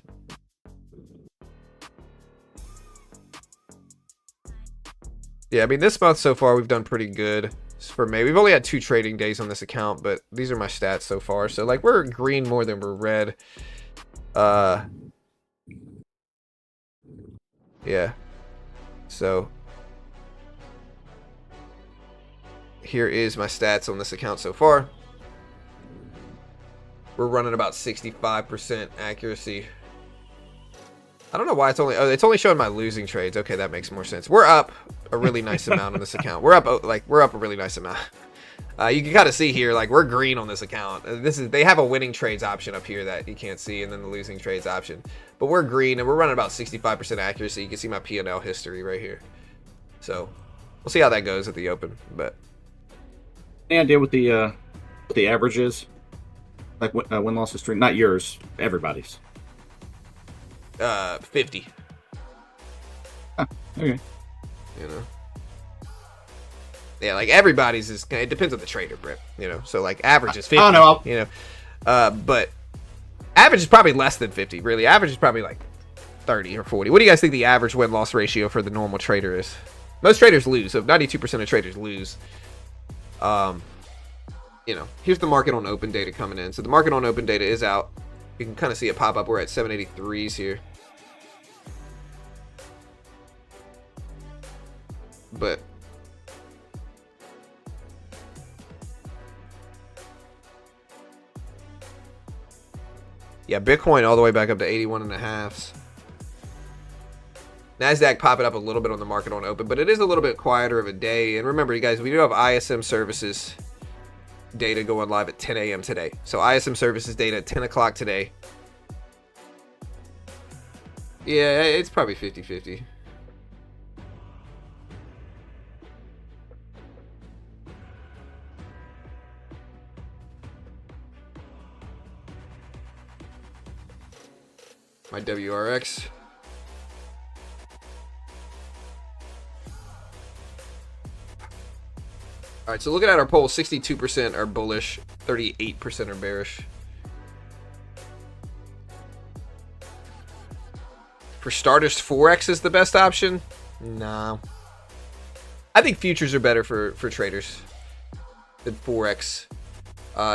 Yeah, I mean, this month so far, we've done pretty good for May. We've only had 2 trading days on this account, but these are my stats so far. So, like, we're green more than we're red. Yeah. So, here is my stats on this account so far. We're running about 65% accuracy. I don't know why it's only showing my losing trades. Okay, that makes more sense. We're up a really nice amount on this account. We're up a really nice amount. You can kind of see here, like, we're green on this account. They have a winning trades option up here that you can't see, and then the losing trades option. But we're green, and we're running about 65% accuracy. You can see my P&L history right here. So we'll see how that goes at the open. But any idea what the average is? Like win-loss history, not yours, everybody's. 50. Huh, okay. You know. Yeah, like everybody's is. It depends on the trader, Britt. You know, so like average is 50. I don't know. You know, but average is probably less than 50. Really, average is probably like 30 or 40. What do you guys think the average win-loss ratio for the normal trader is? Most traders lose. So 92% of traders lose. You know, here's the market on open data coming in. So the market on open data is out. You can kind of see it pop up. We're at 783s here. But yeah, Bitcoin all the way back up to 81.5s. Nasdaq popping up a little bit on the market on open, but it is a little bit quieter of a day. And remember, you guys, we do have ISM services data going live at 10 a.m. today. So ISM services data at 10 o'clock today. Yeah, it's probably 50-50. My WRX. All right, so looking at our poll, 62% are bullish, 38% are bearish. For starters, Forex is the best option? No. I think futures are better for traders than Forex.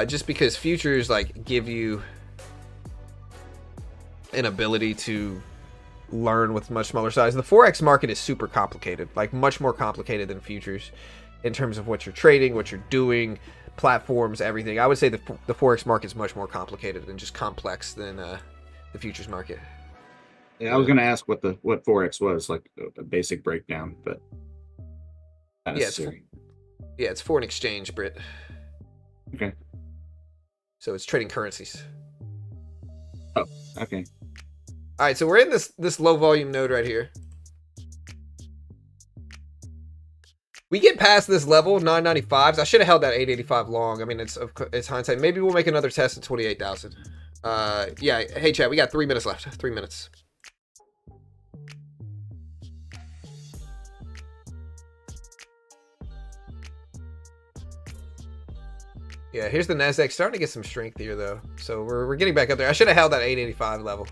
Just because futures like give you an ability to learn with much smaller size. The Forex market is super complicated, like much more complicated than futures in terms of what you're trading, what you're doing, platforms, everything. I would say the Forex market is much more complicated and just complex than the futures market. Yeah, I was going to ask what Forex was, like a basic breakdown, but not necessary. It's foreign exchange, Britt. Okay. So it's trading currencies. Okay. All right, so we're in this low volume node right here. We get past this level, 995s. I should have held that 885 long. I mean, it's hindsight. Maybe we'll make another test at 28,000. Yeah. Hey, chat, we got 3 minutes left. 3 minutes. Yeah, here's the Nasdaq starting to get some strength here, though. So we're getting back up there. I should have held that 885 level.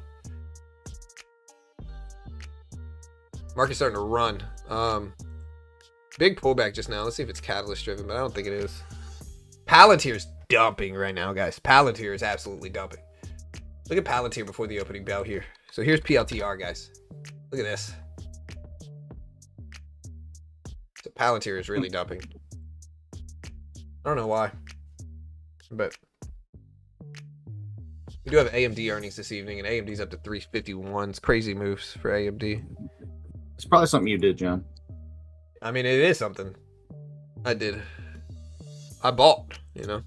Market's starting to run. Big pullback just now. Let's see if it's catalyst driven, but I don't think it is. Palantir's dumping right now, guys. Palantir is absolutely dumping. Look at Palantir before the opening bell here. So here's PLTR, guys. Look at this. So Palantir is really dumping. I don't know why, but we do have AMD earnings this evening, and AMD's up to 351. It's crazy moves for AMD. It's probably something you did, John. I mean, it is something I did. I bought, you know.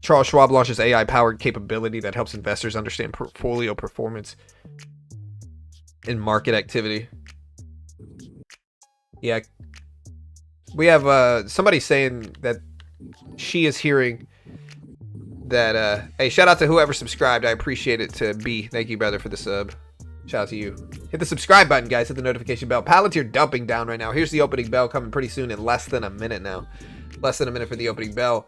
Charles Schwab launches AI-powered capability that helps investors understand portfolio performance and market activity. Yeah. We have somebody saying that she is hearing that, hey, shout out to whoever subscribed. I appreciate it. To B. Thank you, brother, for the sub. Shout out to you. Hit the subscribe button, guys. Hit the notification bell. Palantir dumping down right now. Here's the opening bell coming pretty soon in less than a minute now. Less than a minute for the opening bell.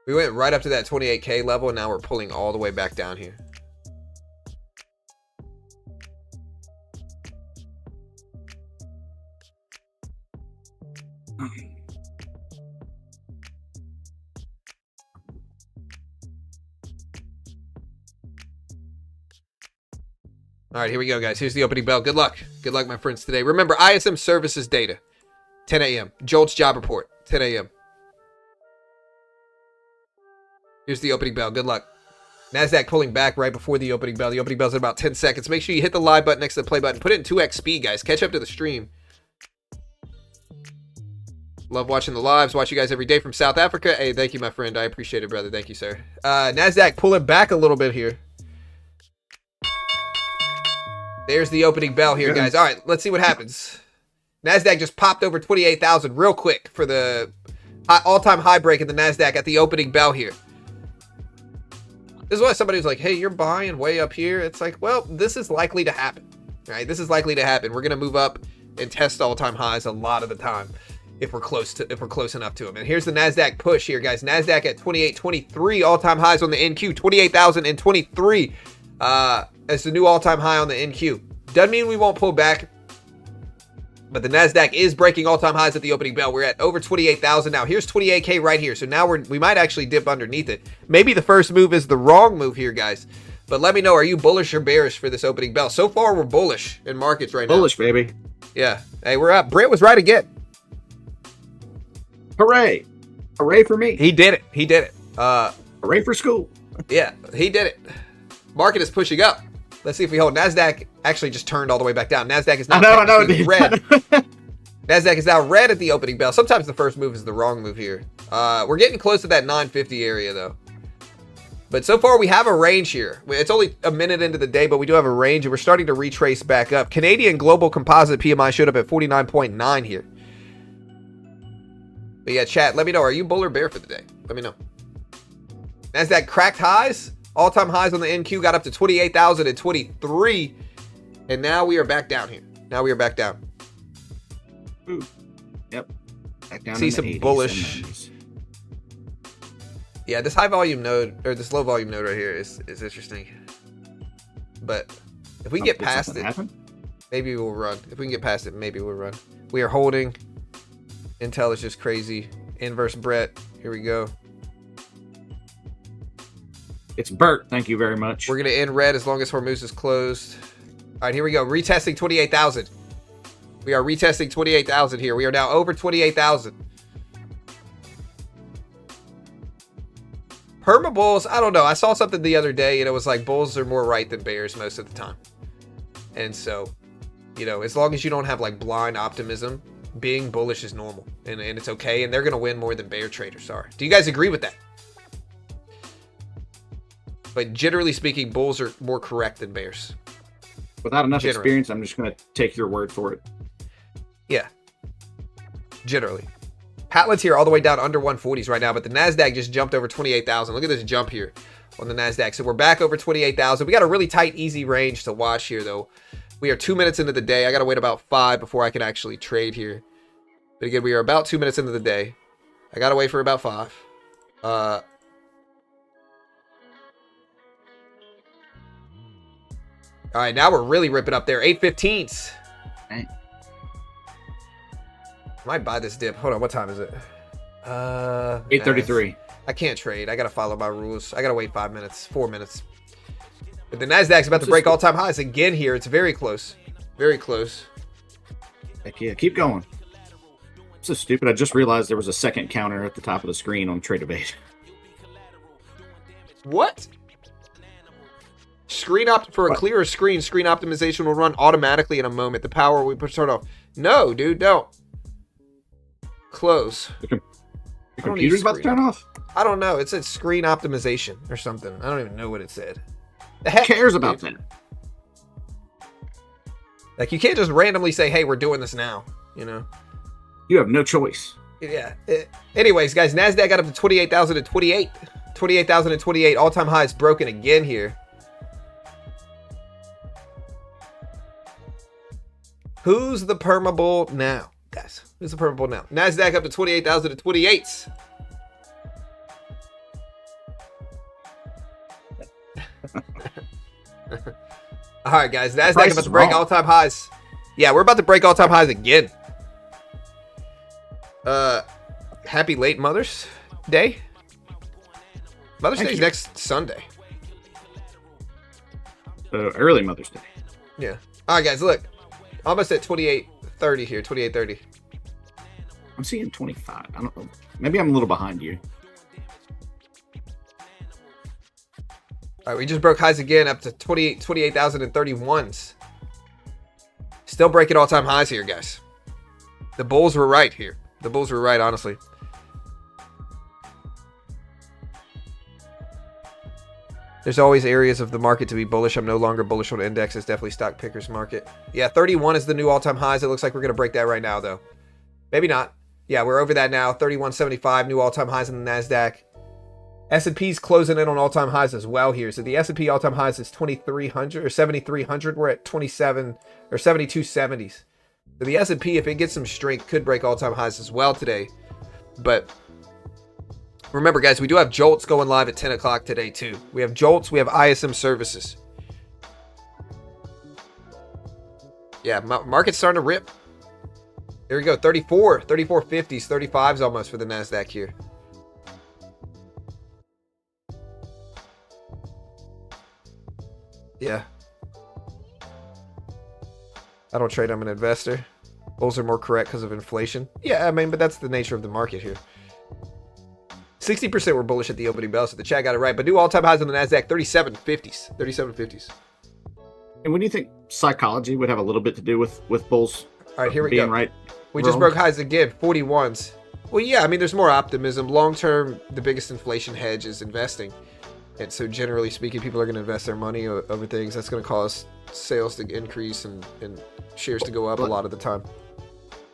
We went right up to that 28K level, and now we're pulling all the way back down here. All right, here we go, guys. Here's the opening bell. Good luck. Good luck, my friends, today. Remember, ISM services data, 10 a.m. JOLTS job report, 10 a.m. Here's the opening bell. Good luck. Nasdaq pulling back right before the opening bell. The opening bell's in about 10 seconds. Make sure you hit the live button next to the play button. Put it in 2x speed, guys. Catch up to the stream. Love watching the lives. Watch you guys every day from South Africa. Hey, thank you, my friend. I appreciate it, brother. Thank you, sir. Nasdaq pulling back a little bit here. There's the opening bell here, guys. All right, let's see what happens. Nasdaq just popped over 28,000 real quick for the all-time high break in the Nasdaq at the opening bell here. This is why somebody was like, hey, you're buying way up here. It's like, well, this is likely to happen, right? This is likely to happen. We're going to move up and test all-time highs a lot of the time if we're close enough to them. And here's the Nasdaq push here, guys. Nasdaq at 2823, all-time highs on the NQ, 28,023. It's the new all-time high on the NQ. Doesn't mean we won't pull back, but the Nasdaq is breaking all-time highs at the opening bell. We're at over 28,000 now. Here's 28K right here. So now we might actually dip underneath it. Maybe the first move is the wrong move here, guys. But let me know, are you bullish or bearish for this opening bell? So far, we're bullish in markets right now. Bullish, baby. Yeah. Hey, we're up. Brent was right again. Hooray. Hooray for me. He did it. He did it. Hooray for school. Yeah, he did it. Market is pushing up. Let's see if we hold. Nasdaq actually just turned all the way back down. Nasdaq is now red. Nasdaq is now red at the opening bell. Sometimes the first move is the wrong move here. We're getting close to that 950 area, though. But so far, we have a range here. It's only a minute into the day, but we do have a range, and we're starting to retrace back up. Canadian Global Composite PMI showed up at 49.9 here. But yeah, chat, let me know. Are you bull or bear for the day? Let me know. Nasdaq cracked highs. All-time highs on the NQ got up to 28,023. And now we are back down here. Now we are back down. Ooh. Yep. Back down. See some bullish. Yeah, this high volume node, or this low volume node right here is interesting. But if we can get past it, maybe we'll run. If we can get past it, maybe we'll run. We are holding. Intel is just crazy. Inverse Brett. Here we go. It's Bert. Thank you very much. We're going to end red as long as Hormuz is closed. All right, here we go. Retesting 28,000. We are retesting 28,000 here. We are now over 28,000. Perma bulls, I don't know. I saw something the other day, and it was like bulls are more right than bears most of the time. And so, you know, as long as you don't have like blind optimism, being bullish is normal and it's okay, and they're going to win more than bear traders are. Do you guys agree with that? But generally speaking, bulls are more correct than bears. Without enough experience, I'm just going to take your word for it. Yeah. Generally. Palantir all the way down under 140s right now, but the Nasdaq just jumped over 28,000. Look at this jump here on the Nasdaq. So we're back over 28,000. We got a really tight, easy range to watch here, though. We are 2 minutes into the day. I got to wait about 5 before I can actually trade here. But again, we are about 2 minutes into the day. I got to wait for about 5. All right, now we're really ripping up there. 8.15s. Right. Might buy this dip. Hold on, what time is it? 8:33. I can't trade. I gotta follow my rules. I gotta wait 5 minutes, 4 minutes. But the Nasdaq's about to break all-time highs again here. It's very close. Very close. Heck yeah, keep going. I'm so stupid. I just realized there was a second counter at the top of the screen on Trade Evade. What? For a clearer screen, screen optimization will run automatically in a moment. The power we push turn off. No, dude, don't. Close. The computer's about to turn off? I don't know. It said screen optimization or something. I don't even know what it said. The Who heck cares about that? Like, you can't just randomly say, hey, we're doing this now, you know? You have no choice. Yeah. Anyways, guys, Nasdaq got up to 28,028. 28,028. All-time highs broken again here. Who's the permabull now, guys? Who's the permabull now? Nasdaq up to 28,028. All right, guys. Nasdaq about to break all-time highs. Yeah, we're about to break all-time highs again. Happy late Mother's Day. Mother's Day is next Sunday. Early Mother's Day. Yeah. All right, guys. Look, almost at 28.30 here. 28.30. I'm seeing 25. I don't know. Maybe I'm a little behind you. All right, we just broke highs again up to 28,031s. Still breaking all-time highs here, guys. The bulls were right here. The bulls were right, honestly. There's always areas of the market to be bullish. I'm no longer bullish on index. It's definitely stock pickers market. Yeah, 31 is the new all-time highs. It looks like we're going to break that right now, though. Maybe not. Yeah, we're over that now. 31.75, new all-time highs in the Nasdaq. S&P's closing in on all-time highs as well here. So the S&P all-time highs is 2,300 or 7,300. We're at 27 or 72.70s. So the S&P, if it gets some strength, could break all-time highs as well today. But remember, guys, we do have JOLTS going live at 10 o'clock today, too. We have JOLTS. We have ISM services. Yeah, market's starting to rip. There we go. 34, 34.50s, 35s almost for the Nasdaq here. Yeah. I don't trade. I'm an investor. Bulls are more correct because of inflation. Yeah, I mean, but that's the nature of the market here. 60% were bullish at the opening bell, so the chat got it right. But new all-time highs on the Nasdaq, 37.50s. 37.50s. And what do you think psychology would have a little bit to do with bulls? All right, here we being go. Right, we just broke highs again, 41s. Well, yeah, I mean, there's more optimism. Long-term, the biggest inflation hedge is investing. And so generally speaking, people are going to invest their money over things. That's going to cause sales to increase and shares to go up a lot of the time.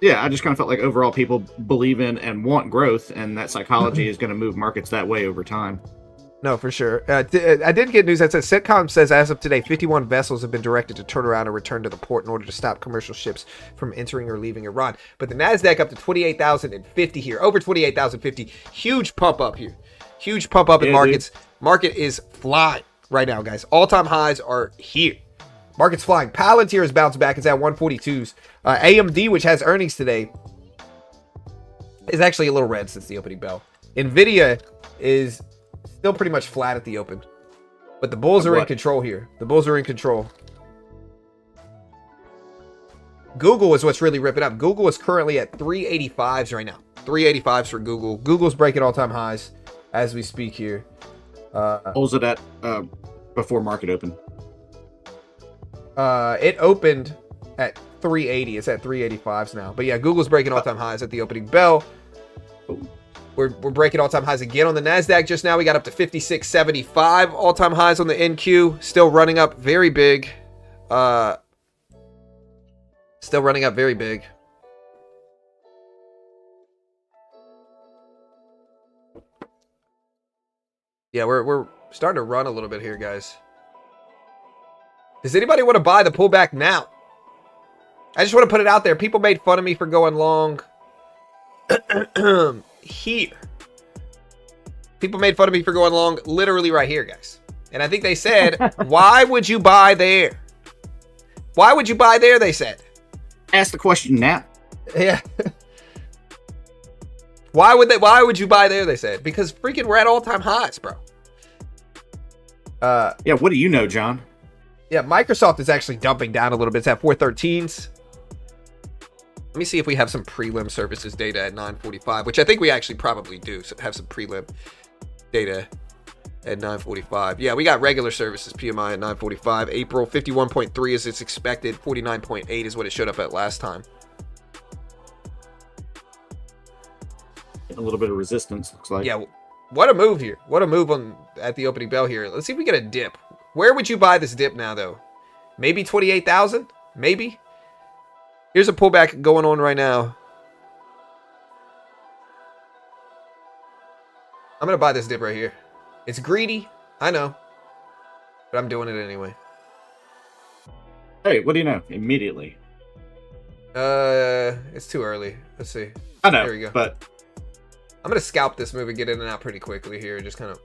Yeah, I just kind of felt like overall people believe in and want growth, and that psychology is going to move markets that way over time. No, for sure. I did get news that says CENTCOM says as of today, 51 vessels have been directed to turn around and return to the port in order to stop commercial ships from entering or leaving Iran. But the Nasdaq up to 28,050 here, over 28,050. Huge pump up here. Huge pump up in markets. Dude. Market is flying right now, guys. All-time highs are here. Market's flying. Palantir has bounced back. It's at 142s. AMD, which has earnings today, is actually a little red since the opening bell. Nvidia is still pretty much flat at the open. But the bulls are in control here. The bulls are in control. Google is what's really ripping up. Google is currently at 385s right now. 385s for Google. Google's breaking all-time highs as we speak here. What was it at before market open? It opened at 380. It's at 385s now. But yeah, Google's breaking all-time highs at the opening bell. We're breaking all-time highs again on the Nasdaq just now. We got up to 56.75 all-time highs on the NQ. Still running up very big. Still running up very big. Yeah, we're starting to run a little bit here, guys. Does anybody want to buy the pullback now? I just want to put it out there. People made fun of me for going long here. People made fun of me for going long literally right here, guys. And I think they said, why would you buy there? Why would you buy there, they said. Ask the question now. Yeah. Why would you buy there, they said? Because freaking we're at all-time highs, bro. Yeah, what do you know, John? Yeah, Microsoft is actually dumping down a little bit. It's at 413s. Let me see if we have some prelim services data at 9:45, which I think we actually probably do have some prelim data at 9:45. Yeah, we got regular services PMI at 9:45. April 51.3 is its expected. 49.8 is what it showed up at last time. A little bit of resistance, looks like. Yeah, what a move here. What a move at the opening bell here. Let's see if we get a dip. Where would you buy this dip now, though? Maybe 28,000? Maybe? Here's a pullback going on right now. I'm going to buy this dip right here. It's greedy, I know. But I'm doing it anyway. Hey, what do you know? Immediately. It's too early. Let's see. I know, there we go. but I'm going to scalp this move and get in and out pretty quickly here. Just kind of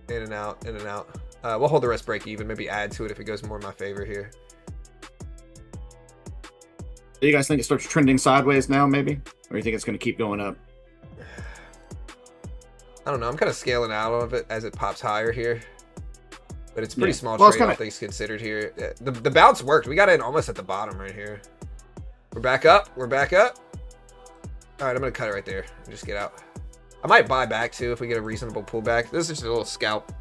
in and out, in and out. We'll hold the rest break even. Maybe add to it if it goes more in my favor here. Do you guys think it starts trending sideways now, maybe? Or do you think it's going to keep going up? I don't know. I'm kind of scaling out of it as it pops higher here. But it's pretty small Well, trade, all things considered here. The bounce worked. We got in almost at the bottom right here. We're back up. We're back up. All right, I'm going to cut it right there and just get out. I might buy back, too, if we get a reasonable pullback. This is just a little scalp.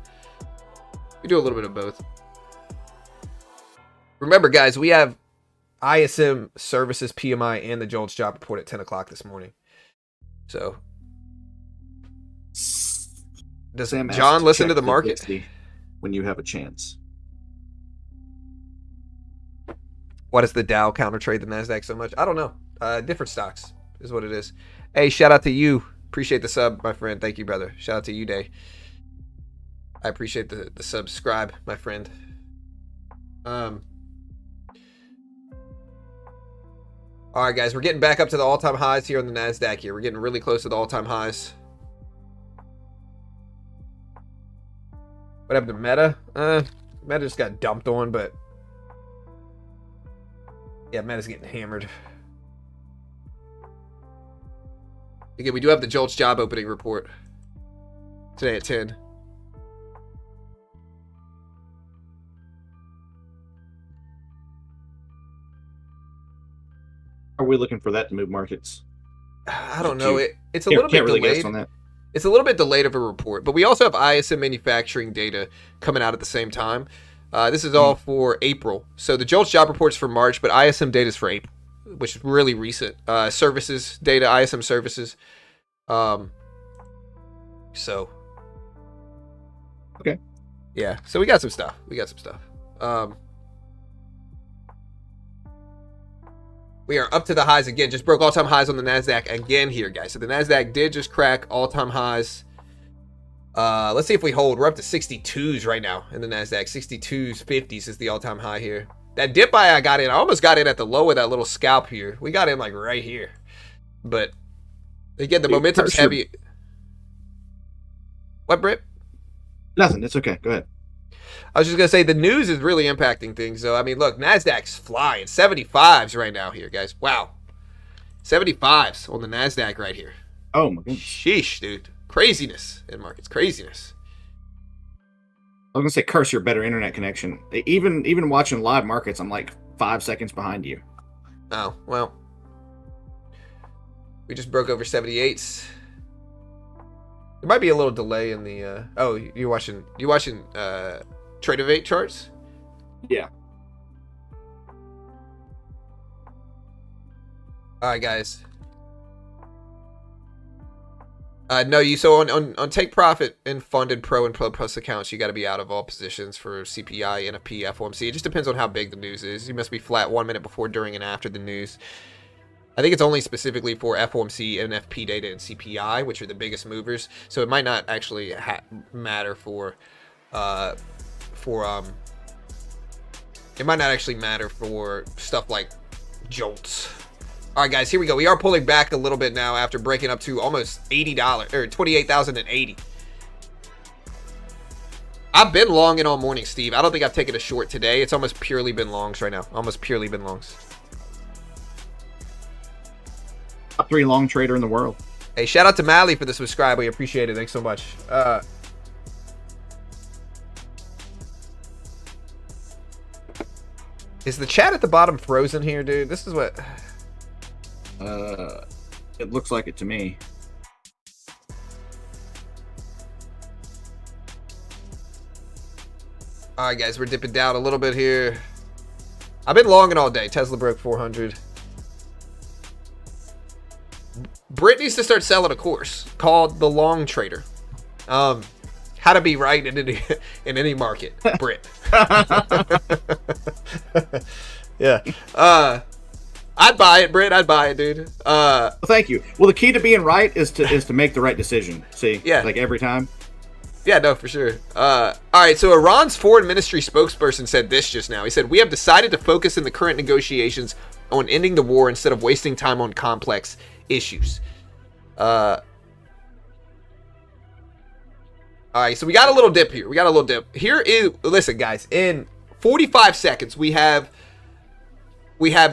We do a little bit of both. Remember, guys, we have ISM Services PMI and the JOLTS Job Report at 10 o'clock this morning. So, does Sam John listen to the market? When you have a chance. Why does the Dow counter trade the Nasdaq so much? I don't know. Different stocks is what it is. Hey, shout out to you. Appreciate the sub, my friend. Thank you, brother. Shout out to you, Day. I appreciate the subscribe, my friend. All right, guys, we're getting back up to the all-time highs here on the Nasdaq here. We're getting really close to the all-time highs. What happened to Meta? Meta just got dumped on, but yeah, Meta's getting hammered. Again, we do have the JOLTS Job Opening Report today at 10. Are we looking for that to move markets? I don't know. It's a little bit really delayed. guess on that. It's a little bit delayed of a report, but we also have ISM manufacturing data coming out at the same time. This is all for April. So the JOLTS job report's for March, but ISM data is for April, which is really recent. Services data, ISM services. So. Okay. Yeah. So we got some stuff. We are up to the highs again. Just broke all-time highs on the Nasdaq again here, guys. So the Nasdaq did just crack all-time highs. Let's see if we hold. We're up to 62s right now in the Nasdaq. 62s, 50s is the all-time high here. That dip I got in, I almost got in at the low of that little scalp here. We got in like right here. But again, the momentum's heavy. What, Britt? Nothing. It's okay. Go ahead. I was just going to say, the news is really impacting things, though. I mean, look, Nasdaq's flying. 75s right now here, guys. Wow. 75s on the Nasdaq right here. Oh, my goodness. Sheesh, dude. Craziness in markets. Craziness. I was going to say, curse your better internet connection. Even watching live markets, I'm like 5 seconds behind you. Oh, well. We just broke over 78s. There might be a little delay in the... oh, you're watching Trade of 8 charts? Yeah. All right, guys. No, so on take profit and funded pro and pro plus accounts, you got to be out of all positions for CPI, NFP, FOMC. It just depends on how big the news is. You must be flat 1 minute before, during, and after the news. I think it's only specifically for FOMC, NFP data, and CPI, which are the biggest movers. So it might not actually matter for it might not actually matter for stuff like JOLTS. All right, guys, here we go. We are pulling back a little bit now after breaking up to almost $80 or 28,080. I've been longing all morning, Steve. I don't think I've taken a short today. It's almost purely been longs right now. Almost purely been longs. Top 3 long trader in the world. Hey, shout out to Mally for the subscribe. We appreciate it. Thanks so much. Is the chat at the bottom frozen here, dude? This is what... It looks like it to me. All right, guys, we're dipping down a little bit here. I've been longing all day. Tesla broke 400. Britt needs to start selling a course called The Long Trader. How to be right in any market. Britt. Yeah. I'd buy it, Britt. I'd buy it, dude. Well, thank you. Well, the key to being right is to make the right decision. See? Yeah. Like every time. Yeah, no, for sure. All right, so Iran's foreign ministry spokesperson said this just now. He said, "We have decided to focus in the current negotiations on ending the war instead of wasting time on complex issues." All right, so we got a little dip here. Here is, listen, guys, in 45 seconds, we have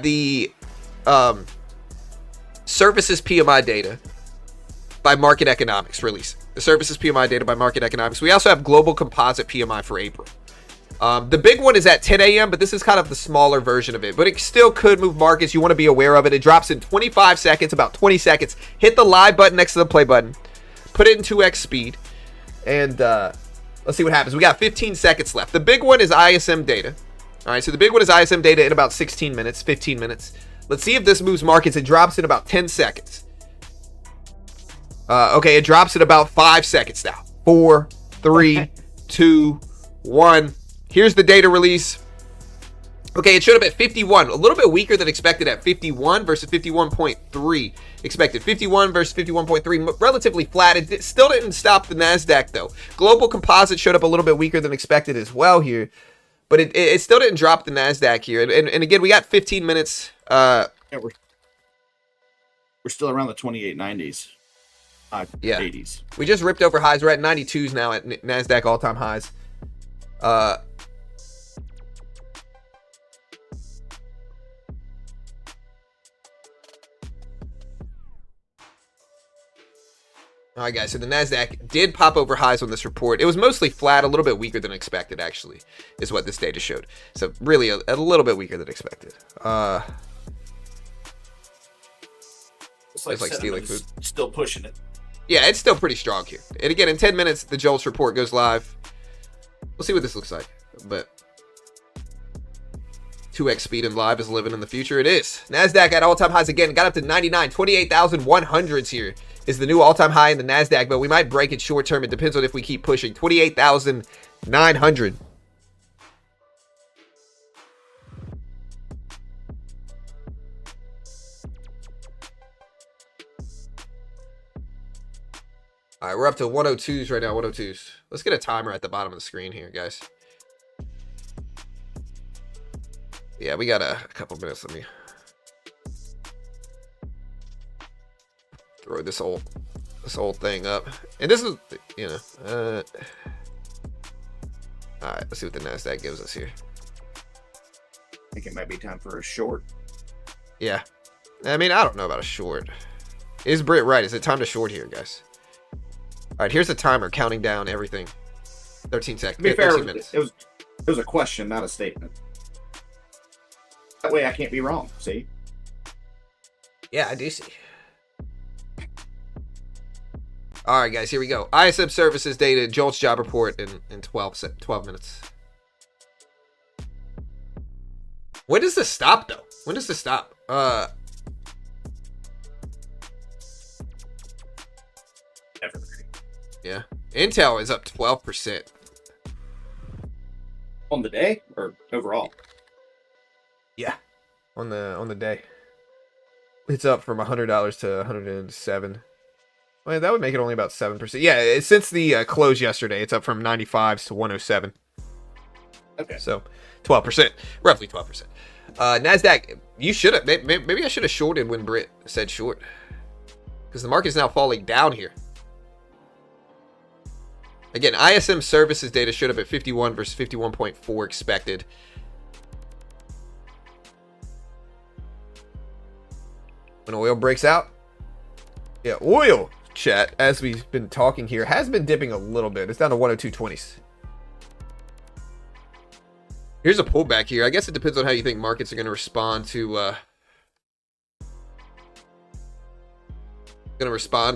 the services PMI data by Market Economics release. The services PMI data by Market Economics. We also have global composite PMI for April. The big one is at 10 a.m., but this is kind of the smaller version of it. But it still could move markets. You want to be aware of it. It drops in 25 seconds, about 20 seconds. Hit the live button next to the play button. Put it in 2x speed. And let's see what happens. We got 15 seconds left. The big one is ISM data. All right, so the big one is ISM data in about 16 minutes, 15 minutes. Let's see if this moves markets. It drops in about 10 seconds. Okay, it drops in about 5 seconds now. 4, 3, 2, 1. Here's the data release. Okay, it showed up at 51. A little bit weaker than expected at 51 versus 51.3 expected. 51 versus 51.3, relatively flat. It still didn't stop the Nasdaq, though. Global composite showed up a little bit weaker than expected as well here. But it still didn't drop the Nasdaq here. And again, we got 15 minutes. Yeah, we're still around the 2890s. Yeah. 80s. We just ripped over highs. We're at 92s now at Nasdaq all-time highs. All right, guys, so the Nasdaq did pop over highs on this report. It was mostly flat, a little bit weaker than expected, actually, is what this data showed. So really a little bit weaker than expected. It's like stealing food. Still pushing it. Yeah, it's still pretty strong here. And again, in 10 minutes, the JOLTS report goes live. We'll see what this looks like. But 2x speed and live is living in the future. It is. Nasdaq at all-time highs again. Got up to 99. 28,100s here is the new all-time high in the Nasdaq. But we might break it short term. It depends on if we keep pushing. 28,900. All right, we're up to 102s right now, 102s. Let's get a timer at the bottom of the screen here, guys. Yeah, we got a couple minutes. Let me throw this old thing up. And this is, you know, all right, let's see what the Nasdaq gives us here. I think it might be time for a short. Yeah. I mean, I don't know about a short. Is Britt right? Is it time to short here, guys? All right, here's the timer counting down everything. 13 seconds. To be fair, 13 minutes. it was a question, not a statement. That way I can't be wrong, see? Yeah, I do see. All right, guys, here we go. ISM services data, JOLTS job report in 12 minutes. When does this stop, though? When does this stop? Definitely. Yeah. Intel is up 12%. On the day or overall? Yeah. On the day. It's up from $100 to 107. Well, that would make it only about 7%. Yeah, since the close yesterday, it's up from 95 to 107. Okay. So, 12%, roughly 12%. Nasdaq, you should have. Maybe I should have shorted when Britt said short, because the market is now falling down here. Again, ISM services data showed up at 51 versus 51.4 expected. When oil breaks out, yeah, oil chat, as we've been talking here, has been dipping a little bit. It's down to 102.20s. Here's a pullback here. I guess it depends on how you think markets are going to respond to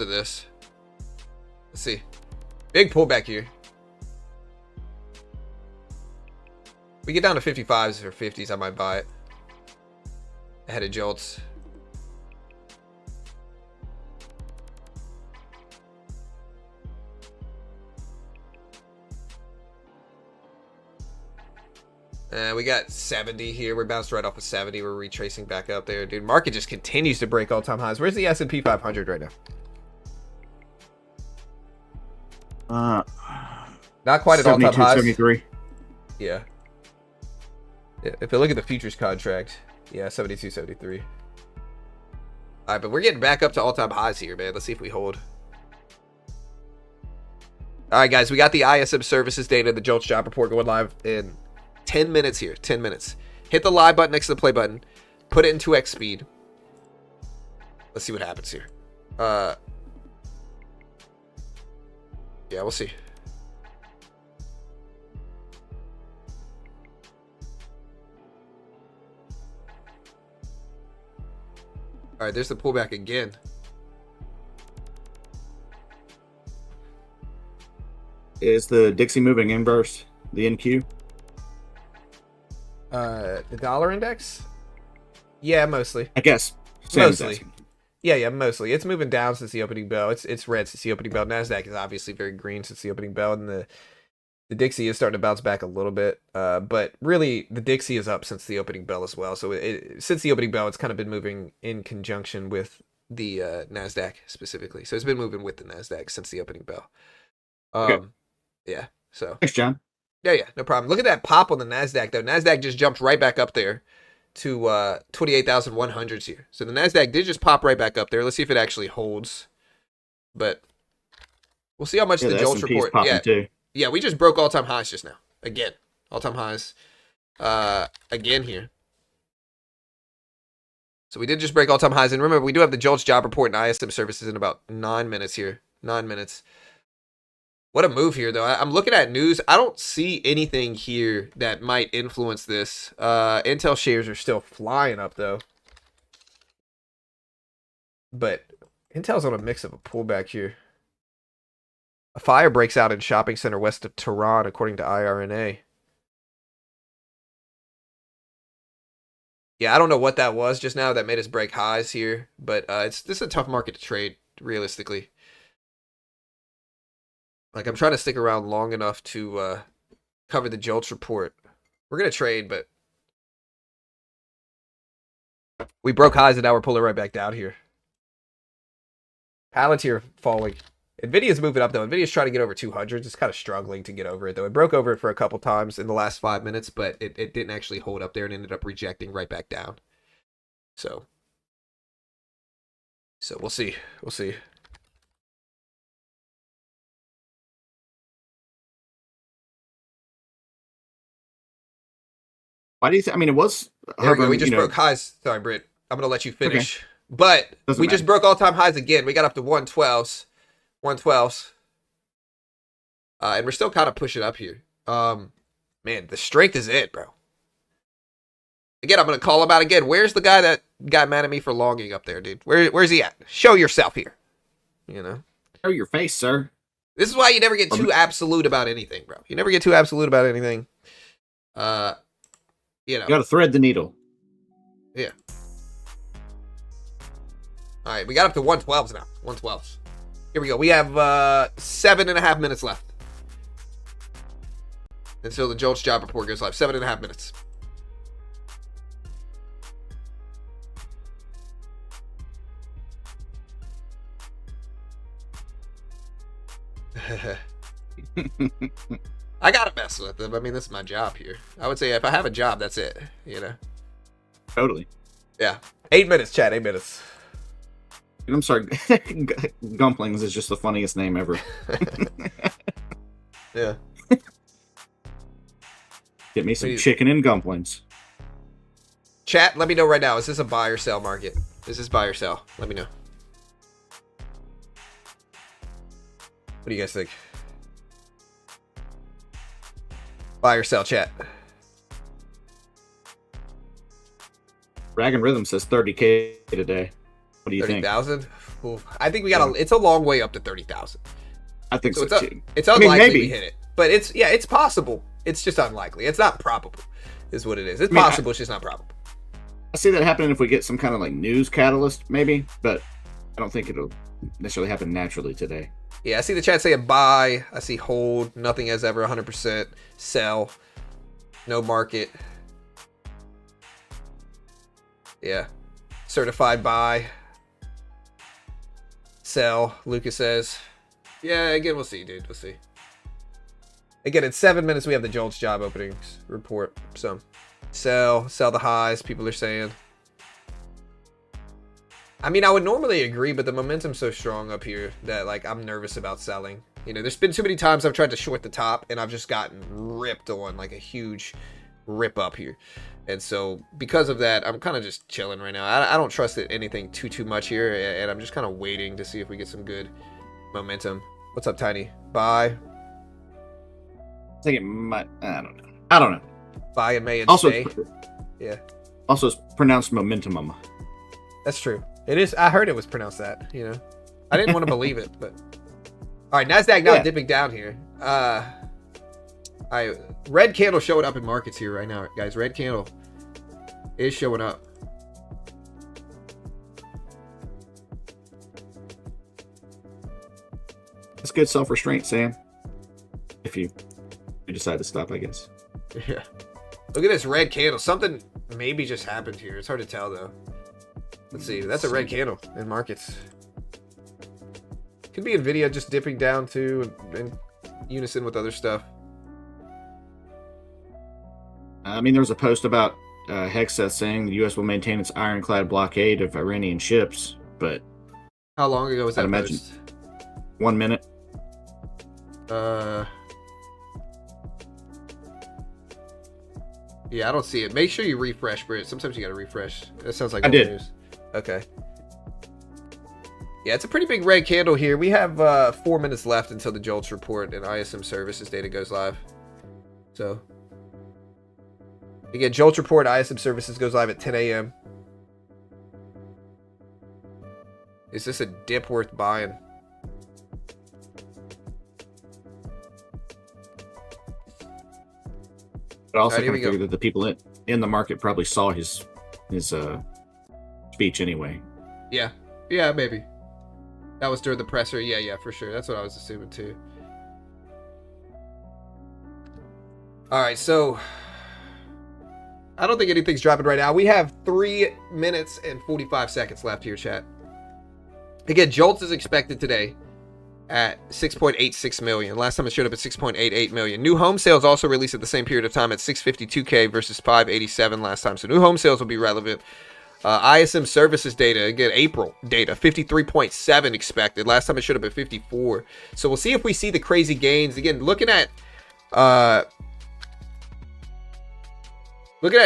this. Let's see. Big pullback here. We get down to 55s or 50s, I might buy it. Ahead of JOLTS. We got 70 here. We're bounced right off of 70. We're retracing back up there. Dude, market just continues to break all-time highs. Where's the S&P 500 right now? Not quite at all-time highs. 73. Yeah. If you look at the futures contract, yeah, 72, 73. All right, but we're getting back up to all-time highs here, man. Let's see if we hold. All right, guys, we got the ISM services data, the JOLTS job report going live in 10 minutes here. 10 minutes. Hit the live button next to the play button. Put it in 2x speed. Let's see what happens here. Yeah, we'll see. All right, there's the pullback again. Is the Dixie moving inverse? The NQ? The dollar index? Yeah, mostly. I guess. Mostly. Yeah, mostly. It's moving down since the opening bell. It's red since the opening bell. Nasdaq is obviously very green since the opening bell, and the Dixie is starting to bounce back a little bit. But really, the Dixie is up since the opening bell as well. So since the opening bell, it's kind of been moving in conjunction with the Nasdaq specifically. So it's been moving with the Nasdaq since the opening bell. Okay. Yeah. So. Thanks, John. Yeah, no problem. Look at that pop on the Nasdaq though. Nasdaq just jumped right back up there to 28,100s here. So the Nasdaq did just pop right back up there. Let's see if it actually holds. But we'll see how much the JOLTS report. Yeah, we just broke all-time highs just now. Again, all-time highs. Again here. So we did just break all-time highs. And remember, we do have the JOLTS job report and ISM services in about 9 minutes here. 9 minutes. What a move here, though. I'm looking at news. I don't see anything here that might influence this. Intel shares are still flying up, though. But Intel's on a mix of a pullback here. A fire breaks out in shopping center west of Tehran, according to IRNA. Yeah, I don't know what that was just now that made us break highs here. But this is a tough market to trade, realistically. Like, I'm trying to stick around long enough to cover the JOLTS report. We're going to trade, but we broke highs and now we're pulling right back down here. Palantir falling. Nvidia's moving up, though. Nvidia's trying to get over 200. It's kind of struggling to get over it, though. It broke over it for a couple times in the last 5 minutes, but it didn't actually hold up there and ended up rejecting right back down. So we'll see. We'll see. Why do you think? I mean, it was. We just broke highs. Sorry, Britt. I'm going to let you finish. Okay. But we just broke all-time highs again. We got up to 112s. 112s. And we're still kind of pushing up here. Man, the strength is it, bro. Again, I'm going to call him out again. Where's the guy that got mad at me for longing up there, dude? Where's he at? Show yourself here. You know? Show your face, sir. This is why you never get too absolute about anything, bro. You never get too absolute about anything. You know. You got to thread the needle. Yeah. All right, we got up to 112s now. 112s. Here we go. We have 7.5 minutes left until the JOLTS job report goes live. 7.5 minutes. I gotta mess with them. I mean, this is my job here. I would say if I have a job, that's it. You know. Totally. Yeah. 8 minutes, chat. 8 minutes. I'm sorry. Gumplings is just the funniest name ever. Yeah. Get me some chicken and dumplings. Chat, let me know right now. Is this a buy or sell market? Is this buy or sell? Let me know. What do you guys think? Buy or sell, chat? Rag and Rhythm says 30K today. What do you think? 30,000? I think we got it's a long way up to 30,000. I think so too. It's unlikely we hit it. But it's possible. It's just unlikely. It's not probable, is what it is. It's possible, it's just not probable. I see that happening if we get some kind of like news catalyst, maybe, but I don't think it'll necessarily happen naturally today. Yeah, I see the chat saying buy. I see hold. Nothing as ever. 100%. Sell. No market. Yeah. Certified buy. Sell. Lucas says. Yeah, again, we'll see, dude. We'll see. Again, in 7 minutes, we have the JOLTS job openings report. So, sell the highs, people are saying. I mean, I would normally agree, but the momentum's so strong up here that, like, I'm nervous about selling. You know, there's been too many times I've tried to short the top, and I've just gotten ripped on, like, a huge rip up here. And so, because of that, I'm kind of just chilling right now. I don't trust it anything too much here, and I'm just kind of waiting to see if we get some good momentum. What's up, Tiny? Buy. I think it might. I don't know. Buy in May and also, stay. Yeah. Also, it's pronounced momentum. That's true. It is. I heard it was pronounced that. You know, I didn't want to believe it, but all right. Nasdaq now dipping down here. Red candle showing up in markets here right now, guys. Red candle is showing up. That's good self-restraint, Sam. If you decide to stop, I guess. Yeah. Look at this red candle. Something maybe just happened here. It's hard to tell though. Let's see. That's a red candle in markets. Could be Nvidia just dipping down too in unison with other stuff. I mean, there was a post about Hexeth saying the U.S. will maintain its ironclad blockade of Iranian ships, but how long ago was that post? 1 minute. Yeah, I don't see it. Make sure you refresh, Britt. Sometimes you gotta refresh. That sounds like I did. News. Okay. Yeah, it's a pretty big red candle here. We have 4 minutes left until the JOLTS report and ISM services data goes live. So, again, JOLTS report, ISM services goes live at 10 a.m. Is this a dip worth buying? But I also kind of figured that the people in the market probably saw his speech anyway. Yeah, maybe. That was during the presser. Yeah, for sure. That's what I was assuming too. All right, so I don't think anything's dropping right now. We have 3 minutes and 45 seconds left here, chat. Again, JOLTS is expected today at 6.86 million. Last time it showed up at 6.88 million. New home sales also released at the same period of time at 652K versus 587 last time. So new home sales will be relevant. ISM services data, again, April data, 53.7 expected. Last time it showed up at 54. So we'll see if we see the crazy gains. Again, looking at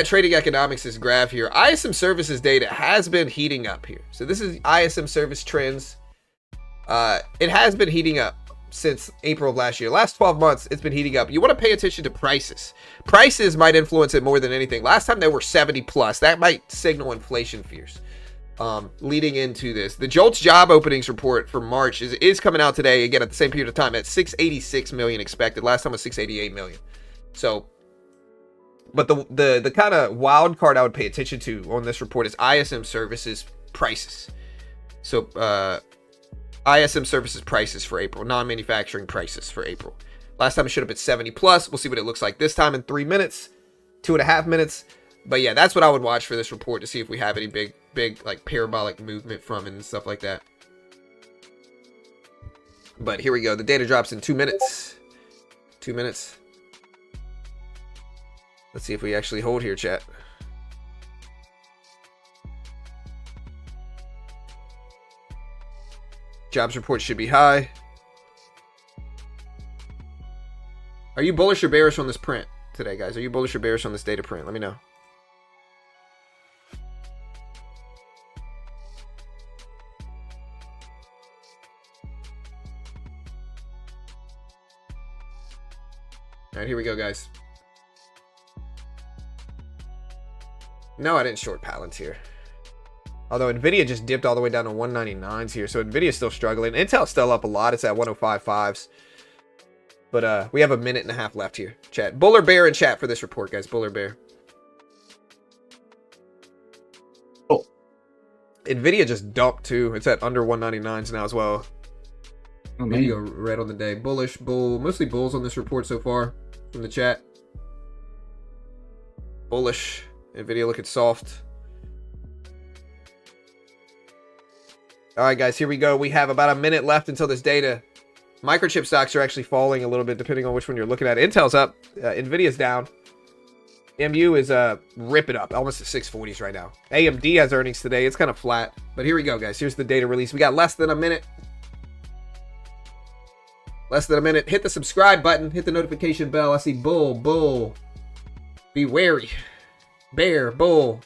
trading economics' graph here, ISM services data has been heating up here. So this is ISM service trends. It has been heating up since April of last year. Last 12 months, it's been heating up. You want to pay attention to prices. Prices might influence it more than anything. Last time they were 70 plus. That might signal inflation fears. Leading into this, the JOLTS job openings report for March is coming out today. Again, at the same period of time, at 686 million expected. Last time was 688 million. So, but the kind of wild card I would pay attention to on this report is ISM services prices. So, ISM services prices for April, non-manufacturing prices for April. Last time it showed up at 70 plus. We'll see what it looks like this time in 3 minutes, 2.5 minutes. But yeah, that's what I would watch for this report to see if we have any big like parabolic movement from it and stuff like that. But here we go. The data drops in 2 minutes. 2 minutes. Let's see if we actually hold here, chat. Jobs report should be high. Are you bullish or bearish on this print today, guys? Are you bullish or bearish on this data print? Let me know. All right, here we go, guys. No, I didn't short Palantir. Although Nvidia just dipped all the way down to 199s here, so Nvidia's still struggling. Intel's still up a lot. It's at 105.5s. But we have a minute and a half left here. Chat. Bull or bear in chat for this report, guys. Bull or bear. Oh. Nvidia just dumped too. It's at under 199s now as well. Oh, Maybe go red on the day. Bullish, bull. Mostly bulls on this report so far from the chat. Bullish. Nvidia looking soft. All right, guys, here we go. We have about a minute left until this data. Microchip stocks are actually falling a little bit depending on which one you're looking at. Intel's up. Nvidia's down. MU is ripping up. Almost at 640s right now. AMD has earnings today. It's kind of flat. But here we go, guys. Here's the data release. We got less than a minute. Less than a minute. Hit the subscribe button. Hit the notification bell. I see bull, bull. Be wary. Bear, bull.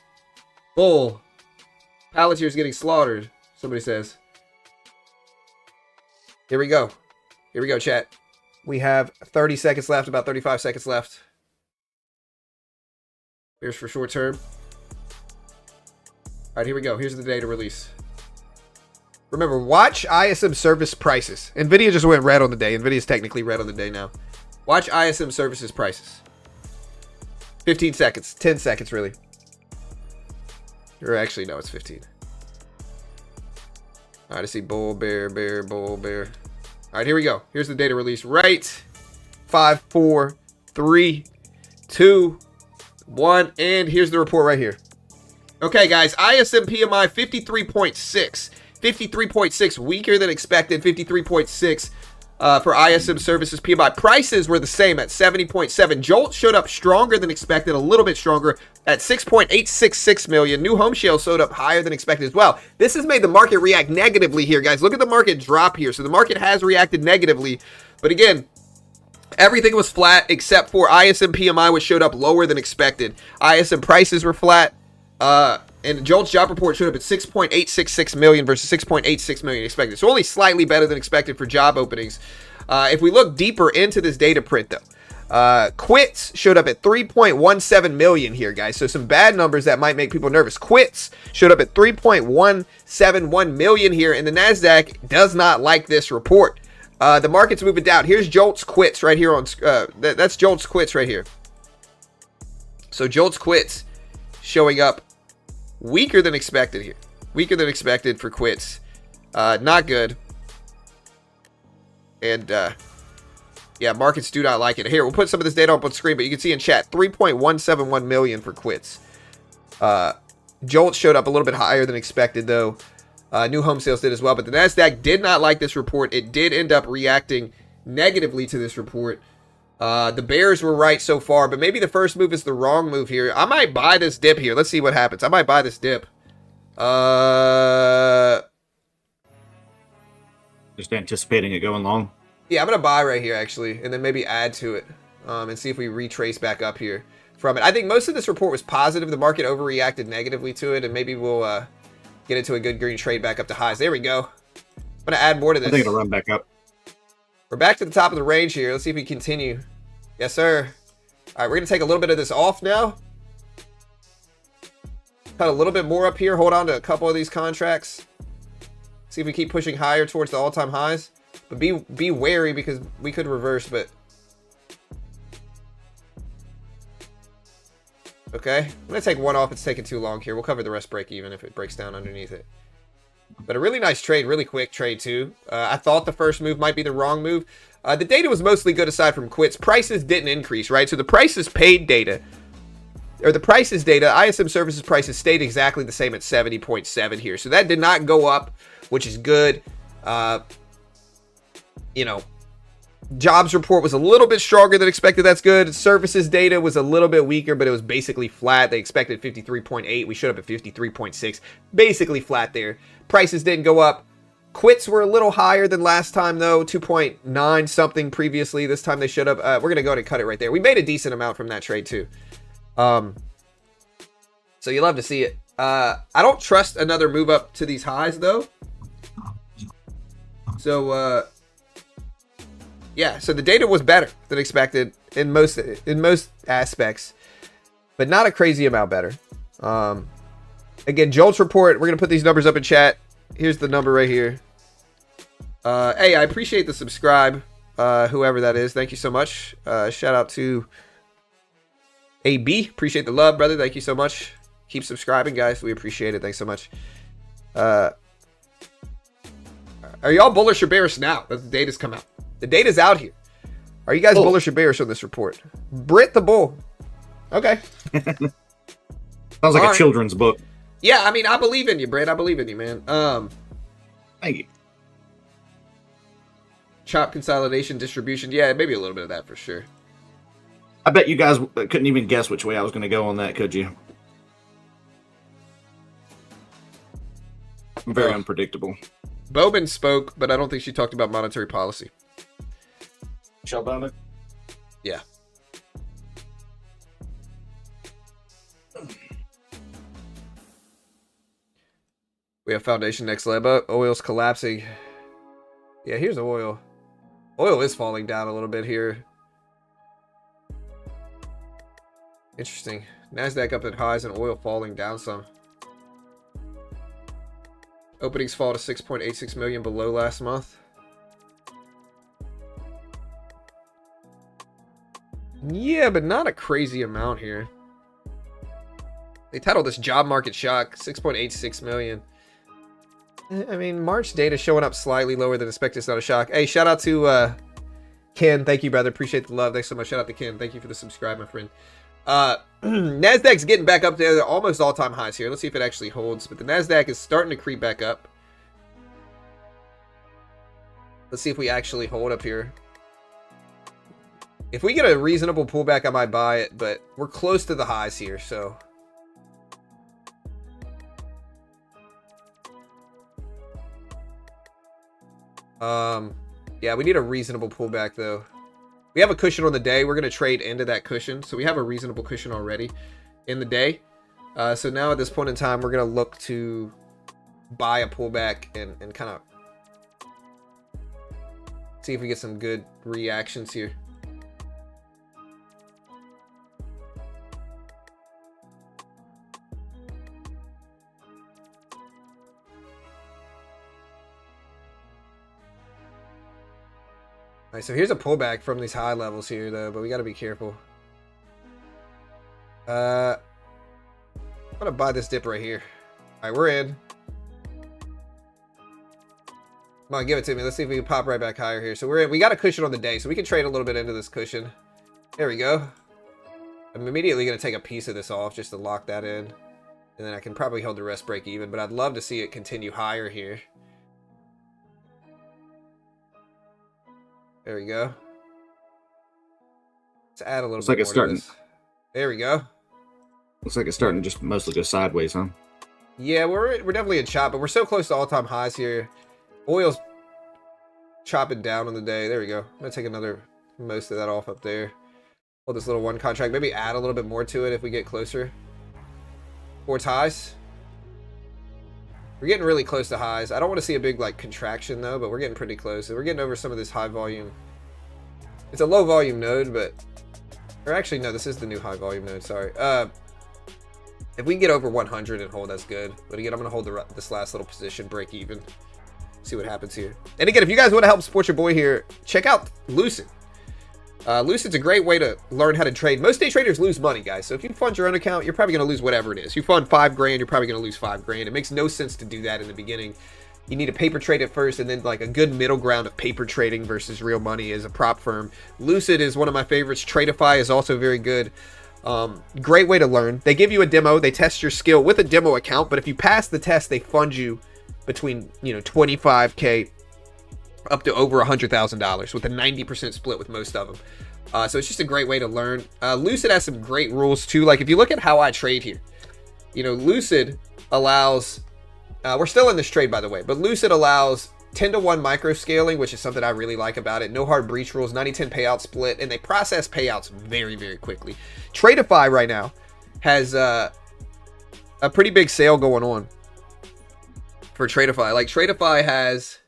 Bull. Palantir's getting slaughtered. Somebody says. Here we go. Here we go, chat. We have 30 seconds left, about 35 seconds left. Here's for short term. All right, here we go. Here's the data release. Remember, watch ISM service prices. Nvidia just went red on the day. Nvidia's technically red on the day now. Watch ISM services prices. 15 seconds. 10 seconds, really. Or actually, no, it's 15. All right, I see bull, bear, bear, bull, bear. All right, here we go. Here's the data release. Right. 5, 4, 3, 2, 1. And here's the report right here. Okay, guys. ISM PMI 53.6. 53.6, weaker than expected. 53.6 for ISM services PMI. Prices were the same at 70.7. JOLTS showed up stronger than expected, a little bit stronger at 6.866 million. New home sales showed up higher than expected as well. This has made the market react negatively here, guys. Look at the market drop here. So the market has reacted negatively. But again, everything was flat except for ISM PMI, which showed up lower than expected. ISM prices were flat. And JOLTS job report showed up at 6.866 million versus 6.86 million expected. So only slightly better than expected for job openings. If we look deeper into this data print, though, quits showed up at 3.17 million here, guys. So some bad numbers that might make people nervous. Quits showed up at 3.171 million here, and the Nasdaq does not like this report. The market's moving down. Here's JOLTS quits right here on. That's JOLTS quits right here. So JOLTS quits showing up weaker than expected here. Weaker than expected for quits. Not good. And yeah, markets do not like it. Here, we'll put some of this data up on screen, but you can see in chat 3.171 million for quits. JOLTS showed up a little bit higher than expected, though. New home sales did as well, but the Nasdaq did not like this report. It did end up reacting negatively to this report. The bears were right so far, but maybe the first move is the wrong move here. I might buy this dip here. Let's see what happens. I might buy this dip. Just anticipating it going long. Yeah, I'm going to buy right here, actually, and then maybe add to it and see if we retrace back up here from it. I think most of this report was positive. The market overreacted negatively to it, and maybe we'll get into a good green trade back up to highs. There we go. I'm going to add more to this. I think it'll run back up. We're back to the top of the range here. Let's see if we continue. Yes, sir. All right, we're going to take a little bit of this off now. Cut a little bit more up here. Hold on to a couple of these contracts. See if we keep pushing higher towards the all-time highs. But be wary because we could reverse, but... Okay. I'm going to take one off. It's taking too long here. We'll cover the rest break even if it breaks down underneath it. But a really nice trade, really quick trade too. I thought the first move might be the wrong move. The data was mostly good aside from quits. Prices didn't increase, right? So the prices paid data, or the prices data, ISM services prices stayed exactly the same at 70.7 here. So that did not go up, which is good. You know, jobs report was a little bit stronger than expected. That's good. Services data was a little bit weaker, but it was basically flat. They expected 53.8. We showed up at 53.6. Basically flat there. Prices didn't go up. Quits were a little higher than last time, though. 2.9 something previously. This time they showed up. We're going to go ahead and cut it right there. We made a decent amount from that trade, too. So you love to see it. I don't trust another move up to these highs, though. So, yeah, so the data was better than expected in most aspects, but not a crazy amount better. Again, JOLTS report, we're going to put these numbers up in chat. Here's the number right here. Hey, I appreciate the subscribe, whoever that is. Thank you so much. Shout out to AB. Appreciate the love, brother. Thank you so much. Keep subscribing, guys. We appreciate it. Thanks so much. Are y'all bullish or bearish now that the data's come out? The data's out here. Are you guys bullish or bearish on this report? Brit the Bull. Okay. Sounds like a children's book. Yeah, I mean, I believe in you, Brit. I believe in you, man. Thank you. Chop consolidation, distribution. Yeah, maybe a little bit of that for sure. I bet you guys couldn't even guess which way I was going to go on that, could you? Very unpredictable. Bowman spoke, but I don't think she talked about monetary policy. Michelle Bowman? Yeah. We have foundation next leg up. Oil's collapsing. Yeah, here's oil. Oil is falling down a little bit here. Interesting. Nasdaq up at highs and oil falling down some. Openings fall to 6.86 million below last month. Yeah, but not a crazy amount here. They titled this job market shock, 6.86 million. I mean, March data showing up slightly lower than expected. It's not a shock. Hey, shout out to Ken. Thank you, brother. Appreciate the love. Thanks so much. Shout out to Ken. Thank you for the subscribe, my friend. Nasdaq's getting back up there. They're almost all-time highs here. Let's see if it actually holds. But the Nasdaq is starting to creep back up. Let's see if we actually hold up here. If we get a reasonable pullback, I might buy it. But we're close to the highs here, so... yeah, we need a reasonable pullback though. We have a cushion on the day. We're going to trade into that cushion. So we have a reasonable cushion already in the day. So now at this point in time, we're going to look to buy a pullback and kind of see if we get some good reactions here. Alright, so here's a pullback from these high levels here, though, but we got to be careful. I'm going to buy this dip right here. Alright, we're in. Come on, give it to me. Let's see if we can pop right back higher here. So we're in. We got a cushion on the day, so we can trade a little bit into this cushion. There we go. I'm immediately going to take a piece of this off just to lock that in. And then I can probably hold the rest break even, but I'd love to see it continue higher here. There we go. Let's add a little bit more to this. There we go. Looks like it's starting to just mostly go sideways, huh? Yeah, we're definitely in chop, but we're so close to all-time highs here. Oil's chopping down on the day. There we go. I'm going to take most of that off up there. Hold this little one contract. Maybe add a little bit more to it if we get closer. Towards highs. We're getting really close to highs. I don't want to see a big like contraction though, but we're getting pretty close. So we're getting over some of this high volume. It's a low volume node, but or actually no, this is the new high volume node. Sorry. If we can get over 100 and hold, that's good. But again, I'm gonna hold this last little position, break even. See what happens here. And again, if you guys want to help support your boy here, check out Lucid. Lucid's a great way to learn how to trade. Most day traders lose money, guys. So if you fund your own account, you're probably going to lose whatever it is. You fund $5,000, you're probably going to lose $5,000. It makes no sense to do that in the beginning. You need to paper trade it first, and then like a good middle ground of paper trading versus real money is a prop firm. Lucid is one of my favorites. Tradeify is also very good. Great way to learn. They give you a demo. They test your skill with a demo account, but if you pass the test, they fund you between, you know, $25K up to over $100,000 with a 90% split with most of them. So it's just a great way to learn. Lucid has some great rules too. Like if you look at how I trade here, you know, Lucid allows, we're still in this trade by the way, but Lucid allows 10-to-1 micro scaling, which is something I really like about it. No hard breach rules, 90-10 payout split, and they process payouts very, very quickly. Tradeify right now has a pretty big sale going on for Tradeify. Like Tradeify has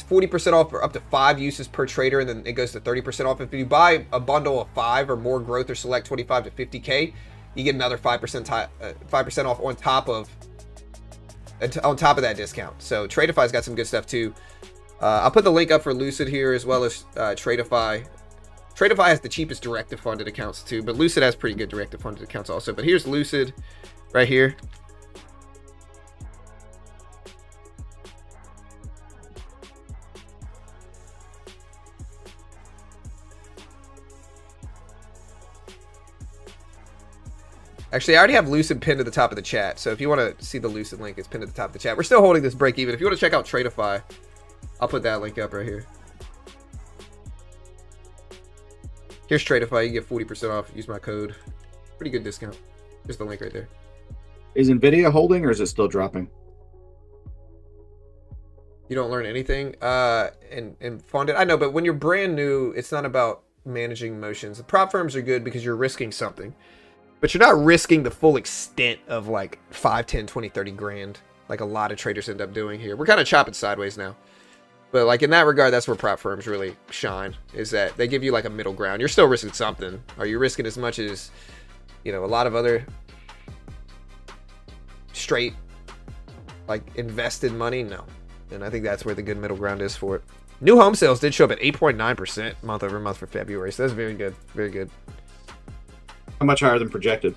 40% off for up to 5 uses per trader, and then it goes to 30% off. If you buy a bundle of 5 or more growth or select 25 to 50K, you get another 5% off on top of that discount. So Tradeify's got some good stuff too. I'll put the link up for Lucid here as well as Tradeify. Tradeify has the cheapest directive funded accounts too, but Lucid has pretty good directive funded accounts also. But here's Lucid right here. Actually, I already have Lucid pinned to the top of the chat. So if you want to see the Lucid link, it's pinned at the top of the chat. We're still holding this break even. If you want to check out Tradeify, I'll put that link up right here. Here's Tradeify. You get 40% off. Use my code. Pretty good discount. Here's the link right there. Is Nvidia holding or is it still dropping? You don't learn anything and fund it. I know, but when you're brand new, it's not about managing emotions. The prop firms are good because you're risking something. But you're not risking the full extent of like 5, 10, 20, 30 grand like a lot of traders end up doing here. We're kind of chopping sideways now. But like in that regard, that's where prop firms really shine, is that they give you like a middle ground. You're still risking something. Are you risking as much as, you know, a lot of other straight like invested money? No. And I think that's where the good middle ground is for it. New home sales did show up at 8.9% month over month for February. So that's very good. Very good. How much higher than projected?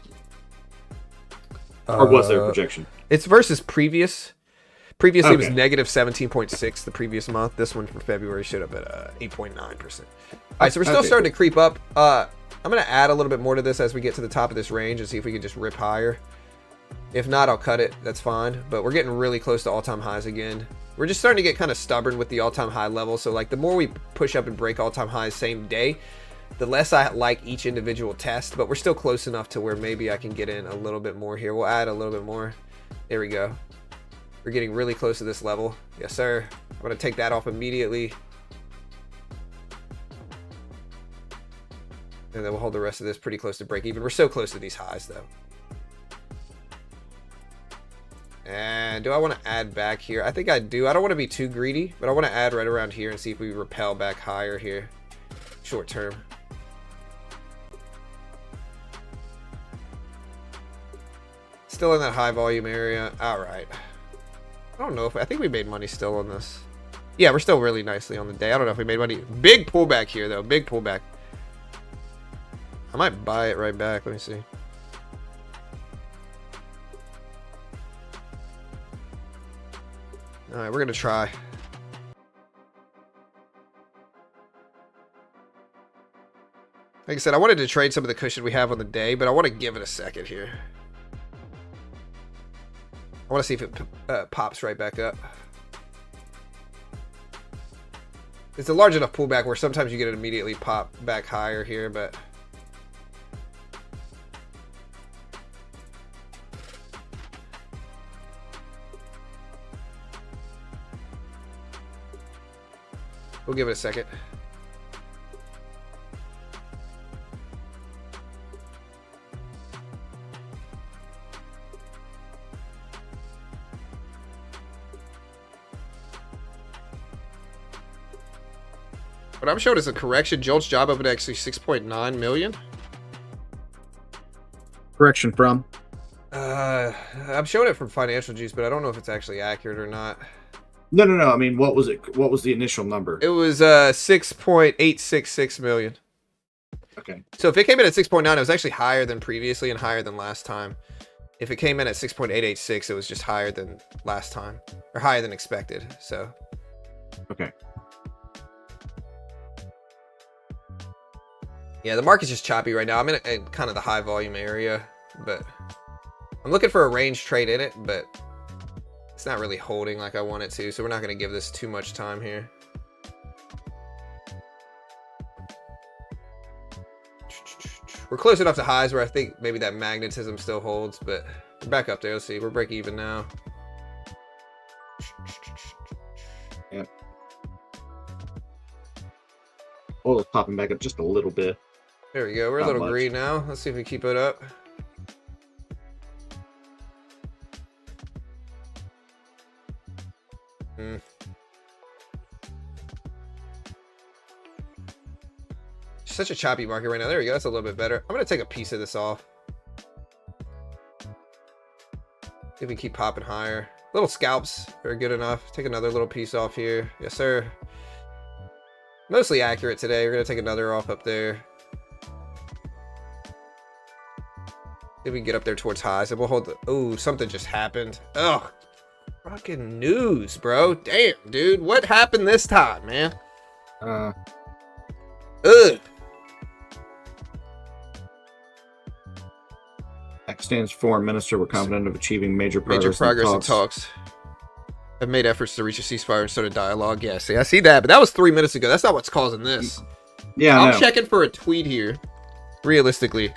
Or was there a projection? It's versus previous. Previously, Okay. it was negative 17.6 the previous month. This one for February showed up at 8.9%. All right, so we're still Okay, starting to creep up. I'm going to add a little bit more to this as we get to the top of this range and see if we can just rip higher. If not, I'll cut it. That's fine. But we're getting really close to all-time highs again. We're just starting to get kind of stubborn with the all-time high level. So, like, the more we push up and break all-time highs same day, the less I like each individual test, but we're still close enough to where maybe I can get in a little bit more here. We'll add a little bit more. There we go. We're getting really close to this level. Yes, sir. I'm going to take that off immediately. And then we'll hold the rest of this pretty close to break even. We're so close to these highs, though. And do I want to add back here? I think I do. I don't want to be too greedy, but I want to add right around here and see if we repel back higher here. Short term. Still in that high volume area. All right. I don't know if I think we made money still on this. Yeah, we're still really nicely on the day. I don't know if we made money. Big pullback here though. Big pullback. I might buy it right back. Let me see. All right, we're gonna try. Like I said, I wanted to trade some of the cushion we have on the day, but I want to give it a second here. I want to see if it pops right back up. It's a large enough pullback where sometimes you get it immediately pop back higher here, but we'll give it a second. What I'm showing is a correction. JOLTS Job Openings actually 6.9 million. Correction from? I'm showing it from Financial Juice, but I don't know if it's actually accurate or not. No. I mean, what was it? What was the initial number? It was 6.866 million. Okay. So if it came in at 6.9, it was actually higher than previously and higher than last time. If it came in at 6.886, it was just higher than last time, or higher than expected. So. Okay. Yeah, the market's just choppy right now. I'm in kind of the high volume area, but I'm looking for a range trade in it, but it's not really holding like I want it to, so we're not going to give this too much time here. We're close enough to highs where I think maybe that magnetism still holds, but we're back up there. Let's see. We're break even now. Yep. Oil's popping back up just a little bit. There we go. We're a little green now. Let's see if we keep it up. Such a choppy market right now. There we go. That's a little bit better. I'm going to take a piece of this off. See if we keep popping higher. Little scalps are good enough. Take another little piece off here. Yes, sir. Mostly accurate today. We're going to take another off up there. See if we can get up there towards highs. And we'll hold the... Oh, something just happened. Oh, fucking news, bro. Damn, dude. What happened this time, man? Ugh. Pakistan's foreign minister were confident of achieving major progress in talks. Have made efforts to reach a ceasefire and start a dialogue. Yeah, see, I see that, but that was 3 minutes ago. That's not what's causing this. Yeah, I'm checking for a tweet here. Realistically,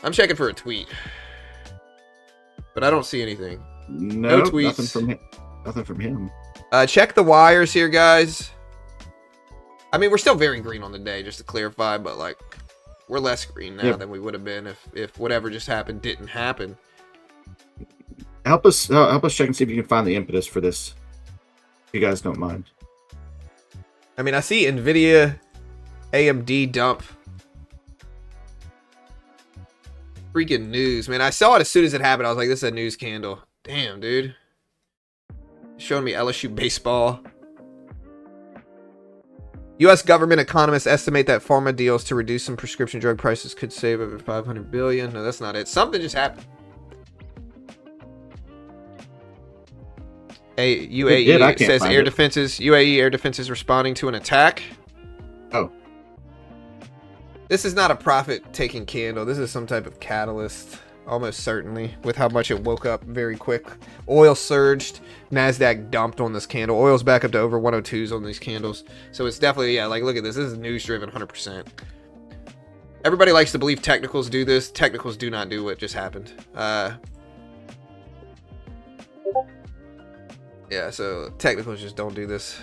I'm checking for a tweet, but I don't see anything. No tweets. Nothing from him. Nothing from him. Check the wires here, guys. I mean, we're still very green on the day, just to clarify, but like, we're less green now than we would have been if whatever just happened didn't happen. Help us check and see if you can find the impetus for this. If you guys don't mind. I mean, I see Nvidia, AMD dump. Freaking news, man. I saw it as soon as it happened. I was like, this is a news candle. Damn, dude. Showing me LSU baseball. U.S. government economists estimate that pharma deals to reduce some prescription drug prices could save over $500 billion. No, that's not it. Something just happened. UAE says UAE air defenses responding to an attack. Oh. This is not a profit-taking candle. This is some type of catalyst, almost certainly, with how much it woke up very quick. Oil surged. Nasdaq dumped on this candle. Oil's back up to over 102s on these candles. So it's definitely, yeah, like, look at this. This is news-driven 100%. Everybody likes to believe technicals do this. Technicals do not do what just happened. Yeah, so technicals just don't do this.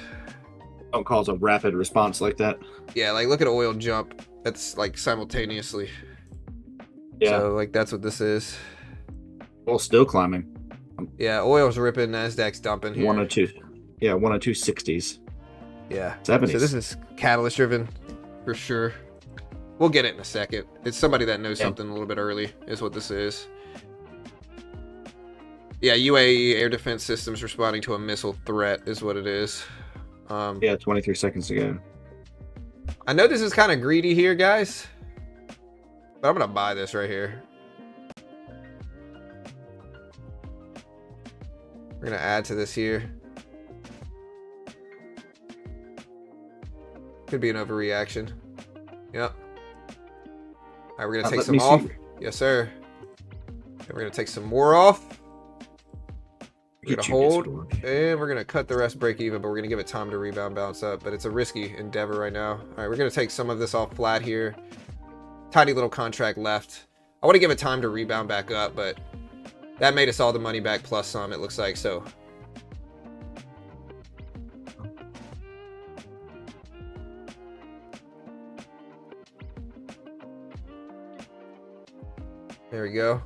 Don't cause a rapid response like that. Yeah, like, look at oil jump. That's, like, simultaneously. Yeah. So, like, that's what this is. Oil still climbing. Yeah, oil's ripping. Nasdaq's dumping here. 102. Yeah, 102.60s. Yeah. 70s. So this is catalyst driven for sure. We'll get it in a second. It's somebody that knows something a little bit early is what this is. Yeah, UAE air defense systems responding to a missile threat is what it is. Yeah, 23 seconds ago. I know this is kind of greedy here, guys, but I'm going to buy this right here. We're going to add to this here. Could be an overreaction. Yep. All right, we're going to take some off. Yes, sir. And we're going to take some more off. We're going to hold, and we're going to cut the rest break even, but we're going to give it time to rebound, bounce up. But it's a risky endeavor right now. All right, we're going to take some of this off flat here. Tiny little contract left. I want to give it time to rebound back up, but that made us all the money back plus some, it looks like. So there we go.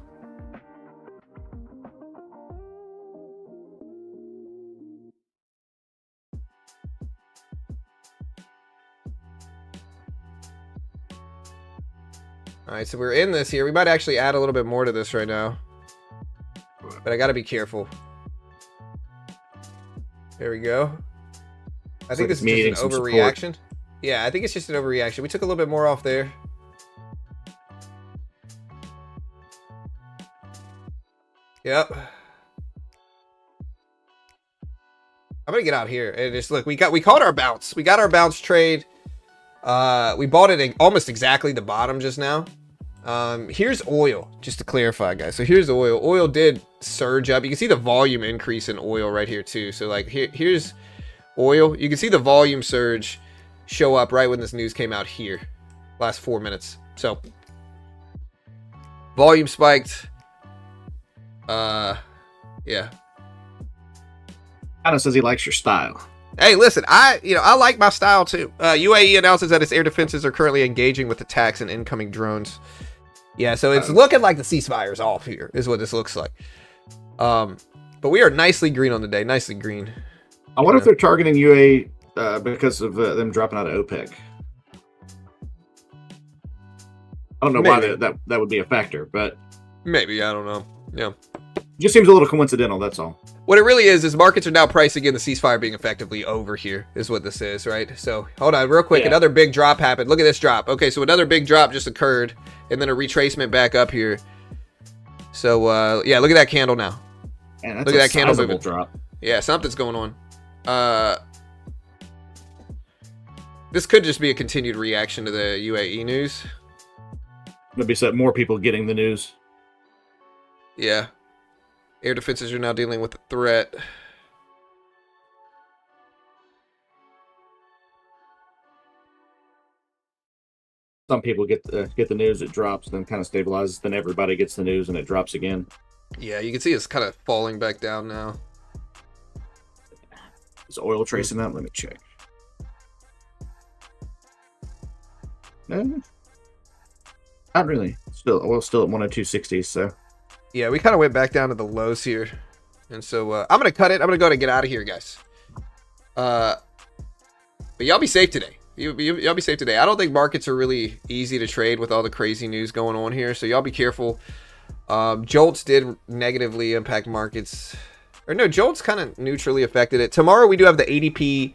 All right, so we're in this here. We might actually add a little bit more to this right now, but I got to be careful. There we go. I think like this is meeting just an some overreaction. Yeah, I think it's just an overreaction. We took a little bit more off there. Yep. I'm gonna get out here and just look. We caught our bounce. We got our bounce trade. We bought it at almost exactly the bottom just now. Here's oil, just to clarify, guys. So here's oil. Oil did surge up. You can see the volume increase in oil right here too. So like here's oil. You can see the volume surge show up right when this news came out here. Last 4 minutes. So volume spiked. Yeah. Kind of says he likes your style. Hey, listen, I like my style too. UAE announces that its air defenses are currently engaging with attacks and incoming drones. Yeah, so it's looking like the ceasefire's off here, is what this looks like. But we are nicely green on the day, nicely green. I wonder if they're targeting UAE because of them dropping out of OPEC. I don't know why that would be a factor, but maybe, I don't know. Yeah. It just seems a little coincidental, that's all. What it really is markets are now pricing in the ceasefire being effectively over here, is what this is, right? So, hold on, real quick. Yeah. Another big drop happened. Look at this drop. Okay, so another big drop just occurred, and then a retracement back up here. So, yeah, look at that candle now. Man, that's look at that candle moving. Drop. Yeah, something's going on. This could just be a continued reaction to the UAE news. Maybe set more people getting the news. Yeah. Air defenses are now dealing with the threat. Some people get the news, it drops, then kind of stabilizes. Then everybody gets the news, and it drops again. Yeah, you can see it's kind of falling back down now. Is oil tracing that? Let me check. No, not really. Oil's still at 102.60, so. Yeah, we kind of went back down to the lows here. And so I'm going to cut it. I'm going to go and get out of here, guys. But y'all be safe today. Y'all be safe today. I don't think markets are really easy to trade with all the crazy news going on here. So y'all be careful. JOLTS did negatively impact markets. Or no, JOLTS kind of neutrally affected it. Tomorrow we do have the ADP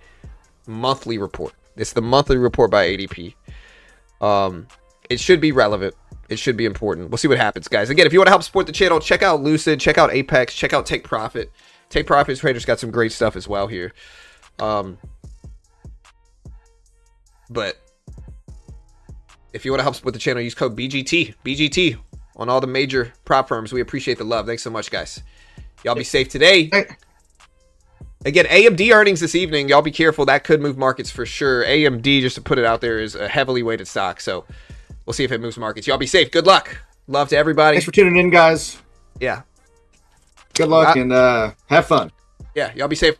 monthly report. It's the monthly report by ADP. It should be relevant. It should be important. We'll see what happens, guys. Again, if you want to help support the channel, check out Lucid, check out Apex, check out Take Profit. Take Profit Traders got some great stuff as well here. But if you want to help support the channel, use code BGT on all the major prop firms. We appreciate the love. Thanks so much, guys. Y'all be safe today. Again, AMD earnings this evening. Y'all be careful. That could move markets for sure. AMD, just to put it out there, is a heavily weighted stock. So we'll see if it moves markets. Y'all be safe. Good luck. Love to everybody. Thanks for tuning in, guys. Yeah. Good luck and have fun. Yeah, y'all be safe.